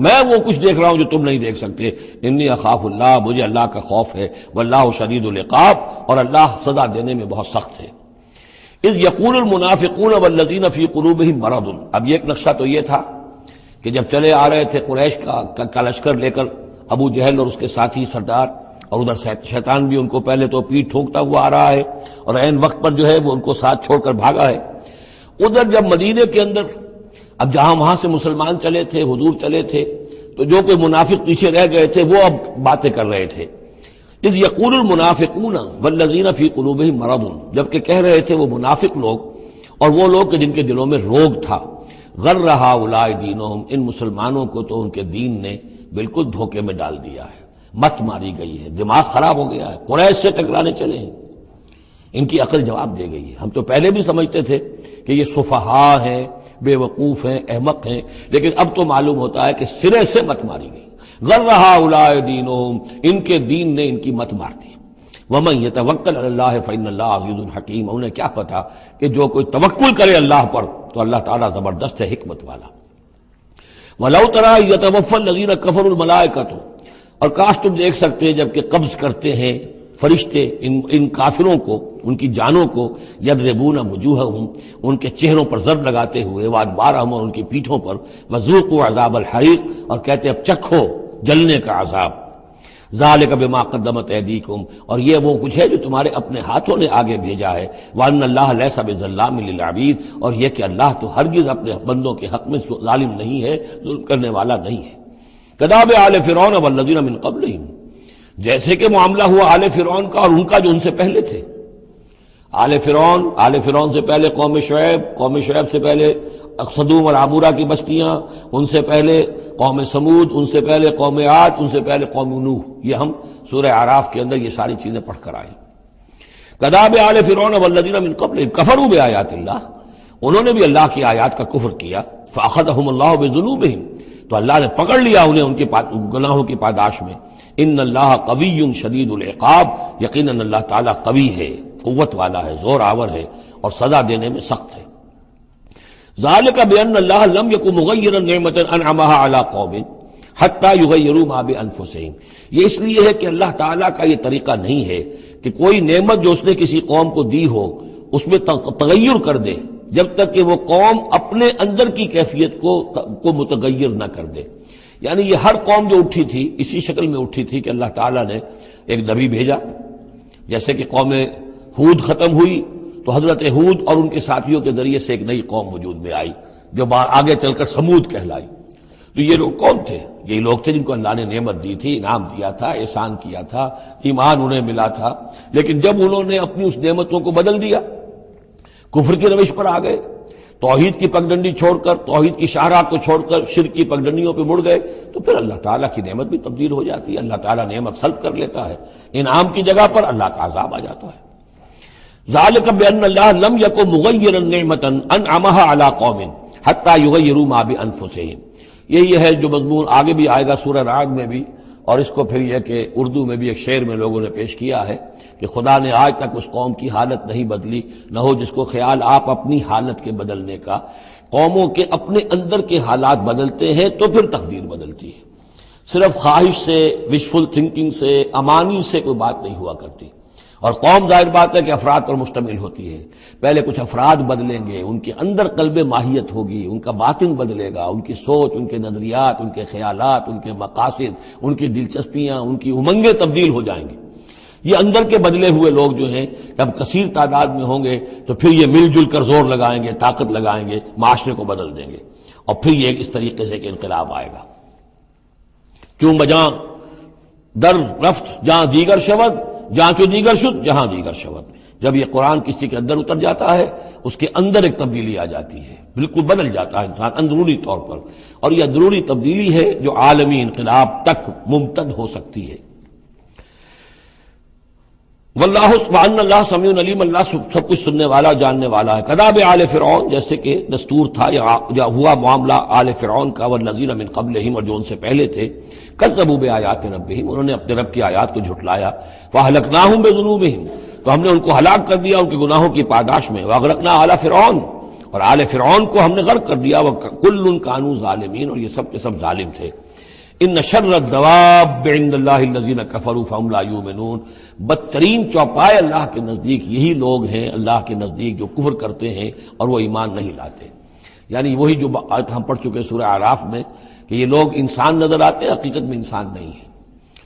میں وہ کچھ دیکھ رہا ہوں جو تم نہیں دیکھ سکتے. انی اخاف اللہ، مجھے اللہ کا خوف ہے. واللہ شدید العقاب، اور اللہ سزا دینے میں بہت سخت ہے. اذ یقول المنافقون والذین فی قلوبہم مرض، اب یہ ایک نقشہ تو یہ تھا کہ جب چلے آ رہے تھے قریش کا لشکر لے کر ابو جہل اور اس کے ساتھی سردار، اور ادھر شیطان بھی ان کو پہلے تو پیٹھ ٹھوکتا ہوا آ رہا ہے، اور عین وقت پر جو ہے وہ ان کو ساتھ چھوڑ کر بھاگا ہے. ادھر جب مدینے کے اندر اب جہاں وہاں سے مسلمان چلے تھے، حضور چلے تھے، تو جو کوئی منافق پیچھے رہ گئے تھے وہ اب باتیں کر رہے تھے. اذ یقول المنافقون والذین فی قلوبہم مرض، جبکہ کہہ رہے تھے وہ منافق لوگ اور وہ لوگ کہ جن کے دلوں میں روگ تھا. غر ہؤلاء دینہم، ان مسلمانوں کو تو ان کے دین نے بالکل دھوکے میں ڈال دیا ہے، مت ماری گئی ہے، دماغ خراب ہو گیا ہے، قریش سے ٹکرانے چلے ہیں، ان کی عقل جواب دے گئی ہے. ہم تو پہلے بھی سمجھتے تھے کہ یہ سفہاء ہیں، بے وقوف ہیں، احمق ہیں، لیکن اب تو معلوم ہوتا ہے کہ سرے سے مت ماری گئی. غر ہؤلاء دینہم، ان کے دین نے ان کی مت مار دی. ومن یتوکل علی اللہ فإن اللہ عزیز حکیم، انہیں کیا پتا کہ جو کوئی توکل کرے اللہ پر تو اللہ تعالیٰ زبردست ہے، حکمت والا. وَلَوْ تَرَىٰ يَتَوَفَّى الَّذِينَ كَفَرُوا الْمَلَائِكَةُ، اور کاش تم دیکھ سکتے جب کہ قبض کرتے ہیں فرشتے ان کافروں کو، ان کی جانوں کو، یضربون وجوہہم، ان کے چہروں پر ضرب لگاتے ہوئے، وادبارہم، اور ان کی پیٹھوں پر، وذوقوا عذاب الحریق، اور کہتے اب چکھو جلنے کا عذاب. ذالک بما قدمت ایدیکم، اور یہ وہ کچھ ہے جو تمہارے اپنے ہاتھوں نے آگے بھیجا ہے. وان اللہ لیس بظلام للعبید، اور یہ کہ اللہ تو ہرگز اپنے بندوں کے حق میں ظالم نہیں ہے، ظلم کرنے والا نہیں ہے. کداب آل فرعون والذین من قبلہم، جیسے کہ معاملہ ہوا آل فرعون کا اور ان کا جو ان سے پہلے تھے. آل فرعون سے پہلے قوم شعیب سے پہلے صدوم اور عمورہ کی بستیاں، ان سے پہلے قوم سمود، ان سے پہلے قوم عاد، ان سے پہلے قوم نوح. یہ ہم سورہ اعراف کے اندر یہ ساری چیزیں پڑھ کر آئے. کذاب آل فرعون والذین من قبلہم کفروا بآیات اللہ، انہوں نے بھی اللہ کی آیات کا کفر کیا، فأخذہم اللہ بذنوبہم، تو اللہ نے پکڑ لیا انہیں ان کے گناہوں کی پاداش میں۔ ان اللہ قوی شدید العقاب، یقیناً اللہ تعالیٰ قوی ہے، قوت والا ہے، زور آور ہے اور سزا دینے میں سخت ہے۔ ذالک بأن اللہ لم یکن مغیرا نعمۃ انعمها علی قوم حتی یغیروا ما بانفسہم، یہ اس لیے ہے کہ اللہ تعالیٰ کا یہ طریقہ نہیں ہے کہ کوئی نعمت جو اس نے کسی قوم کو دی ہو اس میں تغیر کر دے جب تک کہ وہ قوم اپنے اندر کی کیفیت کو متغیر نہ کر دے۔ یعنی یہ ہر قوم جو اٹھی تھی اسی شکل میں اٹھی تھی کہ اللہ تعالیٰ نے ایک نبی بھیجا، جیسے کہ قوم ہود ختم ہوئی تو حضرت ہود اور ان کے ساتھیوں کے ذریعے سے ایک نئی قوم وجود میں آئی جو آگے چل کر سمود کہلائی۔ تو یہ لوگ کون تھے؟ یہ لوگ تھے جن کو اللہ نے نعمت دی تھی، انعام دیا تھا، احسان کیا تھا، ایمان انہیں ملا تھا، لیکن جب انہوں نے اپنی اس نعمتوں کو بدل دیا، کفر کی روش پر آ گئے، توحید کی پگڈنڈی چھوڑ کر، توحید کی شاہراہ کو چھوڑ کر شرک کی پگڈنڈیوں پہ مڑ گئے، تو پھر اللہ تعالیٰ کی نعمت بھی تبدیل ہو جاتی ہے، اللہ تعالیٰ نعمت سلب کر لیتا ہے، انعام کی جگہ پر اللہ کا عذاب آ جاتا ہے۔ ذالک بأن اللہ لم یکن مغیرا نعمۃ انعمها علی قوم حتی یغیروا ما بانفسہم، یہی ہے جو مضمون آگے بھی آئے گا سورہ رعد میں بھی، اور اس کو پھر یہ کہ اردو میں بھی ایک شعر میں لوگوں نے پیش کیا ہے کہ خدا نے آج تک اس قوم کی حالت نہیں بدلی، نہ ہو جس کو خیال آپ اپنی حالت کے بدلنے کا۔ قوموں کے اپنے اندر کے حالات بدلتے ہیں تو پھر تقدیر بدلتی ہے، صرف خواہش سے، وشفل تھنکنگ سے، امانی سے کوئی بات نہیں ہوا کرتی۔ اور قوم ظاہر بات ہے کہ افراد پر مشتمل ہوتی ہے، پہلے کچھ افراد بدلیں گے، ان کے اندر قلب ماہیت ہوگی، ان کا باطن بدلے گا، ان کی سوچ، ان کے نظریات، ان کے خیالات، ان کے مقاصد، ان کی دلچسپیاں، ان کی امنگیں تبدیل ہو جائیں گی۔ یہ اندر کے بدلے ہوئے لوگ جو ہیں جب کثیر تعداد میں ہوں گے تو پھر یہ مل جل کر زور لگائیں گے، طاقت لگائیں گے، معاشرے کو بدل دیں گے، اور پھر یہ اس طریقے سے کہ انقلاب آئے گا۔ چون بجاں در رفت جہاں دیگر شود، جہاں چو دیگر شد جہاں دیگر شود، جب یہ قرآن کسی کے اندر اتر جاتا ہے اس کے اندر ایک تبدیلی آ جاتی ہے، بالکل بدل جاتا ہے انسان اندرونی طور پر، اور یہ اندرونی تبدیلی ہے جو عالمی انقلاب تک ممتد ہو سکتی ہے۔ واللہ وان اللہ سمیع علیم، اللہ سب کچھ سننے والا جاننے والا ہے۔ کذاب آل فرعون، جیسے کہ دستور تھا یا ہوا معاملہ آل فرعون کا، والذین من قبلہم، اور جو ان سے پہلے تھے، کذبوا بآیات ربہم، انہوں نے اپنے رب کی آیات کو جھٹلایا، فاہلکناہم بذنوبہم، تو ہم نے ان کو ہلاک کر دیا ان کے گناہوں کی پاداش میں، واغرقنا آل فرعون، اور آل فرعون کو ہم نے غرق کر دیا، وکل کانوا ظالمین، اور یہ سب کے سب ظالم تھے۔ ان شر الدواب عند اللہ الذین کفروا فہم لا یؤمنون، بدترین چوپائے اللہ کے نزدیک یہی لوگ ہیں، اللہ کے نزدیک جو کفر کرتے ہیں اور وہ ایمان نہیں لاتے۔ یعنی وہی جو آیت ہم پڑھ چکے سورہ اعراف میں کہ یہ لوگ انسان نظر آتے ہیں، حقیقت میں انسان نہیں ہیں۔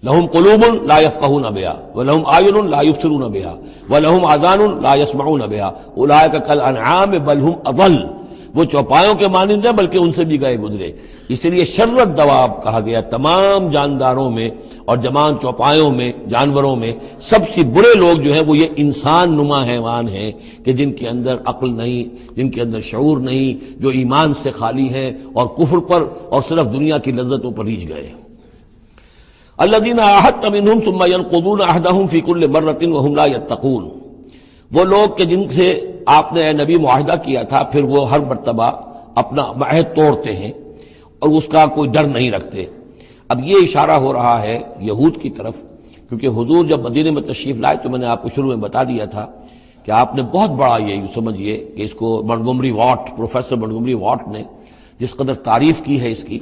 لہم قلوب لا یفقہون بہا ولہم اعین لا یبصرون بہا ولہم آذان لا یسمعون بہا اولئک کالانعام بل ہم اضل، وہ چوپایوں کے مانند ہیں بلکہ ان سے بھی گئے گزرے۔ اس لیے شر الدواب کہا گیا، تمام جانداروں میں اور جمان چوپایوں میں، جانوروں میں سب سے برے لوگ جو ہیں وہ یہ انسان نما حیوان ہیں کہ جن کے اندر عقل نہیں، جن کے اندر شعور نہیں، جو ایمان سے خالی ہیں اور کفر پر اور صرف دنیا کی لذتوں پر ریجھ گئے۔ الذین عاہدت منہم ثم ینقضون عہدہم فی کل مرۃ وہم لا یتقون، وہ لوگ کہ جن سے آپ نے اے نبی معاہدہ کیا تھا پھر وہ ہر مرتبہ اپنا عہد توڑتے ہیں اور اس کا کوئی ڈر نہیں رکھتے۔ اب یہ اشارہ ہو رہا ہے یہود کی طرف، کیونکہ حضور جب مدینے میں تشریف لائے تو میں نے آپ کو شروع میں بتا دیا تھا کہ آپ نے بہت بڑا یہ سمجھیے کہ اس کو Montgomery what, professor Montgomery what نے جس قدر تعریف کی ہے اس کی،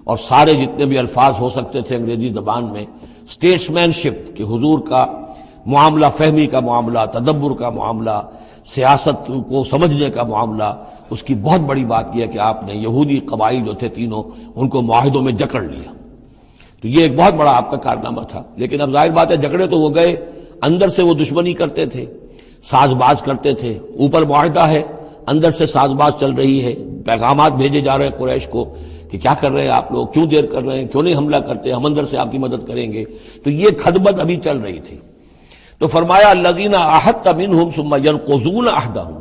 اور سارے جتنے بھی الفاظ ہو سکتے تھے انگریزی زبان میں، اسٹیٹس مین شپ کہ حضور کا معاملہ، فہمی کا معاملہ، تدبر کا معاملہ، سیاست کو سمجھنے کا معاملہ، اس کی بہت بڑی بات یہ ہے کہ آپ نے یہودی قبائل جو تھے تینوں ان کو معاہدوں میں جکڑ لیا۔ تو یہ ایک بہت بڑا آپ کا کارنامہ تھا، لیکن اب ظاہر بات ہے جکڑے تو وہ گئے، اندر سے وہ دشمنی کرتے تھے، ساز باز کرتے تھے۔ اوپر معاہدہ ہے، اندر سے ساز باز چل رہی ہے، پیغامات بھیجے جا رہے ہیں قریش کو کہ کیا کر رہے ہیں آپ لوگ، کیوں دیر کر رہے ہیں، کیوں نہیں حملہ کرتے، ہم اندر سے آپ کی مدد کریں گے۔ تو یہ خدمت ابھی چل رہی تھی۔ تو فرمایا الذین عاہدت منہم ثم ینقضون عہدہم،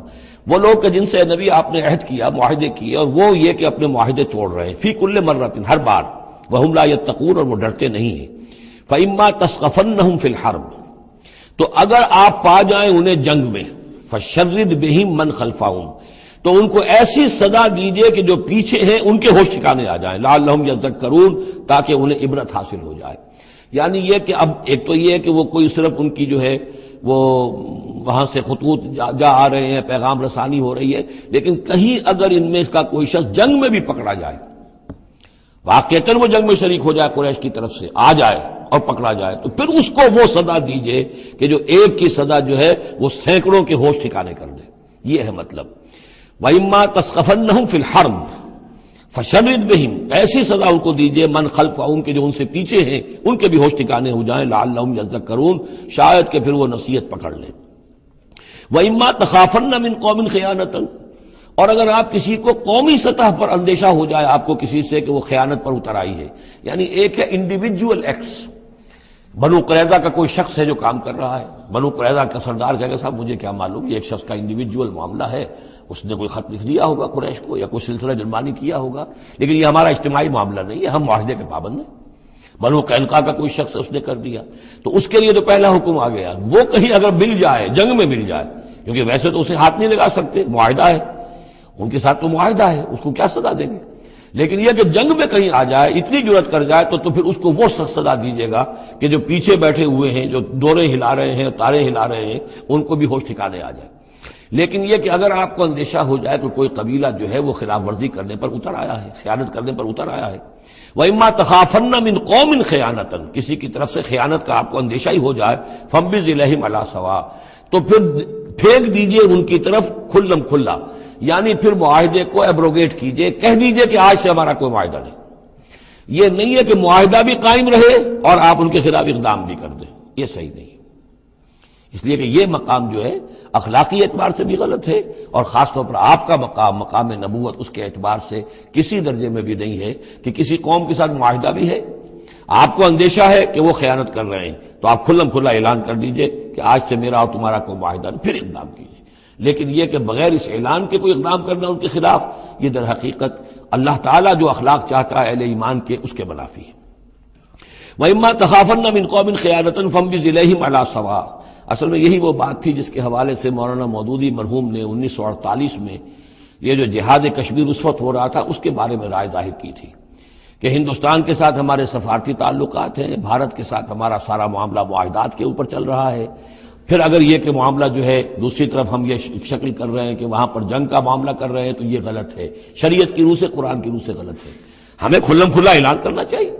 وہ لوگ کہ جن سے نبی آپ نے عہد کیا، معاہدے کیے، اور وہ یہ کہ اپنے معاہدے توڑ رہے ہیں، فی کل مرۃ، ہر بار، وہم لا یتقون، اور وہ ڈرتے نہیں ہیں۔ فإما تثقفنہم فی الحرب، تو اگر آپ پا جائیں انہیں جنگ میں فشرد بہم من خلفہم، تو ان کو ایسی سزا دیجئے کہ جو پیچھے ہیں ان کے ہوش ٹھکانے آ جائیں، لعلہم یذکرون، تاکہ انہیں عبرت حاصل ہو جائے۔ یعنی یہ کہ اب ایک تو یہ ہے کہ وہ کوئی صرف ان کی جو ہے وہ وہاں سے خطوط جا آ رہے ہیں، پیغام رسانی ہو رہی ہے، لیکن کہیں اگر ان میں اس کا کوئی شخص جنگ میں بھی پکڑا جائے، واقعتاً وہ جنگ میں شریک ہو جائے، قریش کی طرف سے آ جائے اور پکڑا جائے، تو پھر اس کو وہ سزا دیجئے کہ جو ایک کی سزا جو ہے وہ سینکڑوں کے ہوش ٹھکانے کر دے۔ یہ ہے مطلب وَإِمَّا تَسْخَفَنَّهُمْ فِي الْحَرْبِ فَشَرِّدْ بِهِمْ، ایسی سزا ان کو دیجئے من خلفہم کے جو ان سے پیچھے ہیں ان کے بھی ہوش ٹھکانے ہو جائیں، لعلہم یذکرون، شاید کہ پھر وہ نصیحت پکڑ لیں۔ وَإِمَّا تَخَافَنَّ مِنْ قَوْمٍ خِيَانَةً، اور اگر آپ کسی کو قومی سطح پر اندیشہ ہو جائے آپ کو کسی سے کہ وہ خیانت پر اتر آئی ہے، یعنی ایک ہے انڈیویجول ایکٹس، بنو قریظہ کا کوئی شخص ہے جو کام کر رہا ہے، بنو قریظہ کا سردار کہے گا صاحب مجھے کیا معلوم، یہ ایک شخص کا انڈیویجول معاملہ ہے، اس نے کوئی خط لکھ دیا ہوگا قریش کو یا کوئی سلسلہ جرمانی کیا ہوگا، لیکن یہ ہمارا اجتماعی معاملہ نہیں ہے، ہم معاہدے کے پابند ہیں۔ بنو قینقاع کا کوئی شخص اس نے کر دیا، تو اس کے لیے تو پہلا حکم آ گیا، وہ کہیں اگر مل جائے، جنگ میں مل جائے، کیونکہ ویسے تو اسے ہاتھ نہیں لگا سکتے، معاہدہ ہے ان کے ساتھ، تو معاہدہ ہے، اس کو کیا سزا دیں گے، لیکن یہ کہ جنگ میں کہیں آ جائے، اتنی جرأت کر جائے تو پھر اس کو وہ سزا دیجیے گا کہ جو پیچھے بیٹھے ہوئے ہیں، جو ڈورے ہلا رہے ہیں، تارے ہلا رہے ہیں، ان کو بھی ہوش ٹھکانے آ جائے۔ لیکن یہ کہ اگر آپ کو اندیشہ ہو جائے کہ کوئی قبیلہ جو ہے وہ خلاف ورزی کرنے پر اتر آیا ہے، خیانت کرنے پر اتر آیا ہے، وَإِمَّا تَخَافَنَّ مِنْ قَوْمٍ خِيَانَةً، کسی کی طرف سے خیانت کا آپ کو اندیشہ ہی ہو جائے، فَانبِذْ إِلَيْهِمْ عَلَىٰ سَوَاءٍ، تو پھر پھینک دیجئے ان کی طرف کھلم کھلا، یعنی پھر معاہدے کو ایبروگیٹ کیجئے، کہہ دیجئے کہ آج سے ہمارا کوئی معاہدہ نہیں۔ یہ نہیں ہے کہ معاہدہ بھی قائم رہے اور آپ ان کے خلاف اقدام بھی کر دیں، یہ صحیح نہیں، اس لیے کہ یہ مقام جو ہے اخلاقی اعتبار سے بھی غلط ہے، اور خاص طور پر آپ کا مقام، مقام نبوت، اس کے اعتبار سے کسی درجے میں بھی نہیں ہے کہ کسی قوم کے ساتھ معاہدہ بھی ہے، آپ کو اندیشہ ہے کہ وہ خیانت کر رہے ہیں، تو آپ کھلم کھلا اعلان کر دیجئے کہ آج سے میرا اور تمہارا کوئی معاہدہ نہیں، پھر اقدام کیجئے۔ لیکن یہ کہ بغیر اس اعلان کے کوئی اقدام کرنا ان کے خلاف، یہ در حقیقت اللہ تعالیٰ جو اخلاق چاہتا ہے اہل ایمان کے، اس کے منافی ہے۔ وَإِمَّا تَخَافَنَّ مِنْ قَوْمٍ خِيَانَةً فَانبِذْ إِلَيْهِمْ عَلَىٰ سَوَاءٍ، اصل میں یہی وہ بات تھی جس کے حوالے سے مولانا مودودی مرحوم نے 1948 میں یہ جو جہاد کشمیر اس وقت ہو رہا تھا اس کے بارے میں رائے ظاہر کی تھی کہ ہندوستان کے ساتھ ہمارے سفارتی تعلقات ہیں، بھارت کے ساتھ ہمارا سارا معاملہ معاہدات کے اوپر چل رہا ہے، پھر اگر یہ کہ معاملہ جو ہے دوسری طرف ہم یہ شکل کر رہے ہیں کہ وہاں پر جنگ کا معاملہ کر رہے ہیں تو یہ غلط ہے، شریعت کی روح سے، قرآن کی روح سے غلط ہے، ہمیں کھلم کھلا اعلان کرنا چاہیے،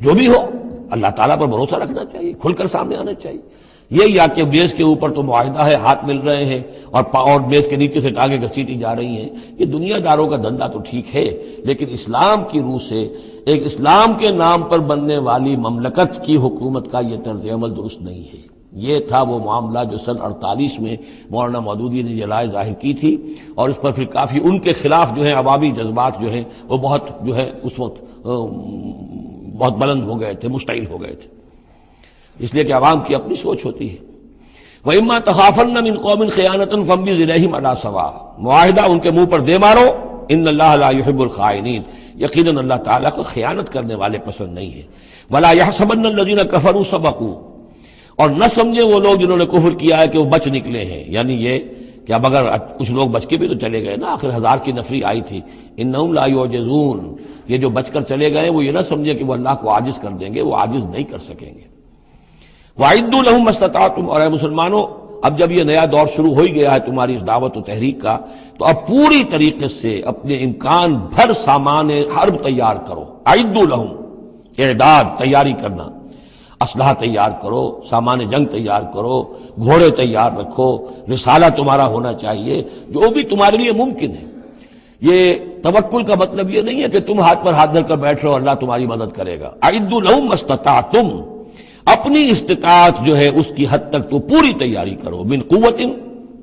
جو بھی ہو اللہ تعالیٰ پر بھروسہ رکھنا چاہیے، کھل کر سامنے آنا چاہیے۔ یہ یا کہ میز کے اوپر تو معاہدہ ہے، ہاتھ مل رہے ہیں اور میز کے نیچے سے ٹانگیں گھسیٹی جا رہی ہیں، یہ دنیا داروں کا دھندا تو ٹھیک ہے، لیکن اسلام کی روح سے ایک اسلام کے نام پر بننے والی مملکت کی حکومت کا یہ طرز عمل درست نہیں ہے۔ یہ تھا وہ معاملہ جو سن 48 میں مولانا مودودی نے یہ رائے ظاہر کی تھی، اور اس پر پھر کافی ان کے خلاف جو ہیں عوامی جذبات جو ہیں وہ بہت جو ہے اس وقت بہت بلند ہو گئے تھے، مشتعل ہو گئے تھے، اس لیے کہ عوام کی اپنی سوچ ہوتی ہے۔ وَإِمَّا تَخَافَنَّ مِنْ قَوْمٍ خِيَانَةً فَانبِذْ إِلَيْهِمْ عَلَىٰ سَوَاءٍ، معاہدہ ان کے منہ پر دے مارو، ان اللہ لا يحب الخائنین، یقیناً اللہ تعالیٰ کو خیانت کرنے والے پسند نہیں ہے۔ وَلَا يَحْسَبَنَّ الَّذِينَ كَفَرُوا سَبَقُوا، اور نہ سمجھے وہ لوگ جنہوں نے کفر کیا ہے کہ وہ بچ نکلے ہیں، یعنی یہ کہ اب اگر کچھ لوگ بچ کے بھی تو چلے گئے نا، آخر 1000 کی نفری آئی تھی، انہم لا یعجزون، یہ جو بچ کر چلے گئے وہ یہ نہ سمجھے کہ وہ اللہ کو عاجز کر دیں گے، وہ عاجز نہیں کر سکیں گے۔ وَأَعِدُّوا لَهُم مَّا اسْتَطَعْتُمْ، اور اے مسلمانوں اب جب یہ نیا دور شروع ہو ہی گیا ہے تمہاری اس دعوت و تحریک کا، تو اب پوری طریقے سے اپنے امکان بھر سامان حرب تیار کرو۔ اعدوا لہم، اعداد، تیاری کرنا، اسلحہ تیار کرو، سامان جنگ تیار کرو، گھوڑے تیار رکھو، رسالہ تمہارا ہونا چاہیے، جو بھی تمہارے لیے ممکن ہے۔ یہ توکل کا مطلب یہ نہیں ہے کہ تم ہاتھ پر ہاتھ دھر کر بیٹھ رہو اللہ تمہاری مدد کرے گا۔ اعدوا لہم ما استطعتم، اپنی استطاعت جو ہے اس کی حد تک تو پوری تیاری کرو، من قوت،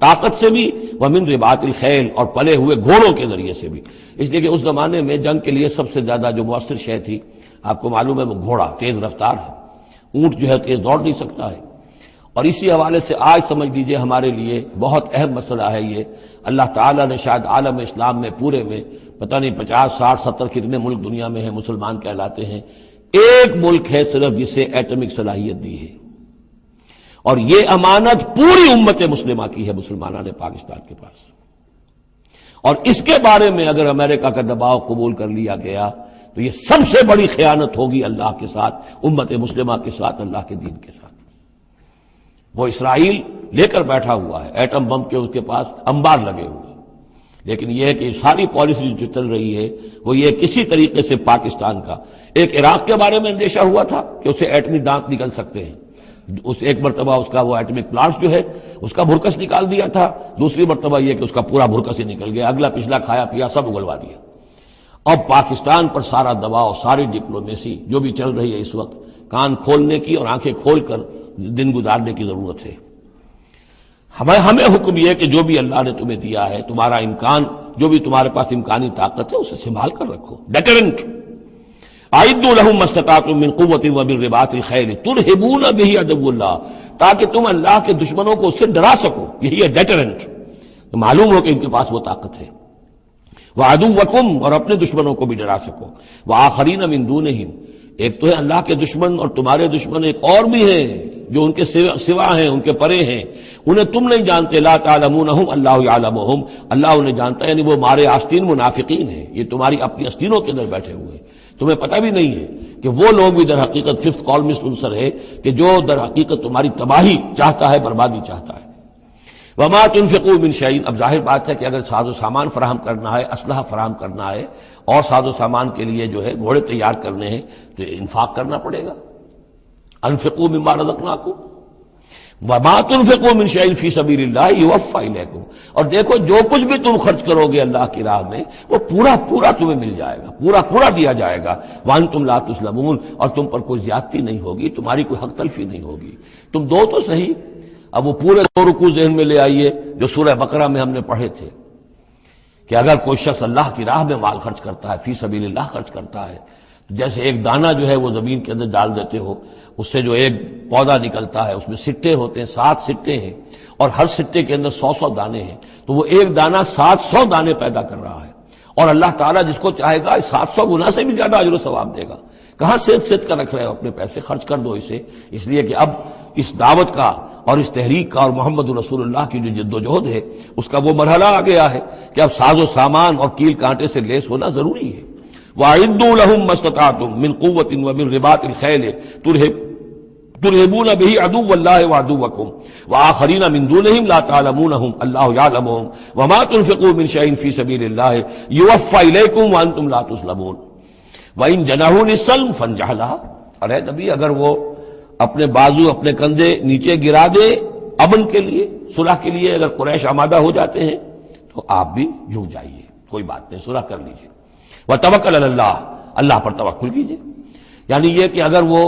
طاقت سے بھی، ومن رباط الخیل، اور پلے ہوئے گھوڑوں کے ذریعے سے بھی، اس لیے کہ اس زمانے میں جنگ کے لیے سب سے زیادہ جو مؤثر شے تھی آپ کو معلوم ہے وہ گھوڑا، تیز رفتار ہے، اونٹ جو ہے تیز دوڑ نہیں سکتا ہے، اور اسی حوالے سے آج سمجھ لیجئے ہمارے لیے بہت اہم مسئلہ ہے یہ، اللہ تعالیٰ نے شاید عالم اسلام میں پورے میں پتہ نہیں 50 60 70 کتنے ملک دنیا میں ہیں مسلمان کہلاتے ہیں، ایک ملک ہے صرف جسے ایٹمک صلاحیت دی ہے، اور یہ امانت پوری امت مسلمہ کی ہے، مسلمانان پاکستان کے پاس. اور اس کے بارے میں اگر امریکہ کا دباؤ قبول کر لیا گیا تو یہ سب سے بڑی خیانت ہوگی اللہ کے ساتھ، امت مسلمہ کے ساتھ، اللہ کے دین کے ساتھ. وہ اسرائیل لے کر بیٹھا ہوا ہے ایٹم بم کے، اس کے پاس انبار لگے ہوئے، لیکن یہ ہے کہ ساری پالیسی جو چل رہی ہے وہ یہ کسی طریقے سے پاکستان کا، ایک عراق کے بارے میں اندیشہ ہوا تھا کہ اسے ایٹمی دانت نکل سکتے ہیں، اس ایک مرتبہ اس کا وہ ایٹمک پلانٹ جو ہے اس کا بھرکس نکال دیا تھا، دوسری مرتبہ یہ کہ اس کا پورا بھرکس ہی نکل گیا، اگلا پچھلا کھایا پیا سب اگلوا دیا. اب پاکستان پر سارا دباؤ، ساری ڈپلومیسی جو بھی چل رہی ہے اس وقت، کان کھولنے کی اور آنکھیں کھول کر دن گزارنے کی ضرورت ہے. ہمیں حکم یہ کہ جو بھی اللہ نے تمہیں دیا ہے، تمہارا امکان، جو بھی تمہارے پاس امکانی طاقت ہے اسے سنبھال کر رکھو. ڈیٹرنٹ، اعدوا لهم ما استطعتم من قوة ومن رباط الخیل ترہبون به عدو اللہ، تاکہ تم اللہ کے دشمنوں کو اس سے ڈرا سکو. یہی ہے ڈیٹرنٹ، تو معلوم ہو کہ ان کے پاس وہ طاقت ہے. وعدوکم، اور اپنے دشمنوں کو بھی ڈرا سکو. وآخرین من دونہم، ایک تو ہے اللہ کے دشمن اور تمہارے دشمن ایک اور بھی ہیں جو ان کے سوا ہیں، ان کے پرے ہیں، انہیں تم نہیں جانتے. لا تعلمونہم اللہ یعلمہم، اللہ انہیں جانتا ہے، یعنی وہ مارے آستین منافقین ہیں، یہ تمہاری اپنی آستینوں کے اندر بیٹھے ہوئے ہیں، تمہیں پتہ بھی نہیں ہے کہ وہ لوگ بھی در حقیقت ففتھ کالمسٹ عنصر ہے کہ جو در حقیقت تمہاری تباہی چاہتا ہے، بربادی چاہتا ہے. وما تنفقوا من شیء، اب ظاہر بات ہے کہ اگر ساز و سامان فراہم کرنا ہے، اسلحہ فراہم کرنا ہے، اور ساز و سامان کے لیے جو ہے گھوڑے تیار کرنے ہیں تو انفاق کرنا پڑے گا. انفقوا مما رزقناکم وما تنفقوا من شیء فی سبیل اللہ یوفی الیکم، اور دیکھو جو کچھ بھی تم خرچ کرو گے اللہ کی راہ میں وہ پورا پورا تمہیں مل جائے گا، پورا پورا دیا جائے گا. وانتم لا تظلمون، اور تم پر کوئی زیادتی نہیں ہوگی، تمہاری کوئی حق تلفی نہیں ہوگی. تم دو تو صحیح. اب وہ پورے دو رکوع ذہن میں لے آئیے جو سورہ بقرہ میں ہم نے پڑھے تھے کہ اگر کوئی شخص اللہ کی راہ میں مال خرچ کرتا ہے، فی سبیل اللہ خرچ کرتا ہے، تو جیسے ایک دانہ جو ہے وہ زمین کے اندر ڈال دیتے ہو، اس سے جو ایک پودا نکلتا ہے اس میں سٹے ہوتے ہیں، 7 سٹے ہیں، اور ہر سٹے کے اندر 100 دانے ہیں، تو وہ ایک دانہ 700 دانے پیدا کر رہا ہے. اور اللہ تعالیٰ جس کو چاہے گا 700 گنا سے بھی زیادہ اجر و ثواب دے گا. کہاں سیت کر رکھ رہے ہو اپنے پیسے، خرچ کر دو اسے. اس لیے کہ اب اس دعوت کا اور اس تحریک کا اور محمد رسول اللہ کی جو جد و جہد ہے اس کا وہ مرحلہ آ گیا ہے کہ اب ساز و سامان اور کیل کانٹے سے لیس ہونا ضروری ہے. وَأَعِدُّوا لَهُم مَّا اسْتَطَعْتُم مِّن قُوَّةٍ وَمِن رِّبَاطِ الْخَيْلِ ترهبون به عدو اللہ وعدوکم وآخرین من دونہم لا تعلمونہم اللہ یعلمہم وما تنفقوا من شیء فی سبیل اللہ یوفی الیکم وانتم لا تظلمون. وَإِن جَنَحُوا لِلسَّلْمِ فَانجَحْ لَهَا، ارے نبی اگر وہ اپنے بازو اپنے کندھے نیچے گرا دے امن کے لیے، صلح کے لیے، اگر قریش آمادہ ہو جاتے ہیں تو آپ بھی جھک جائیے، کوئی بات نہیں، صلح کر لیجیے. وَتَوَکَّلْ عَلَى اللَّهِ، اللہ پر توکل کیجیے. یعنی یہ کہ اگر وہ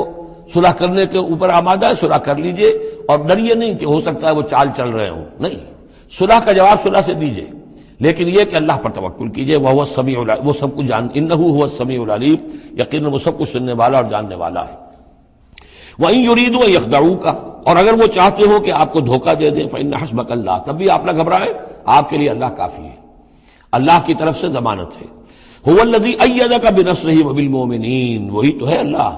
صلح کرنے کے اوپر آمادہ ہے صلح کر لیجئے، اور ڈریے نہیں کہ ہو سکتا ہے وہ چال چل رہے ہوں، نہیں، صلح کا جواب صلح سے دیجئے، لیکن یہ کہ اللہ پر توکل کیجئے. وَهُوَ السَّمِيعُ الْعَلِيمُ، وہ سب کچھ إِنَّهُ هُوَ السَّمِيعُ الْعَلِيمُ، یقیناً وہ سب کچھ سننے والا اور جاننے والا ہے. وَإِن يُرِيدُوا أَن يَخْدَعُوكَ، اور اگر وہ چاہتے ہو کہ آپ کو دھوکہ دے دیں، فَإِنَّ حَسْبَكَ اللَّهُ، تب بھی آپ نہ گھبرائیں، آپ کے لیے اللہ کافی ہے، اللہ کی طرف سے ضمانت ہے. هُوَ الَّذِي أَيَّدَكَ بِنَصْرِهِ وَبِالْمُؤْمِنِينَ، وہی تو ہے اللہ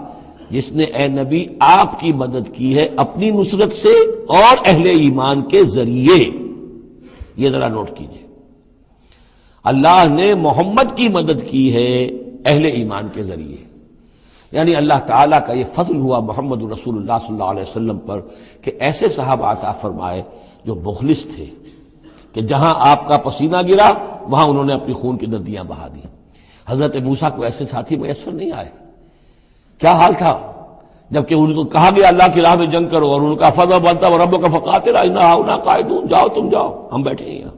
جس نے اے نبی آپ کی مدد کی ہے اپنی نصرت سے اور اہل ایمان کے ذریعے. یہ ذرا نوٹ کیجئے، اللہ نے محمد کی مدد کی ہے اہل ایمان کے ذریعے. یعنی اللہ تعالیٰ کا یہ فضل ہوا محمد رسول اللہ صلی اللہ علیہ وسلم پر کہ ایسے صحابہ عطا فرمائے جو مخلص تھے کہ جہاں آپ کا پسینہ گرا وہاں انہوں نے اپنی خون کی ندیاں بہا دی. حضرت موسیٰ کو ایسے ساتھی میسر نہیں آئے. کیا حال تھا جبکہ ان کو کہا گیا اللہ کی راہ میں جنگ کرو، اور ان کا فضل بنتا ربک فقاتل انا ہاؤنا قاعدون، جاؤ تم جاؤ، ہم بیٹھے ہیں یہاں.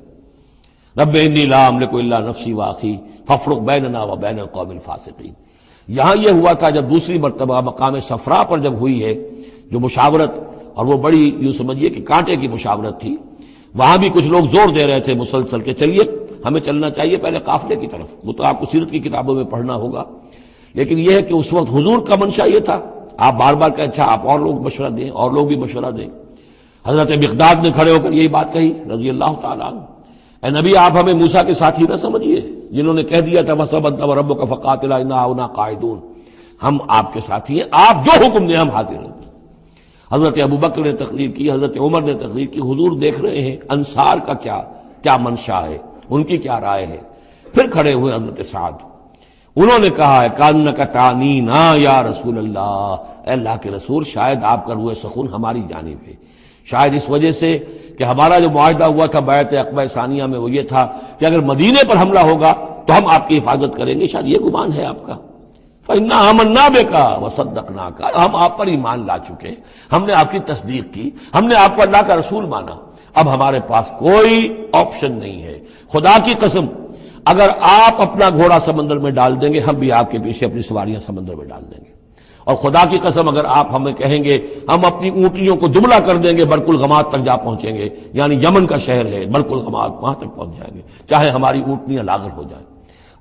رب انی لا املک الا نفسی واخی فافرق بیننا وبین القوم الفاسقین. یہاں یہ ہوا تھا جب دوسری مرتبہ مقام صفرا پر جب ہوئی ہے جو مشاورت، اور وہ بڑی یوں سمجھیے کہ کانٹے کی مشاورت تھی، وہاں بھی کچھ لوگ زور دے رہے تھے مسلسل کہ چلیے ہمیں چلنا چاہیے پہلے قافلے کی طرف. وہ تو آپ کو سیرت کی کتابوں میں پڑھنا ہوگا، لیکن یہ ہے کہ اس وقت حضور کا منشا یہ تھا. آپ بار بار کہ اچھا آپ اور لوگ مشورہ دیں، اور لوگ بھی مشورہ دیں. حضرت مقداد نے کھڑے ہو کر یہی بات کہی رضی اللہ تعالیٰ عنہ، اے نبی آپ ہمیں موسیٰ کے ساتھی نہ سمجھیے جنہوں نے کہہ دیا تھا وَسَبَنْتَ وَرَبُّكَ فَقَاتِلَا إِنَّا هُنَا قَاعِدُونَ، ہم آپ کے ساتھی ہیں، آپ جو حکم دیں ہم حاضر ہیں. حضرت ابوبکر نے تقریر کی، حضرت عمر نے تقریر کی، حضور دیکھ رہے ہیں انصار کا کیا منشا ہے، ان کی کیا رائے ہے۔ پھر کھڑے ہوئے حضرت سعد، انہوں نے کہا ہے کانک تعنینا یا رسول اللہ، اے اللہ کے رسول شاید آپ کا روح سخن ہماری جانب ہے، شاید اس وجہ سے کہ ہمارا جو معاہدہ ہوا تھا بیعت عقبہ ثانیہ میں وہ یہ تھا کہ اگر مدینے پر حملہ ہوگا تو ہم آپ کی حفاظت کریں گے، شاید یہ گمان ہے آپ کا۔ فَإِنَّا آمَنَّا بِكَ وَصَدَّقْنَاكَ، ہم آپ پر ایمان لا چکے، ہم نے آپ کی تصدیق کی، ہم نے آپ کو اللہ کا رسول مانا، اب ہمارے پاس کوئی آپشن نہیں ہے۔ خدا کی قسم اگر آپ اپنا گھوڑا سمندر میں ڈال دیں گے ہم بھی آپ کے پیچھے اپنی سواریاں سمندر میں ڈال دیں گے، اور خدا کی قسم اگر آپ ہمیں کہیں گے ہم اپنی اونٹنیوں کو دبلا کر دیں گے، برق الغماد تک جا پہنچیں گے، یعنی یمن کا شہر ہے برق الغماد، وہاں تک پہنچ جائیں گے چاہے ہماری اونٹنیاں لاغر ہو جائیں۔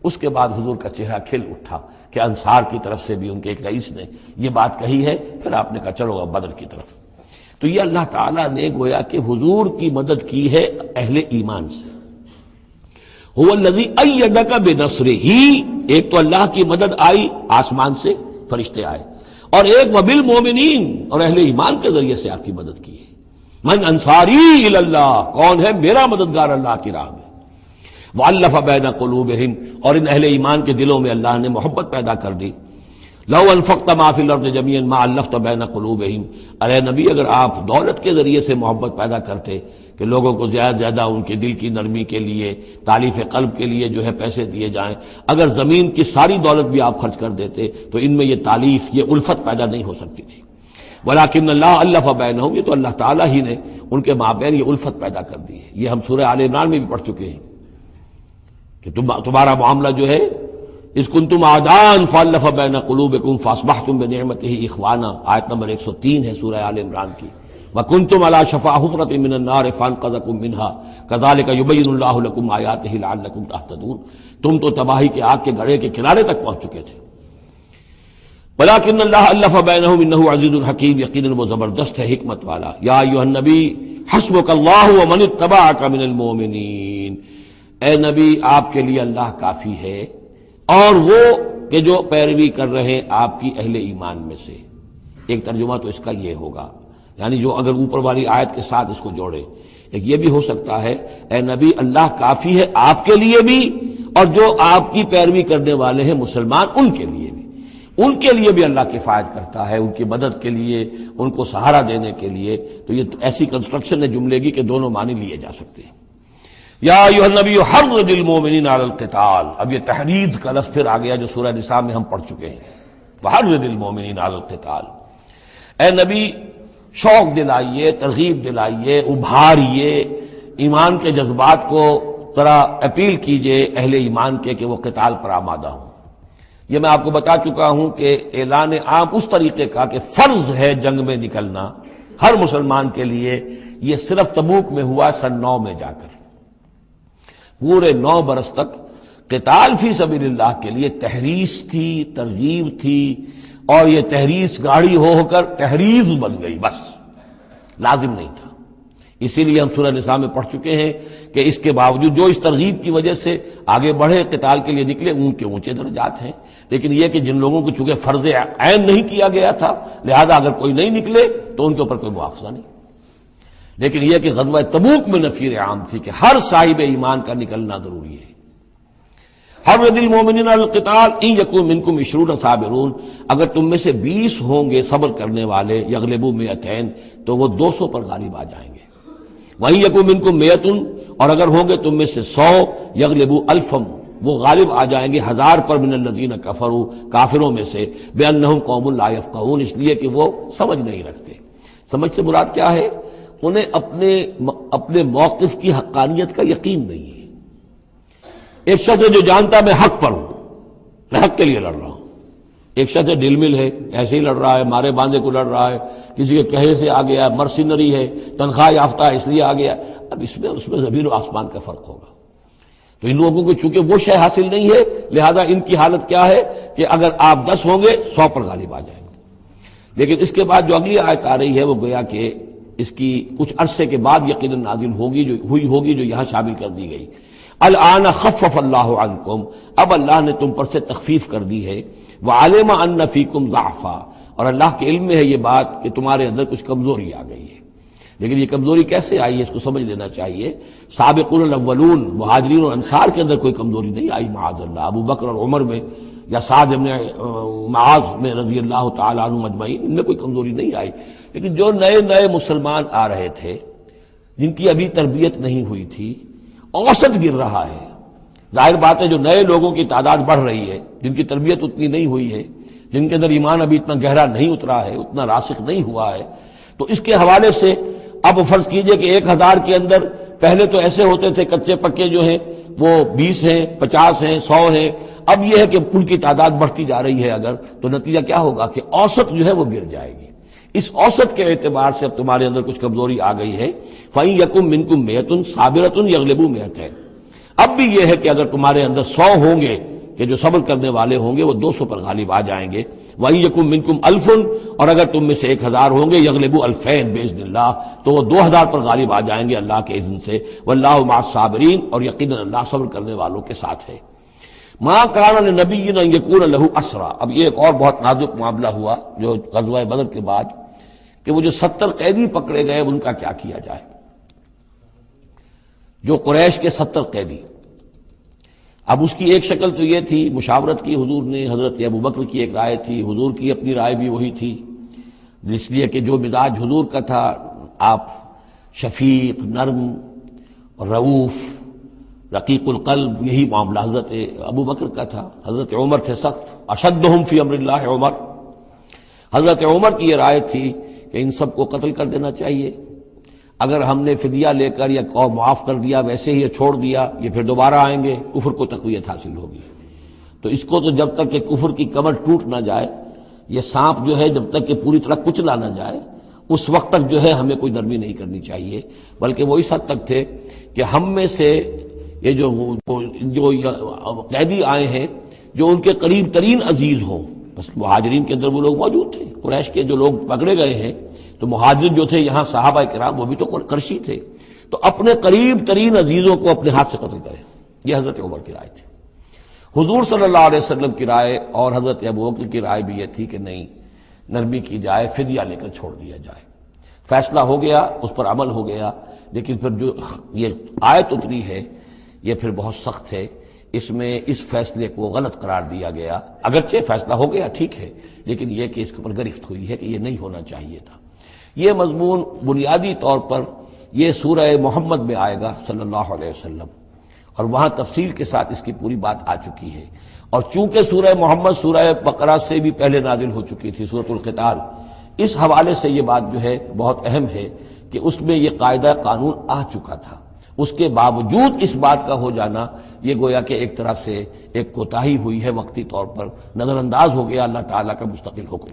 اس کے بعد حضور کا چہرہ کھل اٹھا کہ انصار کی طرف سے بھی ان کے ایک رئیس نے یہ بات کہی ہے، پھر آپ نے کہا چلو اب بدر کی طرف۔ تو یہ اللہ تعالیٰ نے گویا کہ حضور کی مدد کی ہے اہل ایمان سے۔ هو الذی ایدک بنصرہ، ایک تو اللہ کی مدد آئی آسمان سے، فرشتے آئے، اور ایک وبالمؤمنین، اور اہل ایمان کے ذریعے سے آپ کی مدد کی ہے۔ من انصاری الی اللہ، کون ہے میرا مددگار اللہ کی راہ میں۔ وَأَلَّفَ بَيْنَ قُلُوبِهِمْ، اور ان اہل ایمان کے دلوں میں اللہ نے محبت پیدا کر دی۔ لَوْ أَنفَقْتَ مَا فِي الْأَرْضِ جَمِيعًا مَا أَلَّفْتَ بَيْنَ قُلُوبِهِمْ، ارے نبی اگر آپ دولت کے ذریعے سے محبت پیدا کرتے کہ لوگوں کو زیادہ زیادہ ان کے دل کی نرمی کے لیے، تالیف قلب کے لیے جو ہے پیسے دیے جائیں، اگر زمین کی ساری دولت بھی آپ خرچ کر دیتے تو ان میں یہ تالیف، یہ الفت پیدا نہیں ہو سکتی تھی۔ وَلَٰكِنَّ اللَّهَ أَلَّفَ بَيْنَهُمْ، یہ تو اللہ تعالیٰ ہی نے ان کے مابین یہ الفت پیدا کر دی ہے۔ یہ ہم سورہ آل عمران میں بھی پڑھ چکے ہیں کہ تمہارا معاملہ جو ہے اذ کنتم اعداء فالف بین قلوبکم فاصبحتم بنعمتہ اخوانا، آیت نمبر 103 ہے سورہ آل عمران کی۔ وکنتم علی شفا حفرۃ من النار فانقذکم منها کذالک یبین اللہ لکم آیاتہ لعلکم تہتدون، تم تو تباہی کے آگ کے گڑھے کے کنارے تک پہنچ چکے تھے۔ ولکن اللہ الف بینہم انہ عزیز حکیم، یقیناً وہ زبردست ہے حکمت والا۔ یا ایھا النبی حسبک اللہ ومن اتبعک من المؤمنین، اے نبی آپ کے لیے اللہ کافی ہے اور وہ کہ جو پیروی کر رہے آپ کی اہل ایمان میں سے۔ ایک ترجمہ تو اس کا یہ ہوگا، یعنی جو اگر اوپر والی آیت کے ساتھ اس کو جوڑے، ایک یہ بھی ہو سکتا ہے اے نبی اللہ کافی ہے آپ کے لیے بھی، اور جو آپ کی پیروی کرنے والے ہیں مسلمان ان کے لیے بھی، ان کے لیے بھی اللہ کفایت کرتا ہے، ان کی مدد کے لیے، ان کو سہارا دینے کے لیے۔ تو یہ ایسی کنسٹرکشن ہے جملے کی کہ دونوں معنی لیے جا سکتے ہیں۔ یا ایھا النبی حرض المؤمنین علی القتال، اب یہ تحریض کا لفظ پھر آ گیا جو سورہ نساء میں ہم پڑھ چکے ہیں۔ وحرض المؤمنین علی القتال، اے نبی شوق دلائیے، ترغیب دلائیے، ابھاریے، ایمان کے جذبات کو ذرا اپیل کیجئے اہل ایمان کے کہ وہ قتال پر آمادہ ہوں۔ یہ میں آپ کو بتا چکا ہوں کہ اعلان عام اس طریقے کا کہ فرض ہے جنگ میں نکلنا ہر مسلمان کے لیے، یہ صرف تبوک میں ہوا سن 9 میں جا کر۔ پورے 9 برس تک قتال فی سبیل اللہ کے لیے تحریض تھی، ترغیب تھی، اور یہ تحریض گاڑی ہو کر تحریض بن گئی، بس لازم نہیں تھا۔ اسی لیے ہم سورہ نساء میں پڑھ چکے ہیں کہ اس کے باوجود جو اس ترغیب کی وجہ سے آگے بڑھے قتال کے لیے نکلے ان کے اونچے درجات ہیں، لیکن یہ کہ جن لوگوں کو چونکہ فرض عین نہیں کیا گیا تھا لہذا اگر کوئی نہیں نکلے تو ان کے اوپر کوئی مواخذہ نہیں۔ لیکن یہ کہ غزوہ تبوک میں نفیر عام تھی کہ ہر صاحب ایمان کا نکلنا ضروری ہے۔ حرض المؤمنین علی القتال ان یکن منکم 20 صابرون، اگر تم میں سے 20 ہوں گے صبر کرنے والے، یغلبوا 200 تو وہ 200 پر غالب آ جائیں گے۔ وَإِن یکن منکم 100، اور اگر ہوں گے تم میں سے 100، یغلبوا 1000، وہ غالب آ جائیں گے 1000 پر، من الذین کفروا، کافروں میں سے، بأنہم قوم لا یفقہون، اس لیے کہ وہ سمجھ نہیں رکھتے۔ سمجھ سے مراد کیا ہے؟ انہیں اپنے موقف کی حقانیت کا یقین نہیں ہے۔ ایک شخص ہے جو جانتا ہے میں حق پر ہوں، میں حق کے لیے لڑ رہا ہوں۔ ایک شخص ہے ڈل مل ہے، ایسے ہی لڑ رہا ہے، مارے باندھے کو لڑ رہا ہے، کسی کے کہے سے آ گیا، مرسینری ہے، تنخواہ یافتہ ہے اس لیے آ گیا۔ اب اس میں اور اس میں زمین و آسمان کا فرق ہوگا۔ تو ان لوگوں کو چونکہ وہ شے حاصل نہیں ہے لہذا ان کی حالت کیا ہے کہ اگر آپ 10 ہوں گے 100 پر غالب آ جائیں گے۔ لیکن اس کے بعد جو اگلی آیت آ رہی ہے وہ گویا کہ اس کی کچھ عرصے کے بعد یقیناً نازل ہوگی جو یہاں شامل کر دی گئی۔ الآن خفف اللہ عنکم، اب اللہ نے تم پر سے تخفیف کر دی ہے۔ وعلم ان فیکم ضعفا، اور اللہ کے علم میں ہے یہ بات کہ تمہارے اندر کچھ کمزوری آ گئی ہے. لیکن یہ کمزوری کیسے آئی ہے اس کو سمجھ لینا چاہیے. سابقون الاولون مہاجرین اور انصار کے اندر کوئی کمزوری نہیں آئی معاذ اللہ. ابو بکر اور عمر میں یا سعد بن معاذ میں رضی اللہ تعالیٰ عنہ مجمعین ان میں کوئی کمزوری نہیں آئی. لیکن جو نئے نئے مسلمان آ رہے تھے جن کی ابھی تربیت نہیں ہوئی تھی، اوسط گر رہا ہے. ظاہر بات ہے جو نئے لوگوں کی تعداد بڑھ رہی ہے، جن کی تربیت اتنی نہیں ہوئی ہے، جن کے اندر ایمان ابھی اتنا گہرا نہیں اترا ہے، اتنا راسخ نہیں ہوا ہے، تو اس کے حوالے سے اب فرض کیجئے کہ 1000 کے اندر پہلے تو ایسے ہوتے تھے کچے پکے جو ہیں وہ 20 ہیں، 50 ہیں، 100 ہیں. اب یہ ہے کہ ان کی تعداد بڑھتی جا رہی ہے اگر، تو نتیجہ کیا ہوگا کہ اوسط جو ہے وہ گر جائے گی. اس اوسط کے اعتبار سے اب تمہارے اندر کچھ کمزوری آ گئی ہے. فَإِن يَكُن مِّنكُم مِّئَةٌ صَابِرَةٌ يَغْلِبُوا مِئَتَيْنِ. اب بھی یہ ہے کہ اگر تمہارے اندر 100 ہوں گے کہ جو صبر کرنے والے ہوں گے وہ 200 پر غالب آ جائیں گے. وَإِن يَكُن مِّنكُمْ أَلْفٌ، اور اگر تم میں سے 1000 ہوں گے يَغْلِبُوا أَلْفَيْنِ بِإِذْنِ اللَّهِ، تو وہ 2000 پر غالب آ جائیں گے اللہ کے اذن سے. وَاللَّهُ مَعَ الصَّابِرِينَ، اور یقیناً اللہ صبر کرنے والوں کے ساتھ ہے. مَا كَانَ لِنَبِيٍّ أَن يَكُونَ لَهُ أَسْرَىٰ. اب یہ ایک اور بہت نازک معاملہ ہوا جو غزوہ بدر کے بعد کہ وہ جو 70 قیدی پکڑے گئے ان کا کیا کیا جائے. جو قریش کے 70 قیدی، اب اس کی ایک شکل تو یہ تھی، مشاورت کی حضور نے، حضرت ابو بکر کی ایک رائے تھی، حضور کی اپنی رائے بھی وہی تھی، اس لیے کہ جو مزاج حضور کا تھا، آپ شفیق، نرم، رؤوف، رقیق القلب، یہی معاملہ حضرت ابو بکر کا تھا. حضرت عمر تھے سخت، اشدہم فی امر اللہ عمر. حضرت عمر کی یہ رائے تھی کہ ان سب کو قتل کر دینا چاہیے. اگر ہم نے فدیہ لے کر یا قوم معاف کر دیا، ویسے ہی چھوڑ دیا، یہ پھر دوبارہ آئیں گے، کفر کو تقویت حاصل ہوگی. تو اس کو تو جب تک کہ کفر کی کمر ٹوٹ نہ جائے، یہ سانپ جو ہے جب تک کہ پوری طرح کچلا نہ جائے، اس وقت تک جو ہے ہمیں کوئی نرمی نہیں کرنی چاہیے. بلکہ وہ اس حد تک تھے کہ ہم میں سے یہ جو قیدی آئے ہیں جو ان کے قریب ترین عزیز ہوں، بس مہاجرین کے اندر وہ لوگ موجود تھے، قریش کے جو لوگ پکڑے گئے ہیں تو مہاجر جو تھے یہاں صحابہ کرام وہ بھی تو قرشی تھے، تو اپنے قریب ترین عزیزوں کو اپنے ہاتھ سے قتل کریں. یہ حضرت عمر کی رائے تھی. حضور صلی اللہ علیہ وسلم کی رائے اور حضرت ابو بکر کی رائے بھی یہ تھی کہ نہیں، نرمی کی جائے، فدیہ لے کر چھوڑ دیا جائے. فیصلہ ہو گیا، اس پر عمل ہو گیا. لیکن پھر جو یہ آیت اتری ہے یہ پھر بہت سخت ہے. اس میں اس فیصلے کو غلط قرار دیا گیا. اگرچہ فیصلہ ہو گیا ٹھیک ہے، لیکن یہ کہ اس کے اوپر گرفت ہوئی ہے کہ یہ نہیں ہونا چاہیے تھا. یہ مضمون بنیادی طور پر یہ سورہ محمد میں آئے گا صلی اللہ علیہ وسلم، اور وہاں تفصیل کے ساتھ اس کی پوری بات آ چکی ہے. اور چونکہ سورہ محمد سورہ بقرہ سے بھی پہلے نازل ہو چکی تھی، سورۃ القتال، اس حوالے سے یہ بات جو ہے بہت اہم ہے کہ اس میں یہ قاعدہ قانون آ چکا تھا. اس کے باوجود اس بات کا ہو جانا یہ گویا کہ ایک طرح سے ایک کوتاہی ہوئی ہے، وقتی طور پر نظر انداز ہو گیا اللہ تعالیٰ کا مستقل حکم.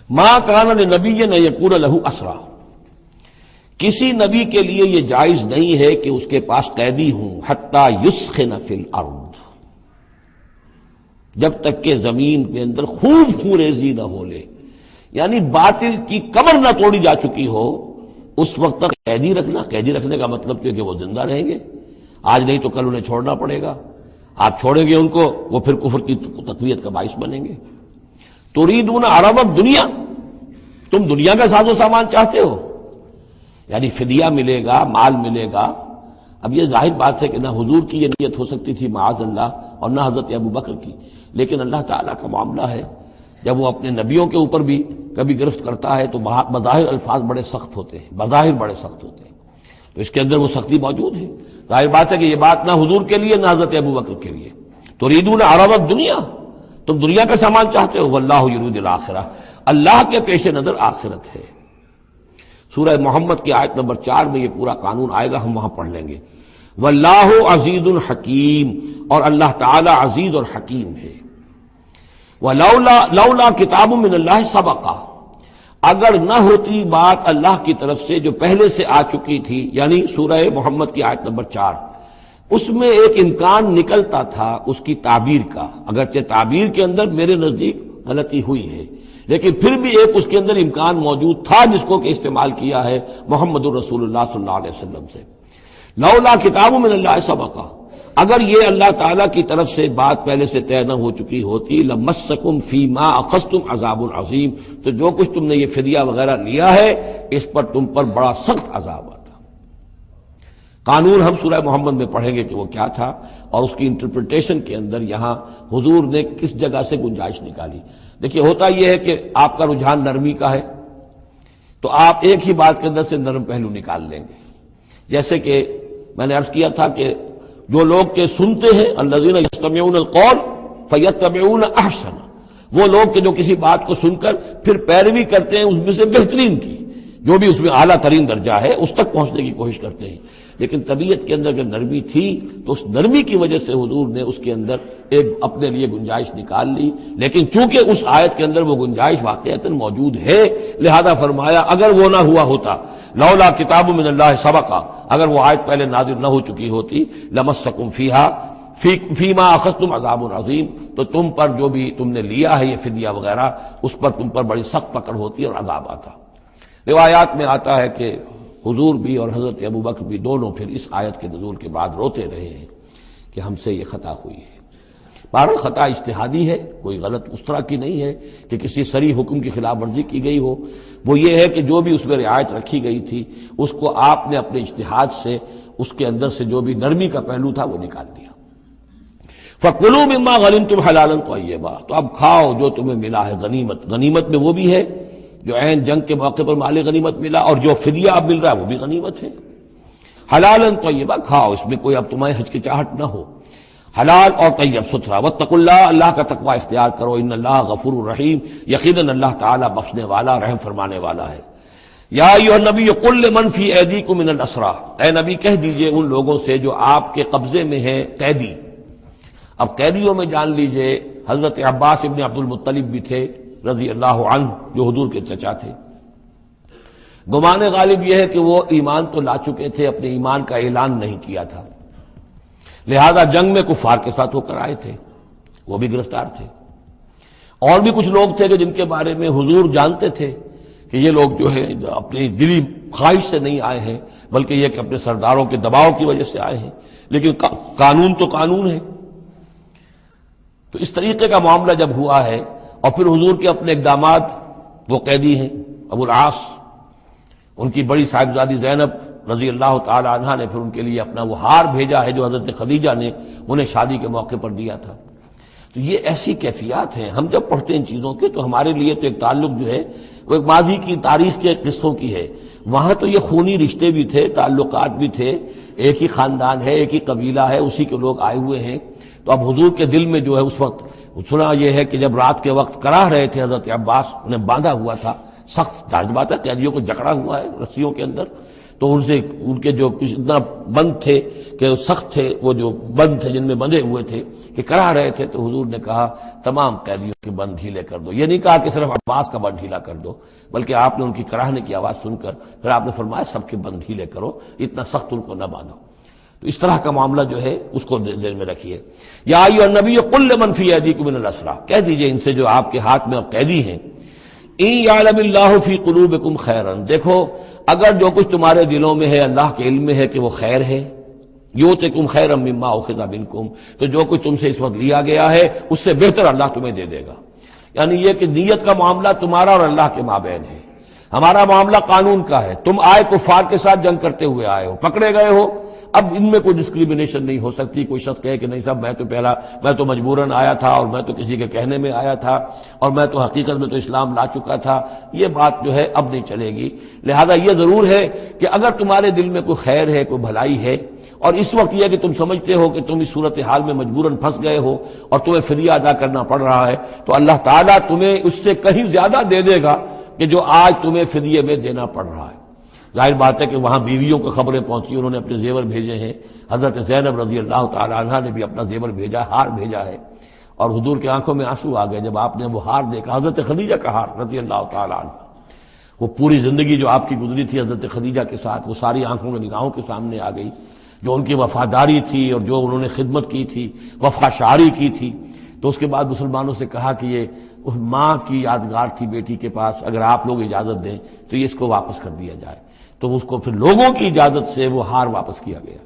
ما کان لنبی ان یکون لہ اسریٰ، کسی نبی کے لیے یہ جائز نہیں ہے کہ اس کے پاس قیدی ہوں، حتی یسخن فی الارض، جب تک کہ زمین کے اندر خوب خوریزی نہ ہو لے، یعنی باطل کی کمر نہ توڑی جا چکی ہو، اس وقت تک قیدی رکھنا. قیدی رکھنے کا مطلب یہ کہ وہ زندہ رہیں گے، آج نہیں تو کل انہیں چھوڑنا پڑے گا. آپ چھوڑیں گے ان کو، وہ پھر کفر کی تقویت کا باعث بنیں گے. تريدون عرض الدنیا، تم دنیا کا ساز و سامان چاہتے ہو، یعنی فدیہ ملے گا، مال ملے گا. اب یہ ظاہر بات ہے کہ نہ حضور کی یہ نیت ہو سکتی تھی معاذ اللہ، اور نہ حضرت ابو بکر کی، لیکن اللہ تعالیٰ کا معاملہ ہے. جب وہ اپنے نبیوں کے اوپر بھی کبھی گرفت کرتا ہے تو بظاہر الفاظ بڑے سخت ہوتے ہیں، بظاہر بڑے سخت ہوتے ہیں، تو اس کے اندر وہ سختی موجود ہے. ظاہر بات ہے کہ یہ بات نہ حضور کے لیے نہ حضرت ابو بکر کے لیے. تريدون عرض الدنیا، تم دنیا کا سامان چاہتے ہو، واللہ یرید الآخرہ، اللہ کے پیش نظر آخرت ہے. سورہ محمد کی آیت نمبر 4 میں یہ پورا قانون آئے گا، ہم وہاں پڑھ لیں گے. واللہ عزیز حکیم، اور اللہ تعالی عزیز اور حکیم ہے. لولا کتاب من اللہ سبقہ، اگر نہ ہوتی بات اللہ کی طرف سے جو پہلے سے آ چکی تھی، یعنی سورہ محمد کی آیت نمبر 4، اس میں ایک امکان نکلتا تھا اس کی تعبیر کا. اگرچہ تعبیر کے اندر میرے نزدیک غلطی ہوئی ہے، لیکن پھر بھی ایک اس کے اندر امکان موجود تھا جس کو کہ استعمال کیا ہے محمد الرسول اللہ صلی اللہ علیہ وسلم سے. لولا کتاب من اللہ سبقہ، اگر یہ اللہ تعالیٰ کی طرف سے بات پہلے سے طے نہ ہو چکی ہوتی لمسکم فیما اخذتم عذاب عظیم، تو جو کچھ تم نے یہ فدیہ وغیرہ لیا ہے اس پر تم پر بڑا سخت عذاب آتا۔ قانون ہم سورہ محمد میں پڑھیں گے کہ وہ کیا تھا، اور اس کی انٹرپریٹیشن کے اندر یہاں حضور نے کس جگہ سے گنجائش نکالی۔ دیکھیے ہوتا یہ ہے کہ آپ کا رجحان نرمی کا ہے تو آپ ایک ہی بات کے اندر سے نرم پہلو نکال لیں گے، جیسے کہ میں نے عرض کیا تھا کہ جو لوگ کے سنتے ہیں الذین یستمعون القول فیتبعون احسن، وہ لوگ کہ جو کسی بات کو سن کر پھر پیروی کرتے ہیں اس میں سے بہترین کی، جو بھی اس میں اعلیٰ ترین درجہ ہے اس تک پہنچنے کی کوشش کرتے ہیں۔ لیکن طبیعت کے اندر اگر نرمی تھی تو اس نرمی کی وجہ سے حضور نے اس کے اندر ایک اپنے لیے گنجائش نکال لی، لیکن چونکہ اس آیت کے اندر وہ گنجائش واقعتاً موجود ہے لہذا فرمایا اگر وہ نہ ہوا ہوتا لولا کتاب من اللہ سبقا، اگر وہ آیت پہلے نازل نہ ہو چکی ہوتی لمسکم فیما اخذتم عذاب عظیم، تو تم پر جو بھی تم نے لیا ہے یہ فدیہ وغیرہ اس پر تم پر بڑی سخت پکڑ ہوتی اور عذاب آتا۔ روایات میں آتا ہے کہ حضور بھی اور حضرت ابوبکر بھی دونوں پھر اس آیت کے نزول کے بعد روتے رہے ہیں کہ ہم سے یہ خطا ہوئی ہے۔ بہرحال خطا اجتہادی ہے، کوئی غلط اس طرح کی نہیں ہے کہ کسی صریح حکم کی خلاف ورزی کی گئی ہو، وہ یہ ہے کہ جو بھی اس میں رعایت رکھی گئی تھی اس کو آپ نے اپنے اجتہاد سے اس کے اندر سے جو بھی نرمی کا پہلو تھا وہ نکال دیا۔ فَكُلُوا مِمَّا غَنِمْتُمْ حَلَالًا طَيِّبًا، تو اب کھاؤ جو تمہیں ملا ہے غنیمت۔ غنیمت میں وہ بھی ہے جو عین جنگ کے موقع پر مال غنیمت ملا، اور جو فدیہ اب مل رہا ہے وہ بھی غنیمت ہے۔ حلالا طیبا، کھاؤ اس میں کوئی اب تمہیں ہچکچاہٹ نہ ہو، حلال اور طیب ستھرا۔ واتقوا اللہ، اللہ کا تقوی اختیار کرو، ان اللہ غفور الرحیم، یقیناً اللہ تعالیٰ بخشنے والا رحم فرمانے والا ہے۔ یا ایھا النبی قل لمن فی ایدیکم من الاسریٰ، اے نبی کہہ دیجئے ان لوگوں سے جو آپ کے قبضے میں ہیں قیدی۔ اب قیدیوں میں جان لیجئے حضرت عباس ابن عبد المطلب بھی تھے رضی اللہ عنہ، جو حضور کے چچا تھے۔ گمان غالب یہ ہے کہ وہ ایمان تو لا چکے تھے، اپنے ایمان کا اعلان نہیں کیا تھا، لہذا جنگ میں کفار کے ساتھ ہو کر آئے تھے، وہ بھی گرفتار تھے۔ اور بھی کچھ لوگ تھے کہ جن کے بارے میں حضور جانتے تھے کہ یہ لوگ جو ہے اپنی دلی خواہش سے نہیں آئے ہیں، بلکہ یہ کہ اپنے سرداروں کے دباؤ کی وجہ سے آئے ہیں، لیکن قانون تو قانون ہے۔ تو اس طریقے کا معاملہ جب ہوا ہے، اور پھر حضور کے اپنے اقدامات، وہ قیدی ہیں ابو العاص، ان کی بڑی صاحبزادی زینب رضی اللہ تعالی عنہا نے پھر ان کے لیے اپنا وہ ہار بھیجا ہے جو حضرت خدیجہ نے انہیں شادی کے موقع پر دیا تھا۔ تو یہ ایسی کیفیات ہیں، ہم جب پڑھتے ہیں ان چیزوں کے تو ہمارے لیے تو ایک تعلق جو ہے وہ ایک ماضی کی تاریخ کے قصوں کی ہے، وہاں تو یہ خونی رشتے بھی تھے، تعلقات بھی تھے، ایک ہی خاندان ہے، ایک ہی قبیلہ ہے، اسی کے لوگ آئے ہوئے ہیں۔ تو اب حضور کے دل میں جو ہے اس وقت سنا یہ ہے کہ جب رات کے وقت کراہ رہے تھے حضرت عباس، انہیں باندھا ہوا تھا، سخت ظاہر بات ہے قیدیوں کو جکڑا ہوا ہے رسیوں کے اندر، تو ان کے جو کچھ اتنا بند تھے کہ سخت تھے، وہ جو بند تھے جن میں بندھے ہوئے تھے کہ کراہ رہے تھے، تو حضور نے کہا تمام قیدیوں کے بند ڈھیلے کر دو۔ یہ نہیں کہا کہ صرف عباس کا بند ڈھیلا کر دو، بلکہ آپ نے ان کی کراہنے کی آواز سن کر پھر آپ نے فرمایا سب کے بند ڈھیلے کرو، اتنا سخت ان کو نہ باندھو۔ تو اس طرح کا معاملہ جو ہے اس کو ذہن میں رکھیے۔ یا ایھا النبی قل لمن فی ایدیکم من الاسریٰ، کہہ دیجئے ان سے جو آپ کے ہاتھ میں اب قیدی ہیں، ان یعلم اللہ فی قلوبکم خیرا، دیکھو اگر جو کچھ تمہارے دلوں میں ہے اللہ کے علم میں ہے کہ وہ خیر ہے، یؤتکم خیرا مما اخذ منکم، تو جو کچھ تم سے اس وقت لیا گیا ہے اس سے بہتر اللہ تمہیں دے دے گا۔ یعنی یہ کہ نیت کا معاملہ تمہارا اور اللہ کے مابین ہے، ہمارا معاملہ قانون کا ہے۔ تم آئے کفار کے ساتھ جنگ کرتے ہوئے آئے ہو، پکڑے گئے ہو، اب ان میں کوئی ڈسکریمنیشن نہیں ہو سکتی۔ کوئی شخص کہے کہ نہیں صاحب میں تو مجبوراً آیا تھا، اور میں تو کسی کے کہنے میں آیا تھا، اور میں تو حقیقت میں تو اسلام لا چکا تھا، یہ بات جو ہے اب نہیں چلے گی۔ لہذا یہ ضرور ہے کہ اگر تمہارے دل میں کوئی خیر ہے، کوئی بھلائی ہے، اور اس وقت یہ کہ تم سمجھتے ہو کہ تم اس صورتحال میں مجبوراً پھنس گئے ہو اور تمہیں فدیہ ادا کرنا پڑ رہا ہے، تو اللہ تعالیٰ تمہیں اس سے کہیں زیادہ دے دے گا کہ جو آج تمہیں فدیے میں دینا پڑ رہا ہے۔ ظاہر بات ہے کہ وہاں بیویوں کو خبریں پہنچی، انہوں نے اپنے زیور بھیجے ہیں، حضرت زینب رضی اللہ تعالی عنہا نے بھی اپنا زیور بھیجا، ہار بھیجا ہے، اور حضور کی آنکھوں میں آنسو آ گئے جب آپ نے وہ ہار دیکھا، حضرت خدیجہ کا ہار رضی اللہ تعالی عنہ۔ وہ پوری زندگی جو آپ کی گزری تھی حضرت خدیجہ کے ساتھ، وہ ساری آنکھوں میں نگاہوں کے سامنے آ گئی، جو ان کی وفاداری تھی اور جو انہوں نے خدمت کی تھی، وفا شعاری کی تھی۔ تو اس کے بعد مسلمانوں سے کہا کہ یہ ماں کی یادگار تھی بیٹی کے پاس، اگر آپ لوگ اجازت دیں تو یہ اس کو واپس کر دیا جائے۔ تو اس کو پھر لوگوں کی اجازت سے وہ ہار واپس کیا گیا۔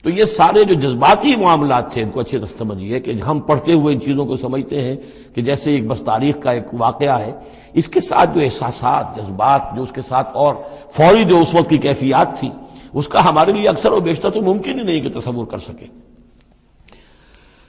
تو یہ سارے جو جذباتی معاملات تھے ان کو اچھے سے سمجھیے کہ ہم پڑھتے ہوئے ان چیزوں کو سمجھتے ہیں کہ جیسے ایک بس تاریخ کا ایک واقعہ ہے، اس کے ساتھ جو احساسات، جذبات، جو اس کے ساتھ اور فوری جو اس وقت کی کیفیات تھی، اس کا ہمارے لیے اکثر و بیشتر تو ممکن ہی نہیں کہ تصور کر سکیں۔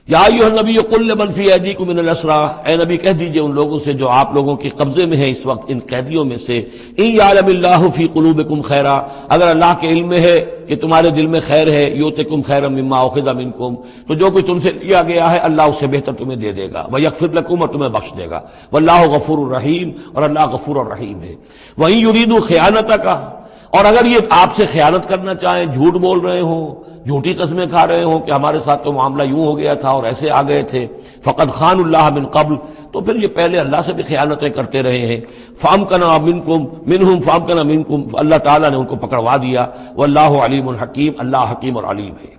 یا ایھا النبی قل لمن فی ایدیکم من الاسری، اے نبی کہہ دیجئے ان لوگوں سے جو آپ لوگوں کے قبضے میں ہیں اس وقت ان قیدیوں میں سے، ان یعلم اللہ فی قلوبکم خیرا، اگر اللہ کے علم میں ہے کہ تمہارے دل میں خیر ہے، یؤتکم خیرا مما اخذ منکم، تو جو کچھ تم سے لیا گیا ہے اللہ اس سے بہتر تمہیں دے دے گا، ویغفر لکم، اور تمہیں بخش دے گا، واللہ غفور الرحیم، اور اللہ غفور الرحیم ہے۔ وَإِن يُرِيدُوا خِيَانَتَكَ، اور اگر یہ آپ سے خیانت کرنا چاہیں، جھوٹ بول رہے ہوں، جھوٹی قسمیں کھا رہے ہوں کہ ہمارے ساتھ تو معاملہ یوں ہو گیا تھا اور ایسے آ گئے تھے، فقد خان اللہ من قبل، تو پھر یہ پہلے اللہ سے بھی خیانتیں کرتے رہے ہیں، فامکنا منہم فامکنا منکم، اللہ تعالیٰ نے ان کو پکڑوا دیا، واللہ علیم حکیم، اللہ حکیم اور علیم ہے۔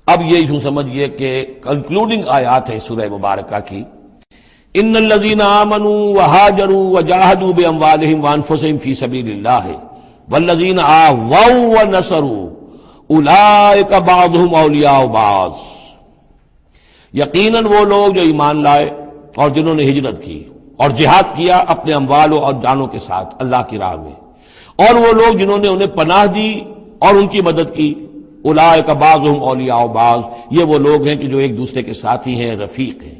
اب یہ یوں سمجھیے کہ کنکلوڈنگ آیات ہے سورہ مبارکہ کی، ان الذین آمنوا وہاجروا وجاہدوا باموالہم وانفسہم فی سبیل اللہ والذین آووا ونصروا اولئک بعضهم اولیاء بعض، یقیناً وہ لوگ جو ایمان لائے اور جنہوں نے ہجرت کی اور جہاد کیا اپنے اموالوں اور جانوں کے ساتھ اللہ کی راہ میں، اور وہ لوگ جنہوں نے انہیں پناہ دی اور ان کی مدد کی، اولئک بعضهم اولیاء بعض، یہ وہ لوگ ہیں کہ جو ایک دوسرے کے ساتھی ہیں، رفیق ہیں۔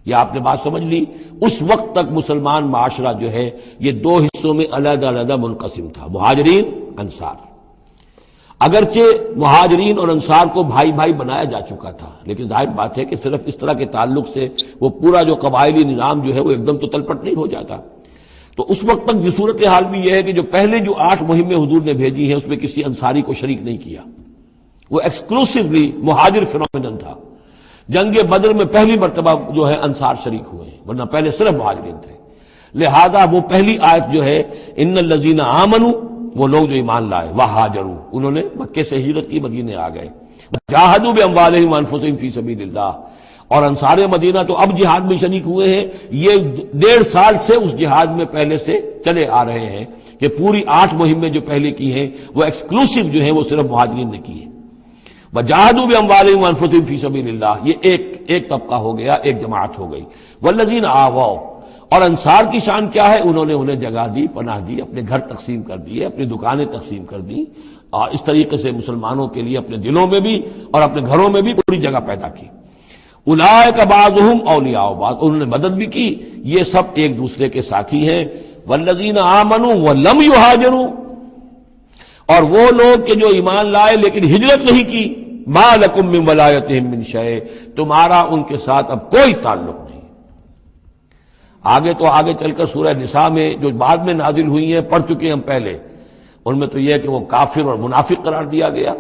یہ آپ نے بات سمجھ لی۔ اس وقت تک مسلمان معاشرہ جو ہے یہ دو حصوں میں علیحدہ علیحدہ منقسم تھا، مہاجرین، انصار۔ اگرچہ مہاجرین اور انصار کو بھائی بھائی بنایا جا چکا تھا، لیکن ظاہر بات ہے کہ صرف اس طرح کے تعلق سے وہ پورا جو قبائلی نظام جو ہے وہ ایک دم تو تلپٹ نہیں ہو جاتا۔ تو اس وقت تک جو صورتحال بھی یہ ہے کہ جو پہلے جو 8 مہمیں حضور نے بھیجی ہیں اس میں کسی انصاری کو شریک نہیں کیا، وہ ایکسکلوسیولی مہاجر فینومینن تھا۔ جنگ بدر میں پہلی مرتبہ جو ہے انصار شریک ہوئے ہیں، ورنہ پہلے صرف مہاجرین تھے۔ لہذا وہ پہلی آیت جو ہے ان الذین آمنوا، وہ لوگ جو ایمان لائے، وہاجروا، انہوں نے مکے سے ہجرت کی، مدینے آ گئے، جاہدوا باموالہم وانفسہم فی سبیل اللہ، اور انصار مدینہ تو اب جہاد میں شریک ہوئے ہیں، یہ 1.5 سال سے اس جہاد میں پہلے سے چلے آ رہے ہیں کہ پوری 8 مہمیں جو پہلے کی ہیں وہ ایکسکلوسیو جو ہیں وہ صرف مہاجرین نے کی ہیں۔ وجاہدوا باموالہم وانفسہم فی سبیل اللہ، یہ ایک طبقہ ہو گیا، ایک جماعت ہو گئی۔ والذین آووا، اور انصار کی شان کیا ہے؟ انہوں نے انہیں جگہ دی، پناہ دی، اپنے گھر تقسیم کر دیے، اپنی دکانیں تقسیم کر دی، اور اس طریقے سے مسلمانوں کے لیے اپنے دلوں میں بھی اور اپنے گھروں میں بھی پوری جگہ پیدا کی۔ اولئک بعضهم اولیاء بعض، انہوں نے مدد بھی کی، یہ سب ایک دوسرے کے ساتھی ہیں۔ والذین آمنوا ولم یہاجروا، اور وہ لوگ کہ جو ایمان لائے لیکن ہجرت نہیں کی، ما لکم من ولایتہم من شیء، تمہارا ان کے ساتھ اب کوئی تعلق نہیں۔ آگے چل کر سورہ نساء میں جو بعد میں نازل ہوئی ہیں، پڑھ چکے ہم پہلے، ان میں تو یہ ہے کہ وہ کافر اور منافق قرار دیا گیا،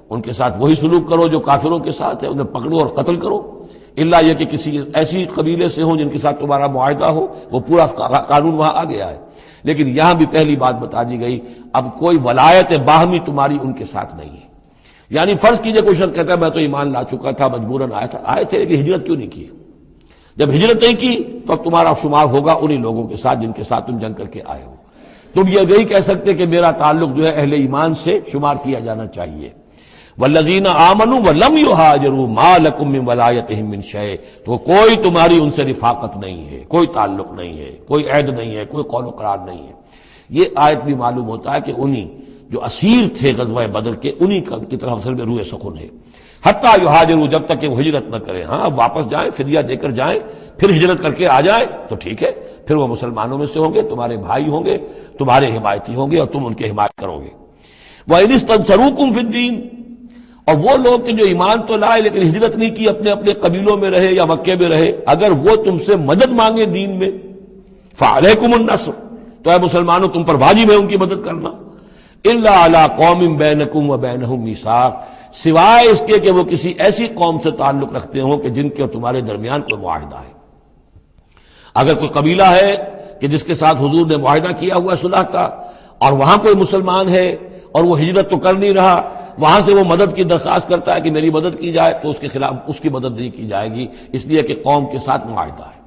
ان کے ساتھ وہی سلوک کرو جو کافروں کے ساتھ ہے، انہیں پکڑو اور قتل کرو، الا یہ کہ کسی ایسی قبیلے سے ہوں جن کے ساتھ تمہارا معاہدہ ہو، وہ پورا قانون وہاں آ گیا ہے۔ لیکن یہاں بھی پہلی بات بتا دی گئی، اب کوئی ولایت باہمی تمہاری ان کے ساتھ نہیں ہے۔ یعنی فرض کیجئے کوئی شخص کہتا ہے میں تو ایمان لا چکا تھا، مجبوراً آئے تھے لیکن ہجرت کیوں نہیں کی؟ جب ہجرت نہیں کی تو اب تمہارا شمار ہوگا انہی لوگوں کے ساتھ جن کے ساتھ تم جنگ کر کے آئے ہو۔ تم یہ نہیں کہہ سکتے کہ میرا تعلق جو ہے اہل ایمان سے شمار کیا جانا چاہیے۔ والذین آمنوا ولم یہاجروا ما لکم من ولایتہم من شیء، تو کوئی تمہاری ان سے رفاقت نہیں ہے، کوئی تعلق نہیں ہے، کوئی عہد نہیں ہے، کوئی قول و قرار نہیں ہے۔ یہ آیت بھی معلوم ہوتا ہے کہ انہی جو اسیر تھے غزوہ بدر کے، انہی کی طرف اصل میں روح سخن ہے۔ حتیٰ یہاجروا، جب تک کہ وہ ہجرت نہ کریں، ہاں واپس جائیں، فدیہ دے کر جائیں، پھر ہجرت کر کے آ جائیں تو ٹھیک ہے، پھر وہ مسلمانوں میں سے ہوں گے، تمہارے بھائی ہوں گے، تمہارے حمایتی ہوں گے اور تم ان کی حمایت کرو گے۔ وَإِنِ اسْتَنصَرُوكُمْ فِي الدِّينِ، اور وہ لوگ کہ جو ایمان تو لائے لیکن ہجرت نہیں کی، اپنے اپنے قبیلوں میں رہے یا مکے میں رہے، اگر وہ تم سے مدد مانگے دین میں، فَعَلَيْكُمُ النَّصْرُ، تو اے مسلمانوں تم پر واجب ہے ان کی مدد کرنا، إِلَّا عَلَىٰ قَوْمٍ بَيْنَكُمْ وَبَيْنَهُمْ مِيثَاقٌ، سوائے اس کے کہ وہ کسی ایسی قوم سے تعلق رکھتے ہوں کہ جن کے اور تمہارے درمیان کوئی معاہدہ ہے۔ اگر کوئی قبیلہ ہے کہ جس کے ساتھ حضور نے معاہدہ کیا ہوا ہے صلح کا، اور وہاں کوئی مسلمان ہے اور وہ ہجرت تو کر نہیں رہا، وہاں سے وہ مدد کی درخواست کرتا ہے کہ میری مدد کی جائے، تو اس کے خلاف اس کی مدد نہیں کی جائے گی، اس لیے کہ قوم کے ساتھ معاہدہ ہے۔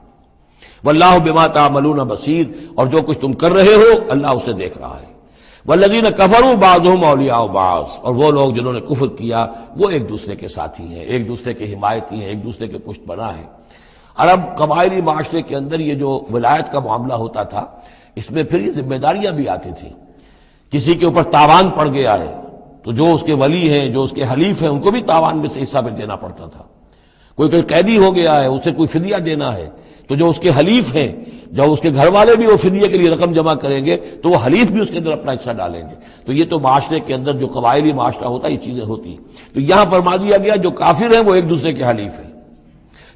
واللہ بما تعملون بصیر، اور جو کچھ تم کر رہے ہو اللہ اسے دیکھ رہا ہے۔ والذین کفروا بعضهم اولیاء بعض، اور وہ لوگ جنہوں نے کفر کیا وہ ایک دوسرے کے ساتھی ہیں، ایک دوسرے کے حمایتی ہیں، ایک دوسرے کے پشت پناہ ہیں۔ عرب قبائلی معاشرے کے اندر یہ جو ولایت کا معاملہ ہوتا تھا، اس میں پھر یہ ذمہ داریاں بھی آتی تھیں۔ کسی کے اوپر تاوان پڑ گیا ہے تو جو اس کے ولی ہیں، جو اس کے حلیف ہیں، ان کو بھی تاوان میں سے حصہ بھی دینا پڑتا تھا۔ کوئی قیدی ہو گیا ہے، اسے کوئی فدیہ دینا ہے تو جو اس کے حلیف ہیں، جب اس کے گھر والے بھی وہ فدیے کے لیے رقم جمع کریں گے تو وہ حلیف بھی اس کے اندر اپنا حصہ ڈالیں گے۔ تو یہ تو معاشرے کے اندر جو قبائلی معاشرہ ہوتا ہے یہ چیزیں ہوتی ہیں۔ تو یہاں فرما دیا گیا جو کافر ہیں وہ ایک دوسرے کے حلیف ہیں،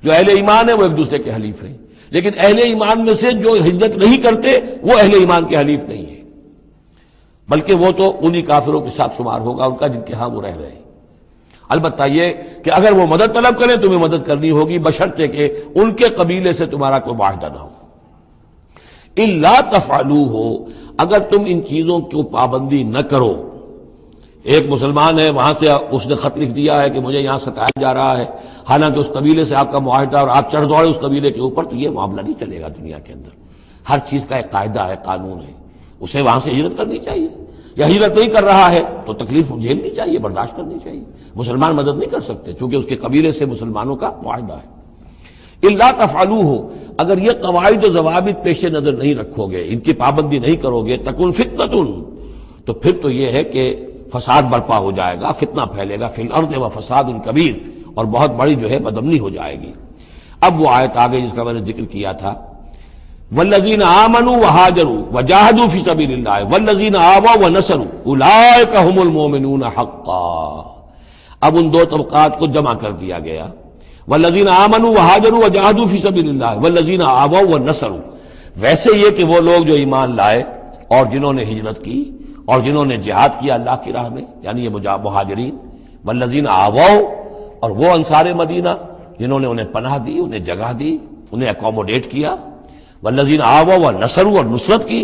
جو اہل ایمان ہیں وہ ایک دوسرے کے حلیف ہیں، لیکن اہل ایمان میں سے جو ہجرت نہیں کرتے وہ اہل ایمان کے حلیف نہیں ہیں، بلکہ وہ تو انہی کافروں کے ساتھ شمار ہوگا ان کا جن کے ہاں وہ رہ رہے ہیں۔ البتہ یہ کہ اگر وہ مدد طلب کریں تمہیں مدد کرنی ہوگی، بشرطے کہ ان کے قبیلے سے تمہارا کوئی معاہدہ نہ ہو۔ الا تفعلوہ، اگر تم ان چیزوں کو پابندی نہ کرو۔ ایک مسلمان ہے، وہاں سے اس نے خط لکھ دیا ہے کہ مجھے یہاں ستایا جا رہا ہے، حالانکہ اس قبیلے سے آپ کا معاہدہ اور آپ چڑھ دوڑے اس قبیلے کے اوپر، تو یہ معاملہ نہیں چلے گا دنیا کے اندر۔ ہر چیز کا ایک قاعدہ ہے، قانون ہے، اسے وہاں سے ہجرت کرنی چاہیے، یا ہجرت نہیں کر رہا ہے تو تکلیف جھیلنی چاہیے، برداشت کرنی چاہیے۔ مسلمان مدد نہیں کر سکتے چونکہ اس کے قبیلے سے مسلمانوں کا معاہدہ ہے۔ الا تفعلوہ، اگر یہ قواعد و ضوابط پیش نظر نہیں رکھو گے، ان کی پابندی نہیں کرو گے، تکن فتنۃ، تو پھر تو یہ ہے کہ فساد برپا ہو جائے گا، فتنہ پھیلے گا، فی الارض و فساد کبیر، اور بہت بڑی جو ہے بدامنی ہو جائے گی۔ اب وہ آیت آگے جس کا میں نے ذکر کیا تھا، والذین آمنوا وہاجروا وجاہدوا فی سبیل اللہ والذین آووا ونصروا اولئک هم المؤمنون حقا۔ اب ان دو طبقات کو جمع کر دیا گیا، والذین آمنوا وہاجروا وجاہدوا فی سبیل اللہ والذین آووا ونصروا۔ ویسے یہ کہ وہ لوگ جو ایمان لائے اور جنہوں نے ہجرت کی اور جنہوں نے جہاد کیا اللہ کی راہ میں، یعنی یہ مہاجرین، والذین آووا، اور وہ انصار مدینہ جنہوں نے انہیں پناہ دی، انہیں جگہ دی، انہیں اکوموڈیٹ کیا، والذین آووا ونصروا، اور نصرت کی،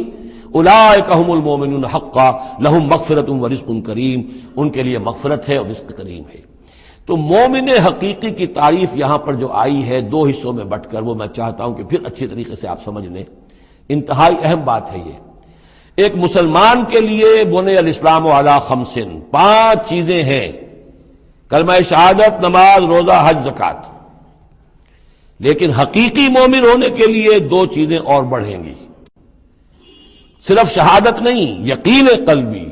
اولئک هم المؤمنون حقا لهم مغفرۃ ورزق کریم، ان کے لیے مغفرت ہے اور رزق کریم ہے۔ تو مومن حقیقی کی تعریف یہاں پر جو آئی ہے دو حصوں میں بٹ کر، وہ میں چاہتا ہوں کہ پھر اچھی طریقے سے آپ سمجھ لیں، انتہائی اہم بات ہے یہ۔ ایک مسلمان کے لیے بنی الاسلام علی خمس، 5 چیزیں ہیں، کلمہ شہادت، نماز، روزہ، حج، زکوٰۃ۔ لیکن حقیقی مومن ہونے کے لیے 2 چیزیں اور بڑھیں گی، صرف شہادت نہیں، یقین قلبی،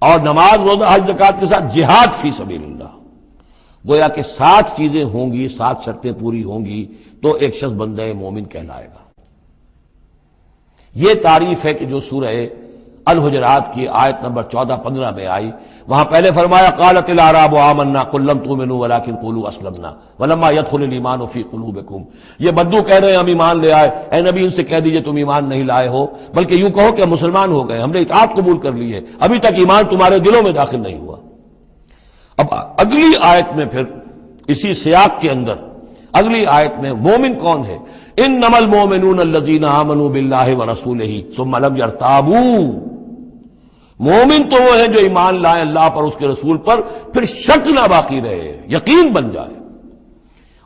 اور نماز، روزہ، حج، زکوٰۃ کے ساتھ جہاد فی سبیل اللہ۔ گویا کہ 7 چیزیں ہوں گی، 7 شرطیں پوری ہوں گی تو ایک شخص بندہ مومن کہلائے گا۔ یہ تعریف ہے کہ جو سورہ الحجرات کی آیت نمبر 14-15 میں آئی، وہاں پہلے فرمایا قالت الاعراب آمنا قل لم تؤمنوا ولکن قولوا اسلمنا ولما يدخل الايمان في قلوبكم۔ یہ بدو کہہ رہے ہیں ہم ایمان لے آئے، اے نبی ان سے کہہ دیجئے تم ایمان نہیں لائے ہو، بلکہ یوں کہو کہ ہم مسلمان ہو گئے، ہم نے اطاعت قبول کر لی ہے، ابھی تک ایمان تمہارے دلوں میں داخل نہیں ہوا۔ اب اگلی آیت میں پھر اسی سیاق کے اندر اگلی آیت میں مومن کون ہے؟ انما المؤمنون الذين آمنوا بالله ورسوله ثم لم يرتابوا۔ مومن تو وہ ہیں جو ایمان لائیں اللہ پر، اس کے رسول پر، پھر شک نہ باقی رہے، یقین بن جائے۔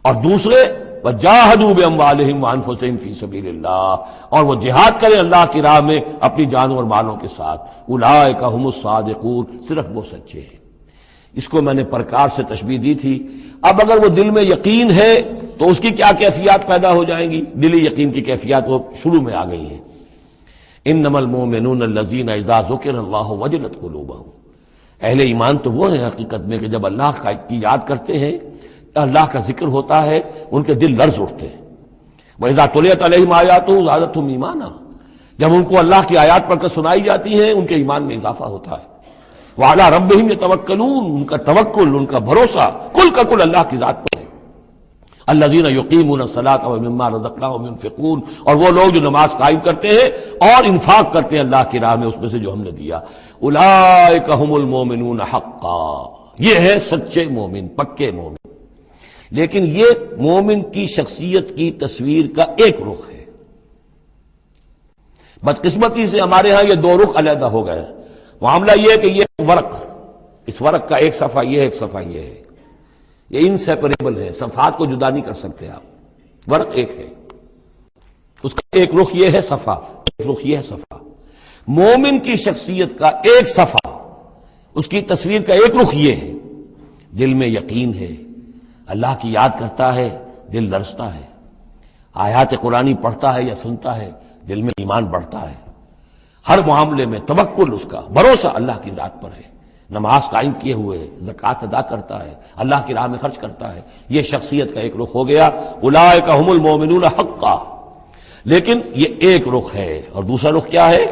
اور دوسرے وجاہدوا باموالہم وانفسہم فی سبیل اللہ، اور وہ جہاد کریں اللہ کی راہ میں اپنی جانوں اور مالوں کے ساتھ، اولئک هم الصادقون، صرف وہ سچے ہیں۔ اس کو میں نے پرکار سے تشبیہ دی تھی۔ اب اگر وہ دل میں یقین ہے تو اس کی کیا کیفیات پیدا ہو جائیں گی؟ دلی یقین کی کیفیات وہ شروع میں آ گئی ہیں۔ انما المؤمنون الذین اذا ذکر اللہ وجلت قلوبہم، اہل ایمان تو وہ ہیں حقیقت میں کہ جب اللہ کی یاد کرتے ہیں، اللہ کا ذکر ہوتا ہے، ان کے دل لرز اٹھتے ہیں۔ وَإِذَا تُلِيَتْ عَلَيْهِمْ آيَاتُهُ زَادَتْهُمْ ایمانا، جب ان کو اللہ کی آیات پڑھ کر سنائی جاتی ہیں ان کے ایمان میں اضافہ ہوتا ہے۔ وَعَلَىٰ رَبِّهِمْ يَتَوَكَّلُونَ، ان کا توکل، ان کا بھروسہ کل کا کل اللہ کی ذات پر ہے۔ الذین یقیمون الصلاۃ ومما رزقناہم ينفقون، اور وہ لوگ جو نماز قائم کرتے ہیں اور انفاق کرتے ہیں اللہ کی راہ میں اس میں سے جو ہم نے دیا۔ اولئک هم المؤمنون حقا، یہ ہے سچے مومن، پکے مومن۔ لیکن یہ مومن کی شخصیت کی تصویر کا ایک رخ ہے۔ بدقسمتی سے ہمارے ہاں یہ 2 رخ علیحدہ ہو گئے۔ معاملہ یہ ہے کہ یہ ورق، اس ورق کا ایک صفحہ یہ ہے، ایک صفحہ یہ ہے، یہ انسیپریبل ہے، صفحات کو جدا نہیں کر سکتے آپ۔ ورق ایک ہے، اس کا ایک رخ یہ ہے صفحہ، ایک رخ یہ ہے صفحہ۔ مومن کی شخصیت کا ایک صفحہ، اس کی تصویر کا ایک رخ یہ ہے، دل میں یقین ہے، اللہ کی یاد کرتا ہے، دل لرزتا ہے، آیات قرآنی پڑھتا ہے یا سنتا ہے، دل میں ایمان بڑھتا ہے، ہر معاملے میں توکل، اس کا بھروسہ اللہ کی ذات پر ہے، نماز قائم کیے ہوئے ہے، زکوٰۃ ادا کرتا ہے، اللہ کی راہ میں خرچ کرتا ہے، یہ شخصیت کا ایک رخ ہو گیا، اولئک هم المؤمنون حقا۔ لیکن یہ ایک رخ ہے، اور دوسرا رخ کیا ہے؟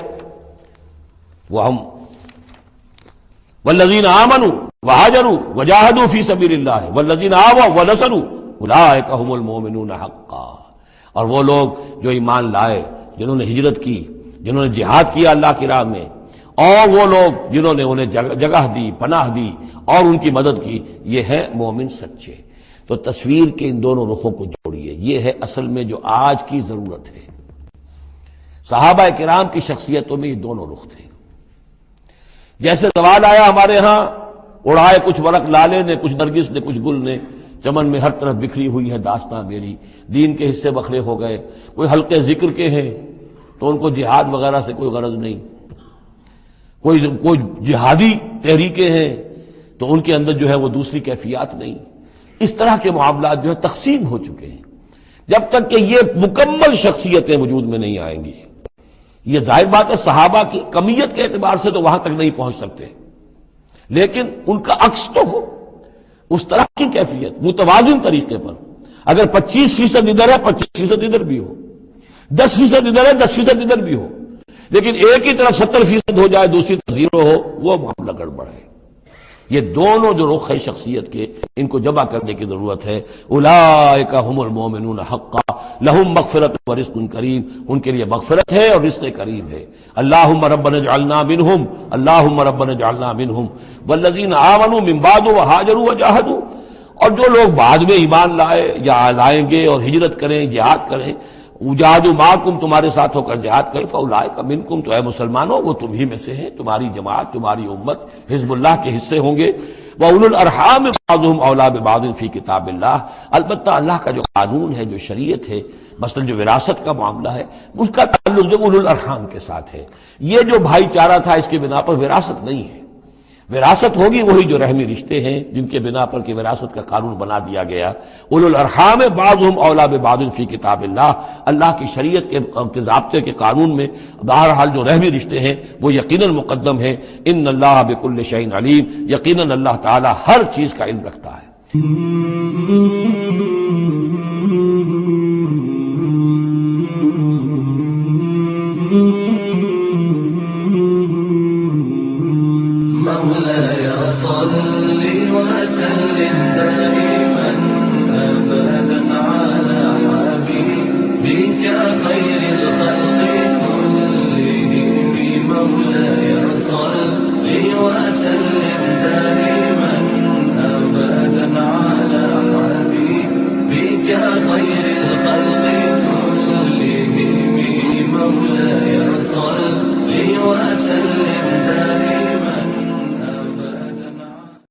وہ ہم والذین آمنوا وہاجروا وجاہدوا فی سبیل اللہ والذین آووا ونصروا اولئک هم المؤمنون حقا۔ اور وہ لوگ جو ایمان لائے، جنہوں نے ہجرت کی، جنہوں نے جہاد کیا اللہ کی راہ میں، اور وہ لوگ جنہوں نے انہیں جگہ دی، پناہ دی اور ان کی مدد کی، یہ ہے مومن سچے۔ تو تصویر کے ان دونوں رخوں کو جوڑیے، یہ ہے اصل میں جو آج کی ضرورت ہے۔ صحابہ کرام کی شخصیتوں میں یہ دونوں رخ تھے۔ جیسے زوال آیا ہمارے ہاں، اڑائے کچھ ورق لالے نے، کچھ نرگس نے، کچھ گل نے، چمن میں ہر طرف بکھری ہوئی ہے داستاں میری، دین کے حصے بکھرے ہو گئے، کوئی حلقے ذکر کے ہیں تو ان کو جہاد وغیرہ سے کوئی غرض نہیں، کوئی جہادی تحریکیں ہیں تو ان کے اندر جو ہے وہ دوسری کیفیات نہیں۔ اس طرح کے معاملات جو ہے تقسیم ہو چکے ہیں۔ جب تک کہ یہ مکمل شخصیتیں وجود میں نہیں آئیں گی، یہ ظاہر بات ہے صحابہ کی کمیت کے اعتبار سے تو وہاں تک نہیں پہنچ سکتے، لیکن ان کا عکس تو ہو، اس طرح کی کیفیت متوازن طریقے پر۔ اگر 25% ادھر ہے 25% ادھر بھی ہو، 10% ادھر ہے 10% ادھر بھی ہو، لیکن ایک ہی طرف 70% ہو جائے، دوسری طرف 0 ہو، وہ معاملہ گڑبڑ ہے۔ یہ دونوں جو رخ ہے شخصیت کے، ان کو جمع کرنے کی ضرورت ہے۔ اولئک هم المؤمنون حقا لهم مغفرۃ ورزق کریم، ان کے لیے مغفرت ہے اور رزق کریم ہے۔ اللہم ربنا اجعلنا منہم، اللہم ربنا اجعلنا منہم والذین آمنوا من بعد وہاجروا وجاہدوا، اور جو لوگ بعد میں ایمان لائے یا لائیں گے اور ہجرت کریں، جہاد کریں، وجاہدوا معکم، تمہارے ساتھ ہو کر جہاد کریں، فاولئک منکم، تو اے مسلمانوں وہ تم ہی میں سے ہیں، تمہاری جماعت، تمہاری امت حزب اللہ کے حصے ہوں گے۔ وَأُولُو الْأَرْحَامِ بَعْضُهُمْ أَوْلَىٰ بِبَعْضٍ فِي کتاب اللہ، البتہ اللہ کا جو قانون ہے، جو شریعت ہے، مثلا جو وراثت کا معاملہ ہے، اس کا تعلق جو اولو الارحام کے ساتھ ہے۔ یہ جو بھائی چارہ تھا اس کے بنا پر وراثت نہیں ہے، وراثت ہوگی وہی جو رحمی رشتے ہیں جن کے بنا پر کہ وراثت کا قانون بنا دیا گیا۔ اولو الارحام بعضهم اولیٰ ببعض فی کتاب اللہ، اللہ کی شریعت کے ضابطے کے قانون میں بہرحال جو رحمی رشتے ہیں وہ یقیناً مقدم ہیں۔ ان اللہ بکل شیء علیم، یقیناً اللہ تعالی ہر چیز کا علم رکھتا ہے۔